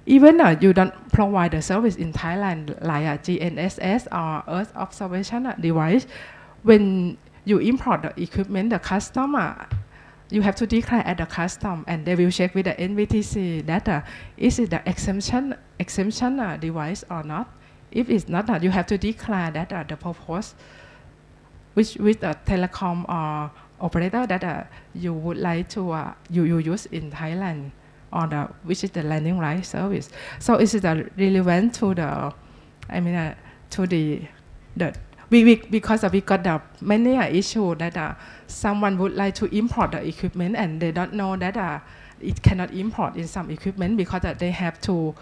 Even you don't provide the service in Thailand like a GNSS or Earth observation device, when you import the equipment, the customer, you have to declare at the custom, and they will check with the NVTC that is it the exemption device or not. If it's not, you have to declare that the purpose with the telecom or operator that you would like to you use in Thailand, or which is the landing right service. So is it relevant to the, to the because we got the many issue that someone would like to import the equipment and they don't know that it cannot import in some equipment because they have to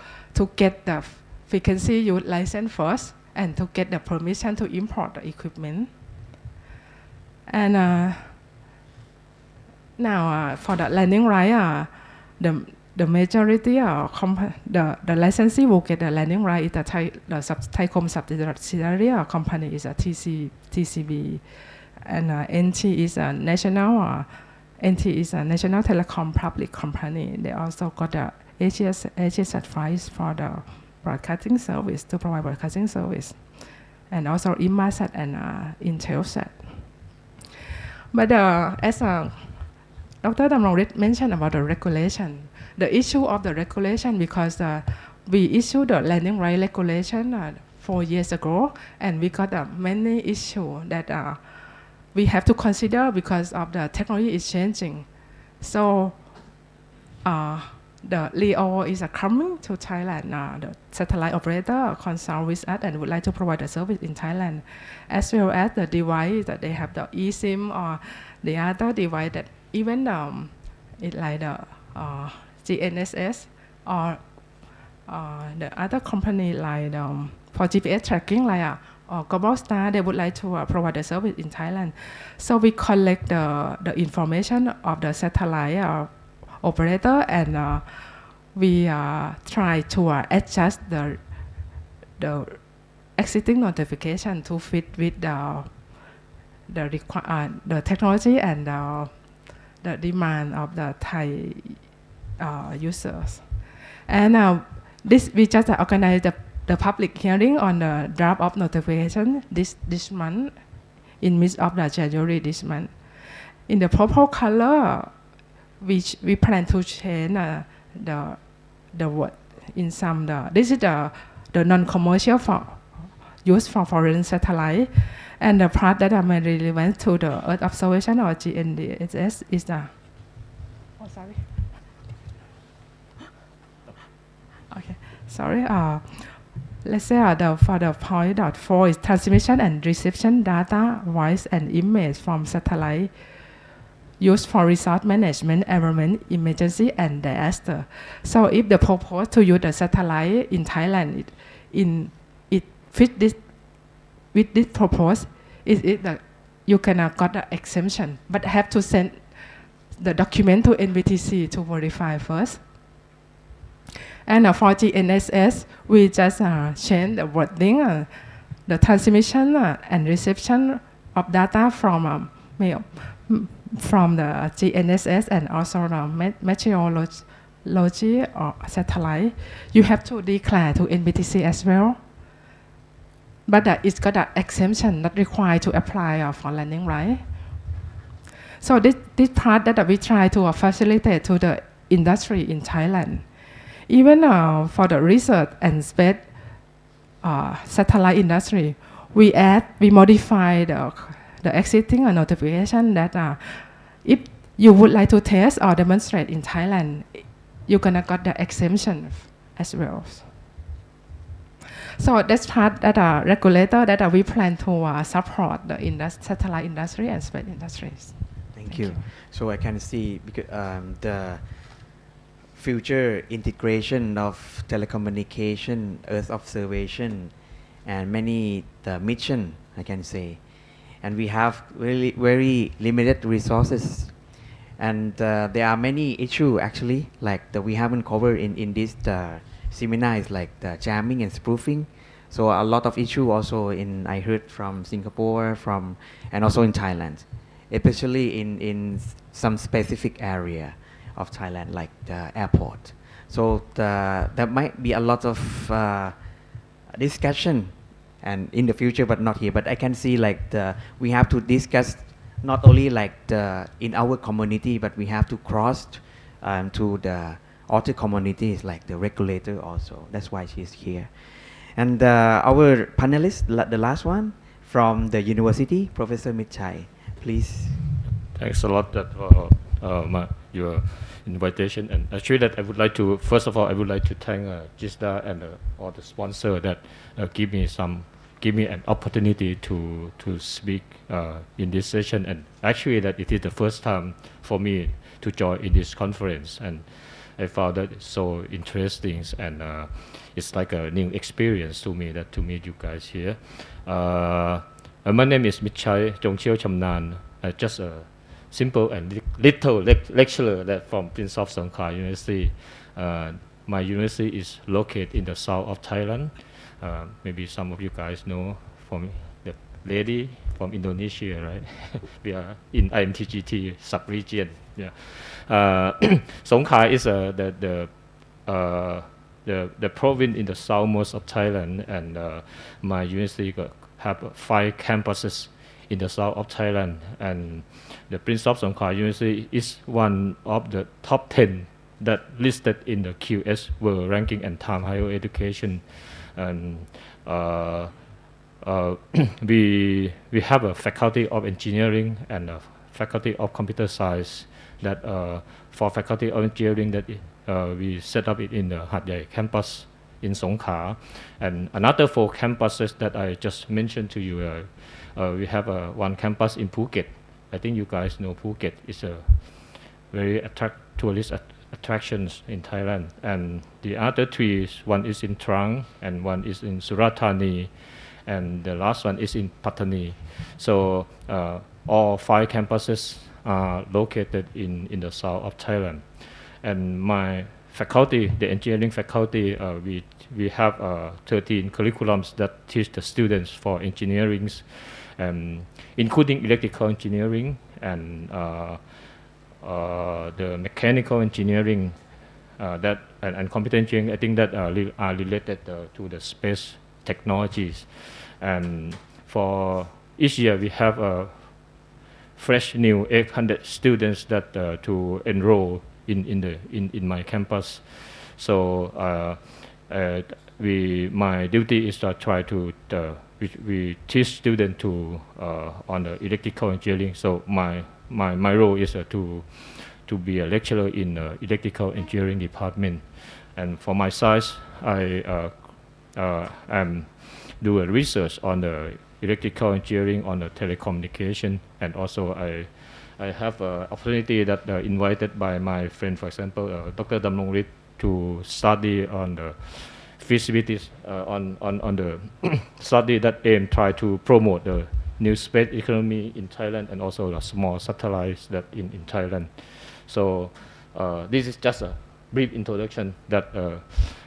get the frequency use license first and to get the permission to import the equipment. And now for the landing right, the majority the licensee will get the landing right is the Thaicom subsidiary company is a TCB, and NT is a national telecom public company. They also got the AGS advice for the broadcasting service, to provide broadcasting service, and also Inmarsat and Intelsat. But as Dr. Damrongrit mentioned about the regulation, the issue of the regulation, because we issued the landing right regulation 4 years ago, and we got many issues that we have to consider because of the technology is changing. So the LEO is coming to Thailand. The satellite operator consult with us and would like to provide the service in Thailand, as well as the device that they have the eSIM or the other device that even it like the GNSS or the other company like for GPS tracking like or Globalstar, they would like to provide the service in Thailand. So we collect the information of the satellite operator, and we try to adjust the existing notification to fit with the technology and the demand of the Thai users. And this we just organized the public hearing on the draft of notification this month, in mid of the January this month. In the purple color, we plan to change the word in some this is the non-commercial for use for foreign satellite, And the part that are more relevant to the Earth observation or GNSS is the, oh sorry. Okay, sorry. Let's say for the point dot 4 is transmission and reception data, voice and image from satellite used for resource management, environment, emergency, and disaster. So if the purpose to use the satellite in Thailand, it fit this with this purpose, is it that you cannot got the exemption, but have to send the document to NBTC to verify first. And for GNSS, we just change the wording, the transmission and reception of data from the GNSS and also the meteorology or satellite. You have to declare to NBTC as well. But it's got an exemption, not required to apply for landing, right? So this part that we try to facilitate to the industry in Thailand. Even for the research and space satellite industry, we modify the existing notification that if you would like to test or demonstrate in Thailand, you're gonna get the exemption as well. So that's part that regulator that we plan to support the satellite industry and space industries. Thank you. So I can see because the future integration of telecommunication, Earth observation, and many the mission, I can say. And we have really very limited resources. And there are many issues actually, like that we haven't covered in this seminar, is like the jamming and spoofing. So a lot of issues also I heard from Singapore, and also in Thailand, especially in some specific area of Thailand, like the airport. So there might be a lot of discussion and in the future, but not here. But I can see like we have to discuss not only like in our community, but we have to cross to the other communities, like the regulator also. That's why she's here. And our panelist, the last one from the university, Professor Mpchai, please. Thanks a lot for your invitation. And actually, that I would like to, first of all, I would like to thank GISDA and all the sponsor that give me an opportunity to speak in this session. And actually, that it is the first time for me to join in this conference, and I found that it's so interesting, and it's like a new experience to me to meet you guys here. My name is 𝘗𝘢𝘤𝘪𝘧𝘪𝘤 just a simple and little lecturer that from Prince of Songkhla University. My university is located in the south of Thailand. Maybe some of you guys know from the lady from Indonesia, right? We are in IMTGT sub-region. Yeah. Songkhla is the province in the southmost of Thailand, and my university have 5 campuses in the south of Thailand, and the Prince of Songkhla University is one of the top 10 that listed in the QS World Ranking and Time Higher Education. And we have a faculty of engineering and a faculty of computer science. That for faculty of engineering, that we set up it in the Hat Yai campus in Songkhla, and another 4 campuses that I just mentioned to you. We have one campus in Phuket. I think you guys know Phuket is a very tourist attractions in Thailand. And the other 3, one is in Trang, and one is in Surat Thani, and the last one is in Pattani. So all 5 campuses are located in the south of Thailand. And my faculty, the engineering faculty, we have 13 curriculums that teach the students for engineering, including electrical engineering and the mechanical engineering and computer engineering. I think that are related to the space technologies. And for each year, we have a fresh new 800 students that to enroll in my campus. So my duty is to try to we teach students to on the electrical engineering. So my role is to be a lecturer in the electrical engineering department. And for my side, I do a research on the electrical engineering on the telecommunication, and also I have an opportunity that invited by my friend, for example, Dr. 𝘗𝘢𝘬𝘧𝘪𝘤 to study on the feasibilities on the study that aim try to promote the new space economy in Thailand, and also the small satellites that in Thailand. So this is just a brief introduction that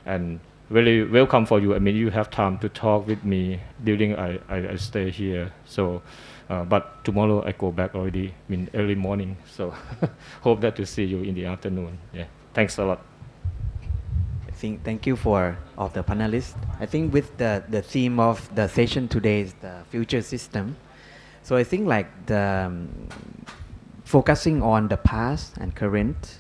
and very welcome for you. I mean, you have time to talk with me during I stay here. So but tomorrow I go back already in early morning. So hope that to see you in the afternoon. Yeah, thanks a lot. Thank you for all the panelists. I think with the theme of the session today is the future system. So I think like the focusing on the past and current,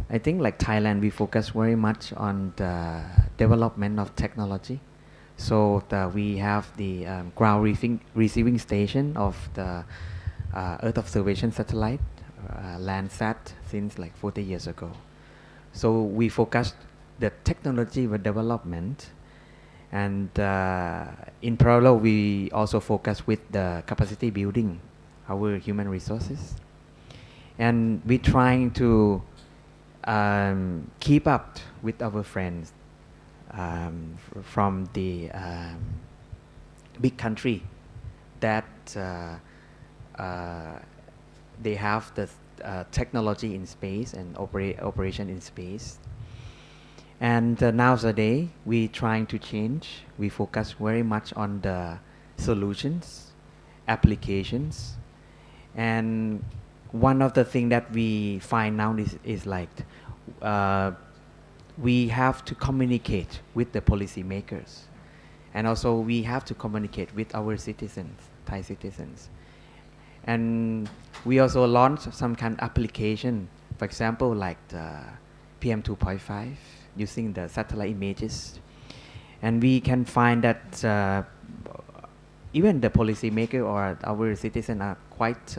I think like Thailand, we focus very much on the development of technology. So we have the ground receiving station of the Earth observation satellite, Landsat, since like 40 years ago. So we focused the technology development, and in parallel we also focus with the capacity building our human resources, and we're trying to keep up with our friends from the big country that they have the technology in space and operation in space. And nowadays, we're trying to change. We focus very much on the solutions, applications. And one of the things that we find now is like we have to communicate with the policymakers. And also we have to communicate with our citizens, Thai citizens. And we also launched some kind of application, for example, like the PM 2.5, using the satellite images. And we can find that even the policymaker or our citizens are quite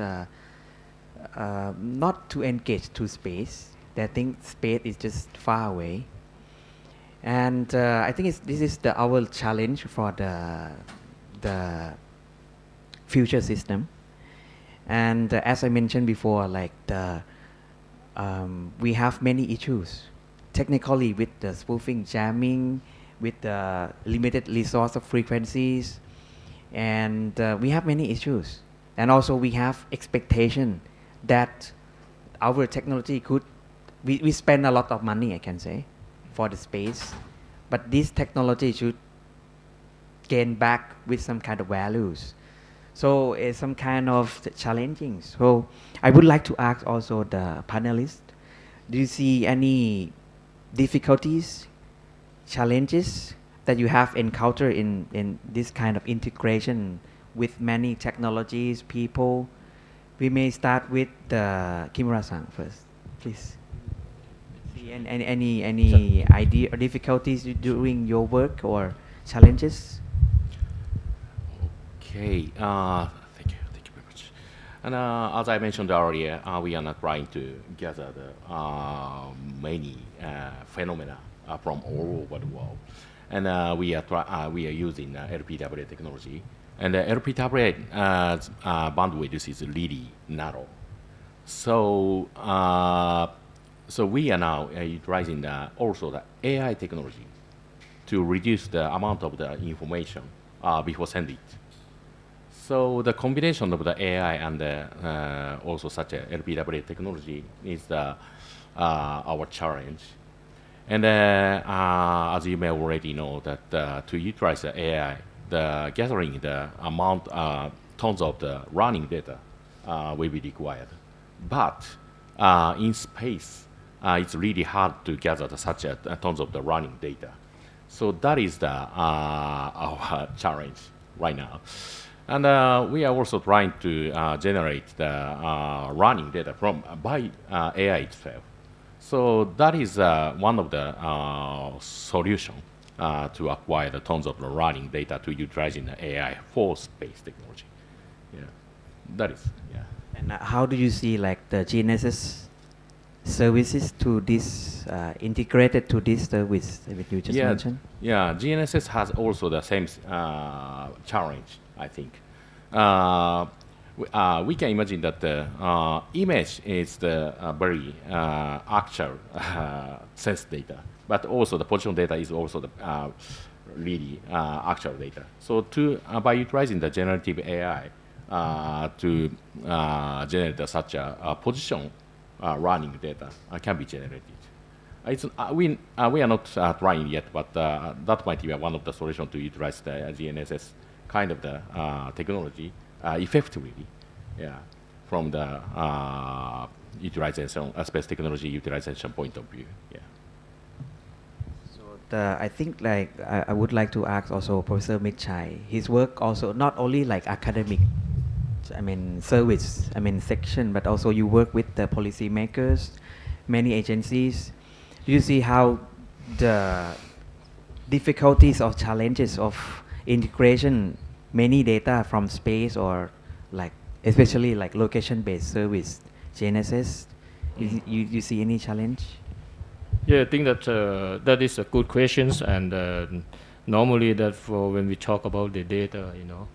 not too engaged to space. They think space is just far away. And I think this is our challenge for the future system. And as I mentioned before, like we have many issues. Technically, with the spoofing, jamming, with the limited resource of frequencies, and we have many issues. And also we have expectation that our technology could, we spend a lot of money, I can say, for the space, but this technology should gain back with some kind of values. So it's some kind of challenging. So I would like to ask also the panelists, do you see any difficulties, challenges that you have encountered in this kind of integration with many technologies, people? We may start with Kimura-san first, please. See any idea or difficulties during your work or challenges? Okay, thank you very much. And as I mentioned earlier, we are not trying to gather the many phenomena from all over the world, and we are using 𝘂𝘓𝘂𝘓 technology, and 𝘂𝘓𝘂𝘓 bandwidth is really narrow. So so we are now utilizing also the AI technology to reduce the amount of the information before sending it. So the combination of the AI and also such a 𝘂𝘓𝘂𝘓 technology is our challenge. And as you may already know, that to utilize the AI, the gathering the amount, tons of the running data will be required. But in space, it's really hard to gather such tons of the running data. So that is our challenge right now. And we are also trying to generate the running data by AI itself. So that is one of the solutions to acquire the tons of the running data to utilizing the AI for space technology. Yeah, that is, yeah. And how do you see like the GNSS services to this, integrated to this service that you just mentioned? Yeah, GNSS has also the same challenge, I think. We can imagine that the image is the very actual sense data, but also the position data is also the really actual data. So by utilizing the generative AI to generate such a position running data can be generated. We are not trying yet, but that might be one of the solutions to utilize the GNSS kind of the technology effectively, yeah, from the utilization, space technology utilization point of view, yeah. So I think like I would like to ask also Professor Ms.Ch. His work also not only like academic, I mean service, I mean section, but also you work with the policymakers, many agencies. Do you see how the difficulties or challenges of integration many data from space or like especially like location-based service, GNSS? You see any challenge? Yeah, I think that that is a good question, and normally that for when we talk about the data, you know,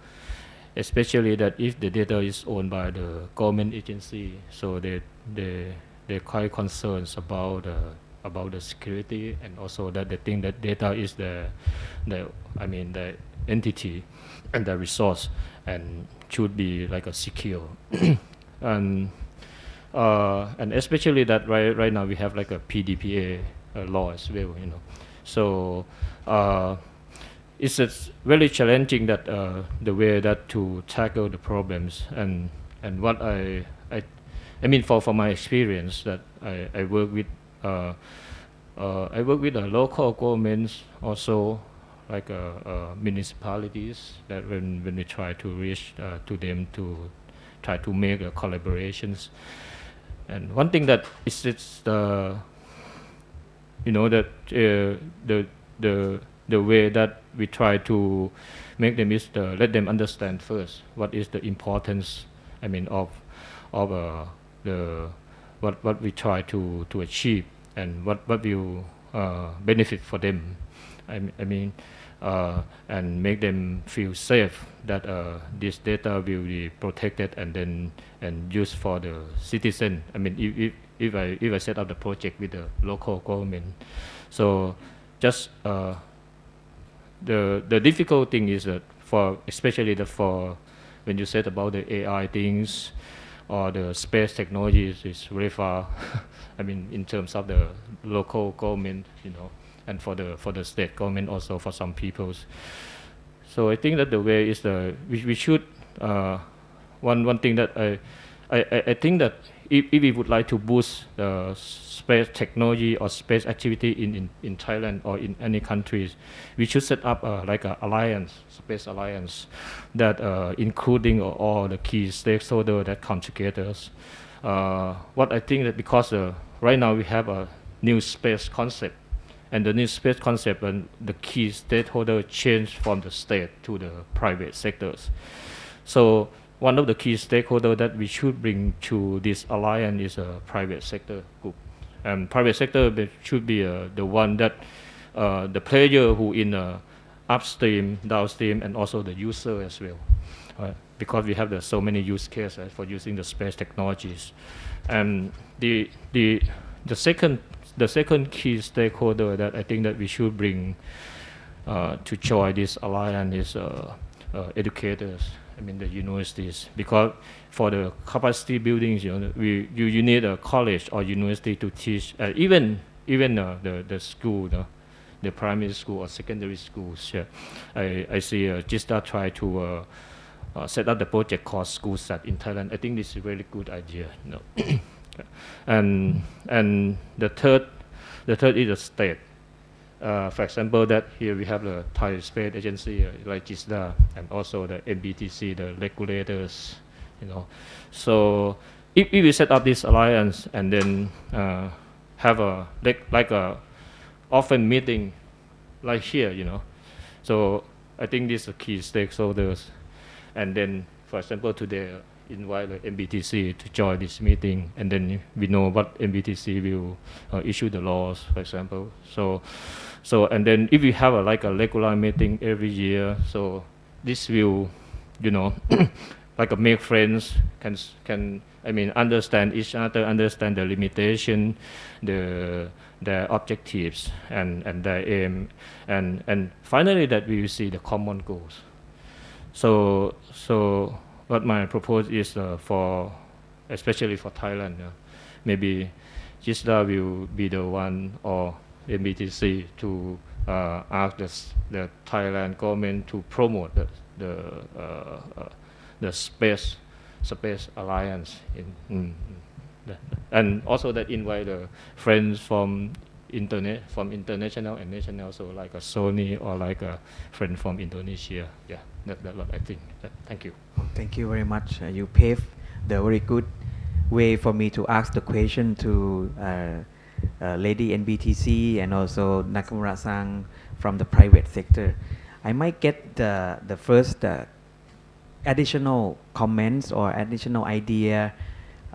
especially that if the data is owned by the government agency, so they're quite concerned about the security, and also that they think that data is the entity and the resource and should be like a secure. And especially that right now we have like a PDPA law as well, you know. So it's very challenging that the way that to tackle the problems, and what I mean for my experience that I work with the local governments also, like municipalities, that when we try to reach to them to try to make collaborations. And one thing that is the you know that the way that we try to make them is let them understand first what is the importance, I mean, of the what we try to achieve, and what will benefit for them. I mean, and make them feel safe that this data will be protected and used for the citizen. I mean, if I set up the project with the local government, so just the difficult thing is that especially for when you said about the AI things or the space technologies is very far. I mean, in terms of the local government, you know, and for the state government also for some peoples. So I think that the way is we should one thing that I think that if we would like to boost the space technology or space activity in Thailand or in any countries, we should set up like an alliance, space alliance, that including all the key stakeholders that come together. What I think that because right now we have a new space concept, and the new space concept and the key stakeholder change from the state to the private sectors. So one of the key stakeholders that we should bring to this alliance is a private sector group. And private sector should be the one that the player who in upstream, downstream, and also the user as well. Because we have so many use cases for using the space technologies. And the second key stakeholder that I think that we should bring to join this alliance is educators. I mean the universities, because for the capacity buildings, you know, you need a college or university to teach. Even the school, the primary school or secondary schools. Yeah. I see GISTA try to set up the project called SchoolSat in Thailand. I think this is a really good idea. You know. and the third is the state. For example, that here we have the Thai Space Agency, like GISDA, and also the NBTC, the regulators, you know. So if we set up this alliance and then have a often meeting like here, So I think these are key stakeholders. And then, for example, today invite the MBTC to join this meeting, and then we know what MBTC will issue the laws, for example. So and then if we have a regular meeting every year, so this will, make friends, can understand each other, understand the limitation, their objectives and their aim, and finally that we will see the common goals. So what my proposal is especially for Thailand, maybe GISDA will be the one, or MBTC, to ask the Thailand government to promote the space alliance and also that invite the friends from international and national, so like a Sony or like a friend from Indonesia. Yeah, that's what I think. Thank you. Thank you very much. You paved the very good way for me to ask the question to Lady NBTC and also Nakamura-san from the private sector. I might get the first additional comments or additional idea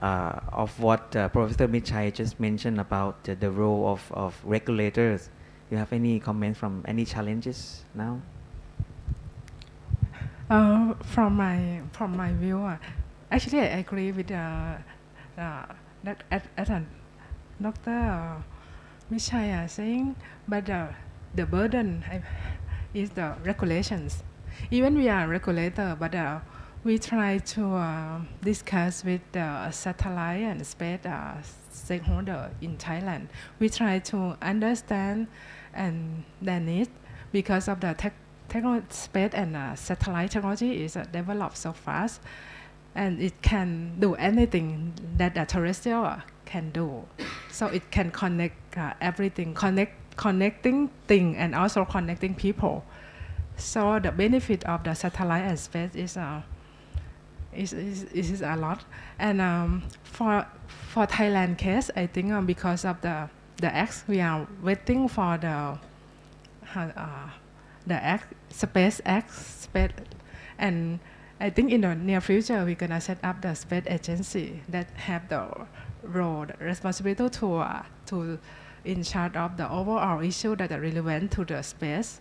of what Professor Michai just mentioned about the role of regulators. You have any comments from any challenges now? From my view, actually I agree with that Dr. Michai saying, but the burden is the regulations. Even we are a regulator, but we try to discuss with the satellite and space stakeholder in Thailand. We try to understand and their needs because of the space and satellite technology is developed so fast, and it can do anything that a terrestrial can do. So it can connect everything, connecting things and also connecting people. So the benefit of the satellite and space is a lot. And for Thailand case, I think because of the X, we are waiting for the space, and I think in the near future we're gonna set up the space agency that have the role, the responsibility to in charge of the overall issue that are relevant to the space.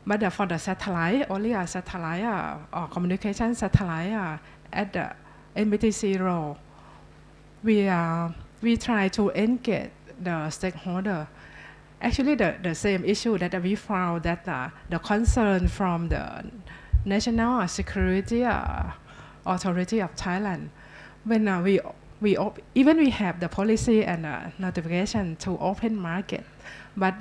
But for the satellite, only a satellite or communication satellite at the MBTC role, we try to engage the stakeholder. Actually, the same issue that we found that the concern from the National Security Authority of Thailand, when we have the policy and notification to open market, but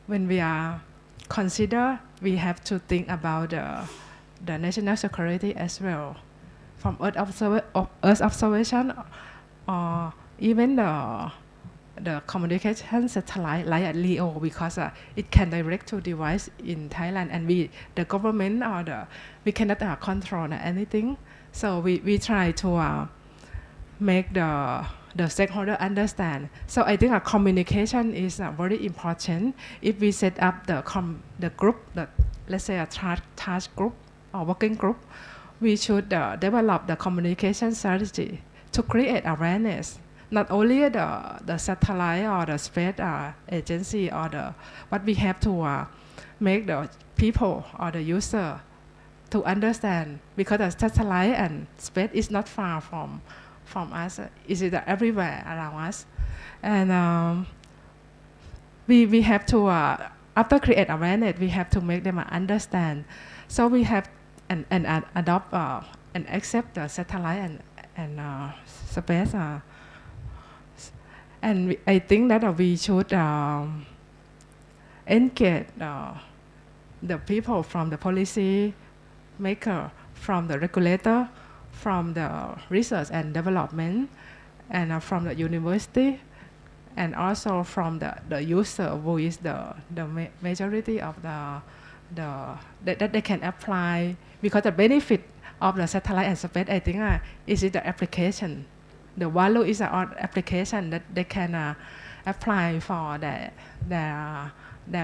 when we are consider, we have to think about the national security as well, from Earth observation, or even the communication satellite like LEO, because it can direct to device in Thailand, and the government or we cannot control anything. So we try to make the stakeholder understand. So I think communication is very important. If we set up the group, let's say a task group or working group, we should develop the communication strategy to create awareness. Not only the satellite or the space agency but we have to make the people or the user to understand, because the satellite and space is not far from us. It is everywhere around us, and we have to after create awareness, we have to make them understand. So we have and adopt and accept the satellite and space. And I think that we should engage the people from the policy maker, from the regulator, from the research and development, and from the university, and also from the user, who is the majority of that they can apply, because the benefit of the satellite and space, I think, is the application. The value is our application that they can apply for their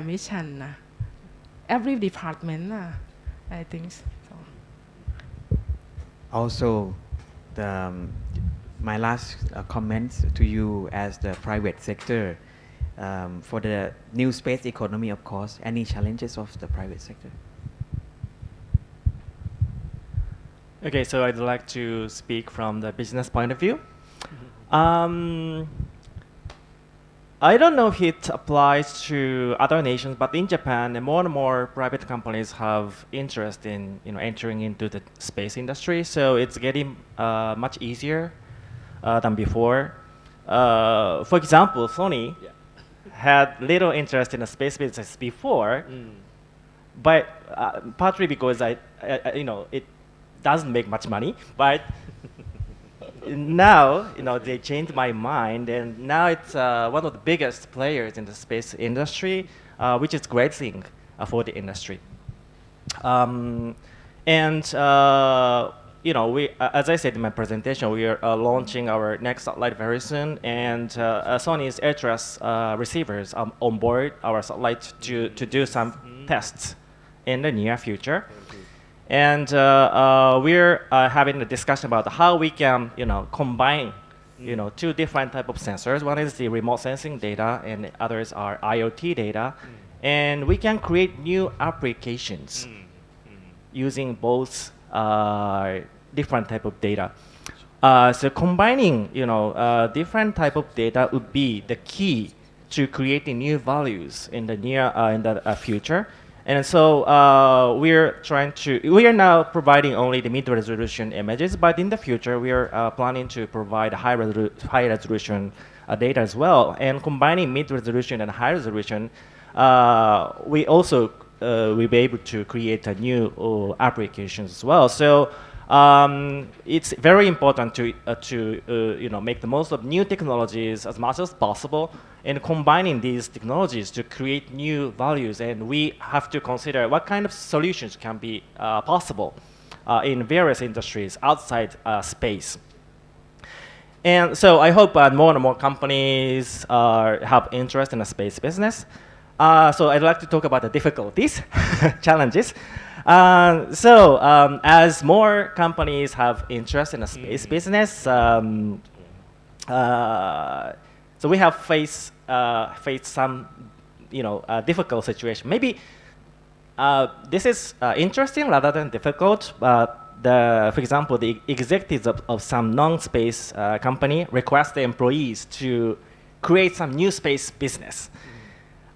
mission. Every department, I think. So. Also, my last comments to you as the private sector for the new space economy, of course, any challenges of the private sector? Okay, so I'd like to speak from the business point of view. I don't know if it applies to other nations, but in Japan, more and more private companies have interest in entering into the space industry. So it's getting much easier than before. For example, Sony had little interest in the space business before, but partly because it doesn't make much money, but now they changed my mind, and now it's one of the biggest players in the space industry, which is a great thing for the industry. We, as I said in my presentation, we are launching our next satellite very soon, and Sony's AirTrust receivers are on board our satellite to do some tests in the near future. And we're having a discussion about how we can, combine, two different type of sensors. One is the remote sensing data, and others are IoT data. And we can create new applications using both different type of data. So combining, different type of data would be the key to creating new values in the near future. And so we are now providing only the mid-resolution images, but in the future we are planning to provide high-resolution data as well. And combining mid-resolution and high-resolution, we also will be able to create a new applications as well. So it's very important to make the most of new technologies as much as possible, and combining these technologies to create new values. And we have to consider what kind of solutions can be possible in various industries outside space. And so I hope more and more companies have interest in the space business. So I'd like to talk about the difficulties, challenges. As more companies have interest in the space business, so we have faced some, difficult situation. Maybe this is interesting rather than difficult. For example, the executives of some non-space company request the employees to create some new space business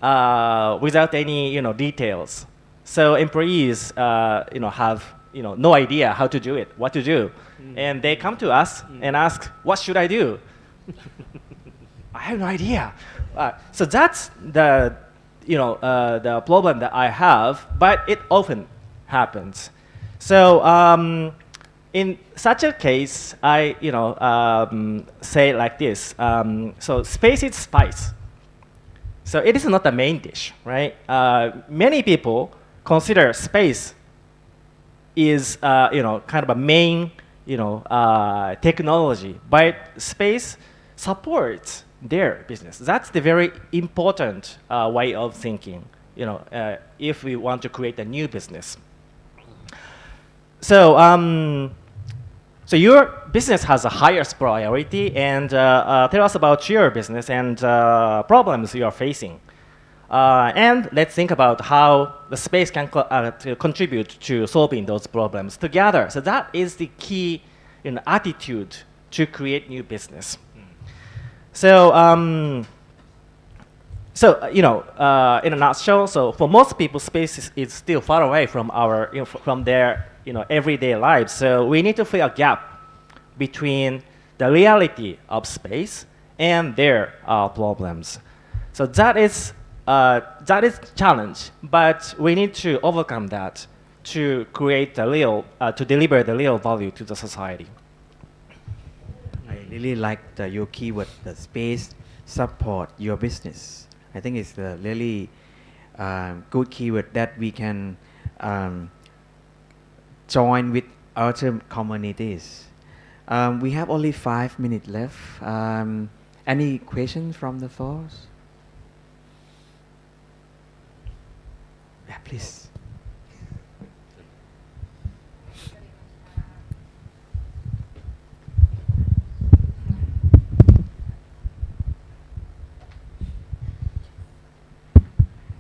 without any, details. So employees, have, no idea how to do it, what to do, and they come to us and ask, "What should I do?" I have no idea. So that's the problem that I have, but it often happens. So in such a case, I say like this. So space is spice. So it is not the main dish, right? Many people consider space is kind of a main technology, but space supports their business. That's the very important way of thinking, if we want to create a new business. So, so your business has a highest priority, and tell us about your business and problems you are facing. And let's think about how the space can contribute to solving those problems together. So that is the key attitude to create new business. So, in a nutshell, so for most people, space is still far away from from their everyday lives. So we need to fill a gap between the reality of space and their problems. So that is challenge, but we need to overcome that to create to deliver the real value to the society. I really like your keyword, the space support your business. I think it's a really good keyword that we can join with other communities. We have only 5 minutes left. Any questions from the floor? Yeah, please.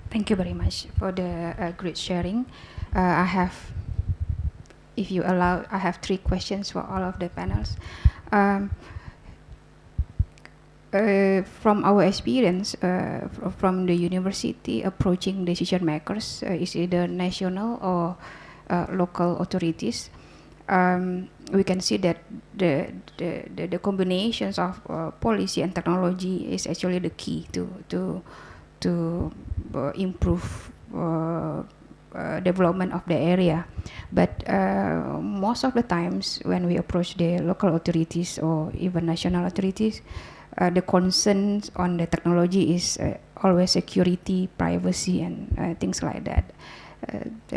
Thank you very much for the great sharing. I have, if you allow, I have 3 questions for all of the panels. From our experience, from the university approaching decision makers, is either national or local authorities, we can see that the combinations of policy and technology is actually the key to improve development of the area. But most of the times when we approach the local authorities or even national authorities, the concerns on the technology is always security, privacy, and things like that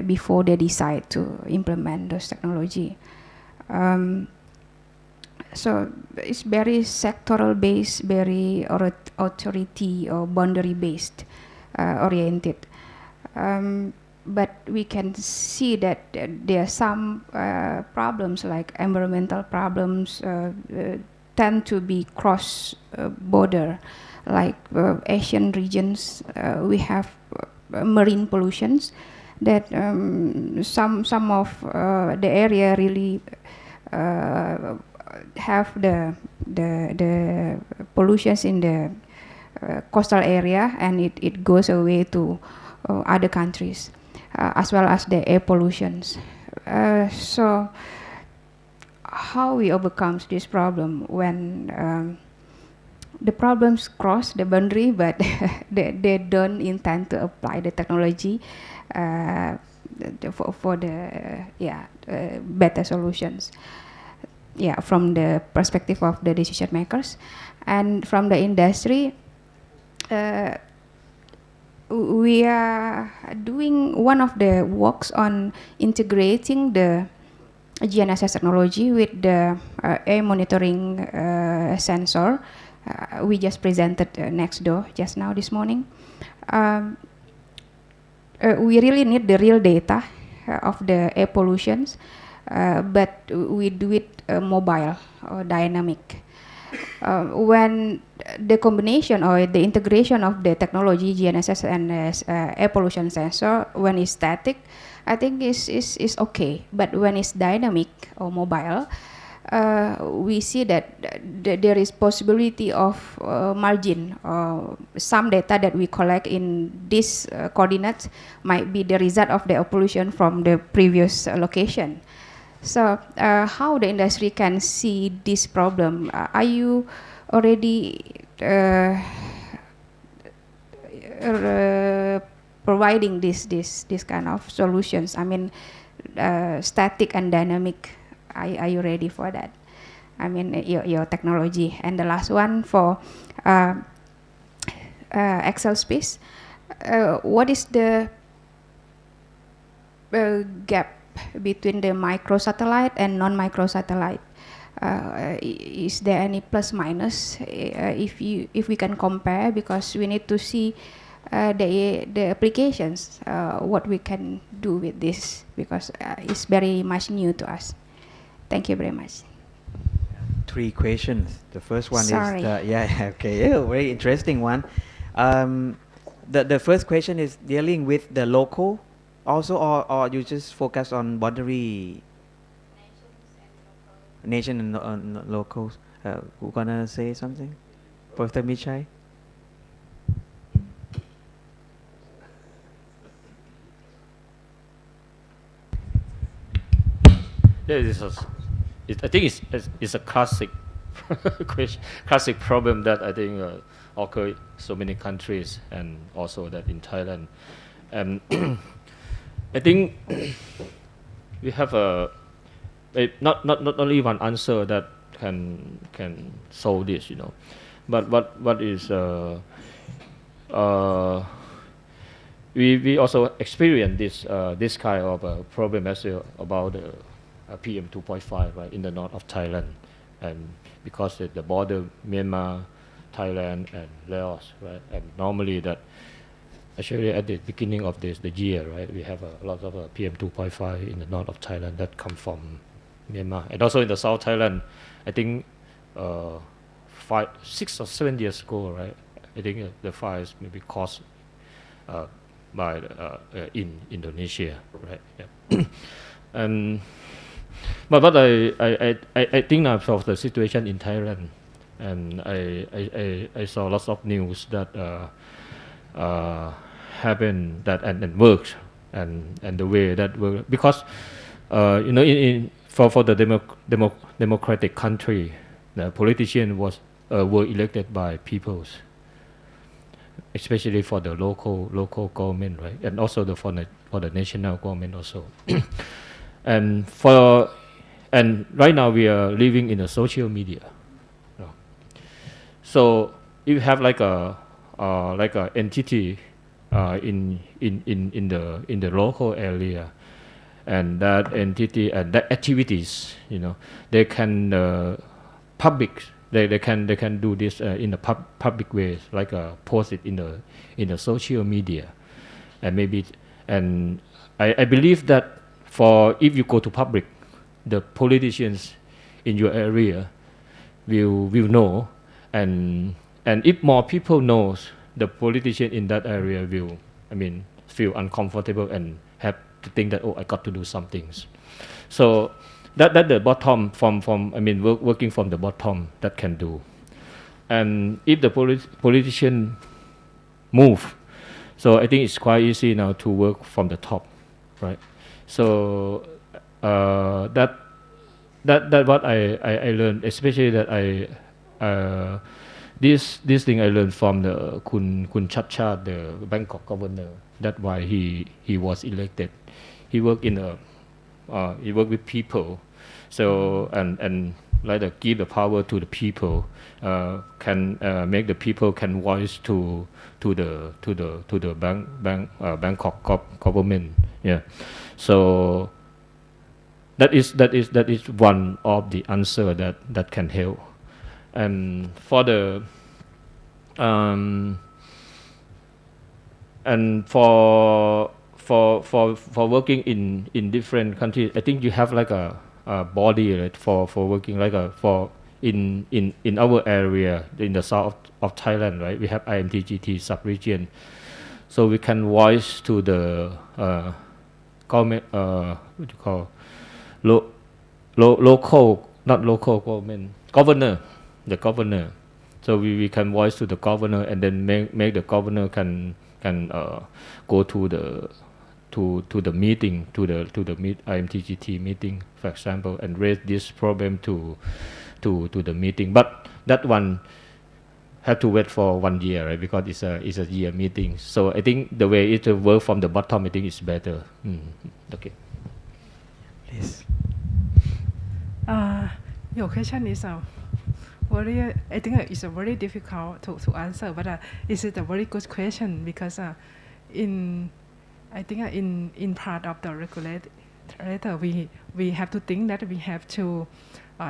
before they decide to implement those technology. So it's very sectoral based, very authority or boundary based oriented. But we can see that there are some problems like environmental problems tend to be cross border, like Asian regions. We have marine pollutions that some of the area really have the pollutions in the coastal area, and it goes away to other countries, as well as the air pollutions. So how we overcome this problem when the problems cross the boundary, but they don't intend to apply the technology for the better solutions. Yeah, from the perspective of the decision makers, and from the industry, we are doing one of the works on integrating the GNSS technology with the air monitoring sensor. We just presented next door just now this morning. We really need the real data of the air pollutions, but we do it mobile or dynamic. When the combination or the integration of the technology GNSS and air pollution sensor, when it's static, I think is okay. But when it's dynamic or mobile, we see that there is possibility of margin. Some data that we collect in this coordinates might be the result of the pollution from the previous location. So how the industry can see this problem? Are you already providing this kind of solutions? I mean, static and dynamic. Are you ready for that? I mean, your technology. And the last one for Excel space. What is the gap between the microsatellite and non-microsatellite? Is there any plus minus if we can compare, because we need to see the applications, what we can do with this, because it's very much new to us. Thank you very much. 3 questions. The first one Sorry. is very interesting one. The first question is dealing with the local also, or you just focus on boundary? Nation and locals. Who gonna say something? Professor Michai? Yeah, I think it's a classic question, classic problem that I think occur in so many countries, and also that in Thailand. And I think we have not only one answer that can solve this, you know, but what is we also experience this kind of problem as well about PM 2.5, right, in the north of Thailand, and because the border Myanmar Thailand and Laos, right? And normally that, actually at the beginning of the year, right, we have a lot of PM 2.5 in the north of Thailand that come from Myanmar. And also in the South Thailand, I think 6 or 7 years ago, right, I think the fires may be caused by in Indonesia, right? Yeah. And but I think now of the situation in Thailand, and I saw lots of news that happened that and works and the way that works, because you know, for the democratic country, the politician were elected by peoples, especially for the local government, right, and also for the national government also. And right now we are living in a social media. You know. So if you have like a entity in the local area, and that entity and that activities, you know, they can they can do this in a public ways, like post it in the social media, and maybe, and I believe that if you go to public, the politicians in your area will know, and if more people knows, the politician in that area will, I mean, feel uncomfortable and have to think that, oh, I got to do some things. So that the bottom from I mean, working from the bottom, that can do. And if the politician move, so I think it's quite easy now to work from the top, right? So that what I learned, especially that this thing I learned from the Kun 𝘱𝘓, the Bangkok governor. That's why he was elected. He worked he worked with people, so and like give the power to the people, can make the people can voice to the Bangkok government. Yeah, so that is one of the answer that can help. And for the and for working in different countries, I think you have like a body, right, for working, like in our area in the south of Thailand, right? We have IMTGT sub-region, so we can voice to the government, what do you call, local, not local government, governor, the governor. So we can voice to the governor, and then make the governor can go to the meeting, to the IMTGT meeting, for example, and raise this problem to the meeting. But that one have to wait for 1 year, right? Because it's a year meeting. So I think the way it work from the bottom, I think is better. Okay. Please. Your question is I think it's a very difficult to answer, but it's a very good question, because I think in part of the regulator, we have to think that we have to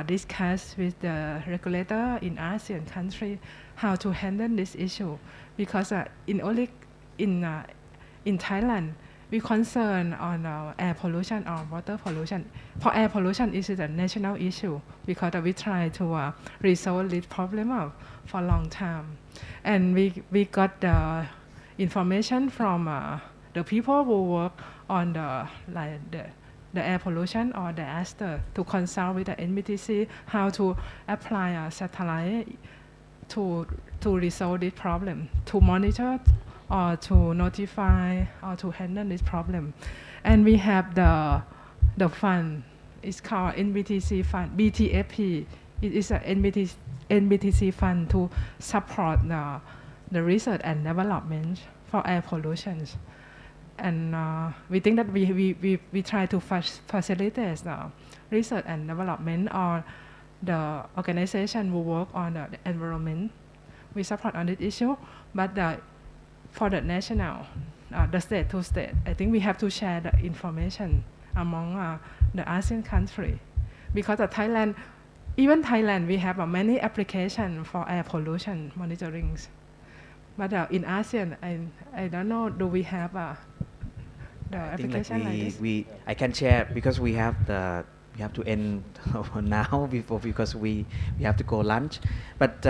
discuss with the regulator in ASEAN country how to handle this issue, because in Thailand, we concern on air pollution or water pollution. For air pollution, it is a national issue, because we try to resolve this problem for a long time. And we got the information from the people who work on the air pollution or disaster, to consult with the NBTC how to apply a satellite to resolve this problem, to monitor or to notify or to handle this problem. And we have the fund, it's called NBTC fund, BTFP. It is a NBTC fund to support the research and development for air pollution. And we think that we try to facilitate the research and development, or the organization who work on the environment. We support on this issue, but for the national, the state to state, I think we have to share the information among the ASEAN country, because Thailand even Thailand, we have many applications for air pollution monitoring. But in ASEAN, I don't know, do we have the I think application like this? I can share because we have to end now because we have to go lunch. But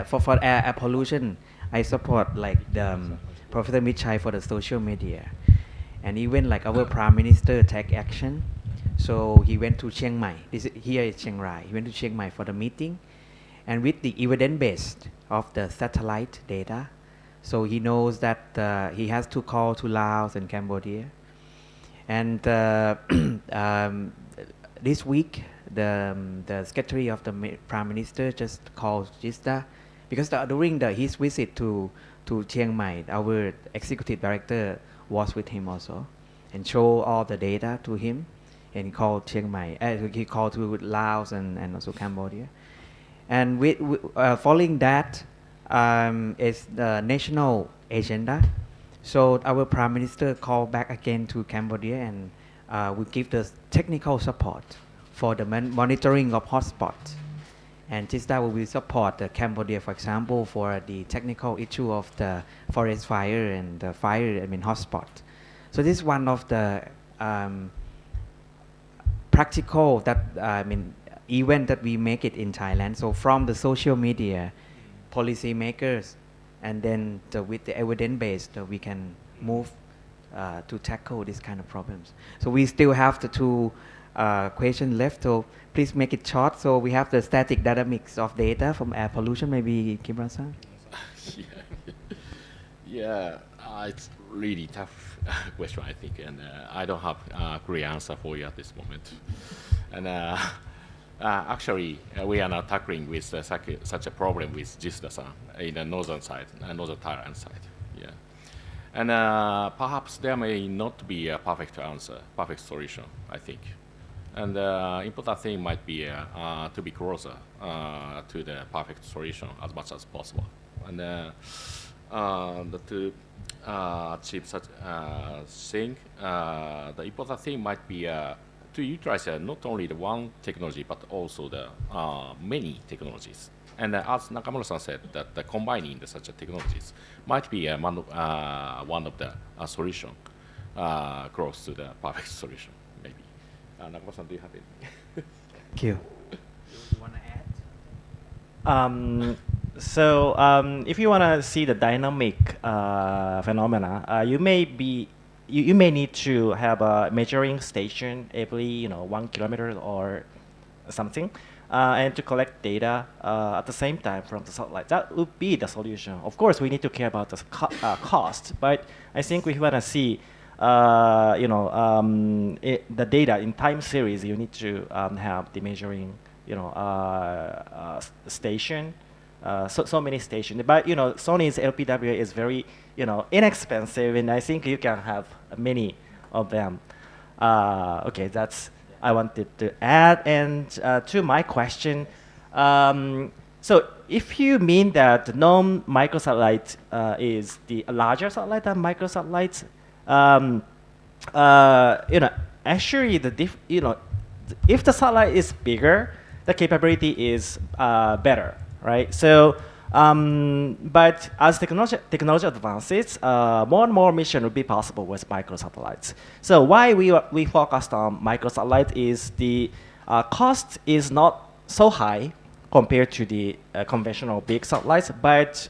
for air pollution, I support like the Professor �𝘗𝘬𝘓 for the social media, and even like our Prime Minister take action. So he went to Chiang Mai. Here is Chiang Rai. He went to Chiang Mai for the meeting, and with the evidence based of the satellite data, so he knows that he has to call to Laos and Cambodia. And this week, the secretary of the Prime Minister just called Jista because during his visit to Chiang Mai, our executive director was with him also and showed all the data to him. And he called Chiang Mai. He called to Laos and also Cambodia. And following that is the national agenda. So our Prime Minister called back again to Cambodia and will give the technical support for the monitoring of hotspots. And this that will support Cambodia, for example, for the technical issue of the forest fire and the fire, hotspot. So this is one of the practical event that we make it in Thailand. So from the social media, policy makers, and then with the evidence based, we can move to tackle this kind of problems. So we still have the two questions left. So please make it short. So we have the static dynamics of data from air pollution. Maybe Kim-Ra-san. Yeah, it's really tough question, I think, and I don't have a clear answer for you at this moment. And actually, we are now tackling with such a problem with Jista-san in the northern side, northern Thailand side. Yeah, and perhaps there may not be a perfect answer, perfect solution, I think. And the important thing might be to be closer to the perfect solution as much as possible, and to achieve such thing, the important thing might be to utilize not only the one technology but also the many technologies. And as Nakamura-san said, that combining such technologies might be one of the solution close to the perfect solution, maybe. Nakamura-san, do you have anything? Thank you. You want to add? So if you want to see the dynamic phenomena, you may need to have a measuring station every 1 kilometer or something, and to collect data at the same time from the satellite. That would be the solution. Of course, we need to care about the cost, but I think if you want to see the data in time series, you need to have the measuring station. So many stations, but Sony's LPWA is very inexpensive, and I think you can have many of them. Okay, that's I wanted to add. And to my question, so if you mean that non-microsatellite is the larger satellite than microsatellites, actually if the satellite is bigger, the capability is better. Right. So, but as technology advances, more and more mission will be possible with microsatellites. So why we focused on microsatellite is the cost is not so high compared to the conventional big satellites, but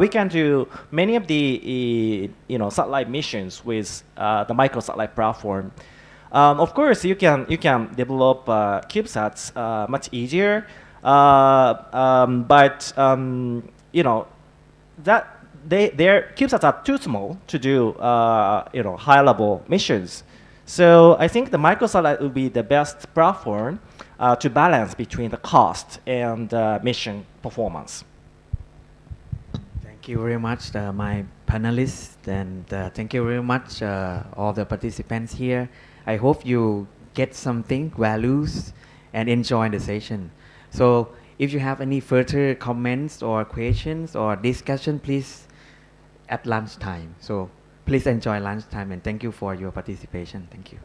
we can do many of the satellite missions with the microsatellite platform. Of course, you can develop CubeSats much easier. But that their CubeSats are too small to do high-level missions. So I think the microsatellite will be the best platform to balance between the cost and mission performance. Thank you very much, my panelists, and thank you very much all the participants here. I hope you get something, values, and enjoy the session. So if you have any further comments or questions or discussion, please at lunchtime. So please enjoy lunchtime, and thank you for your participation. Thank you.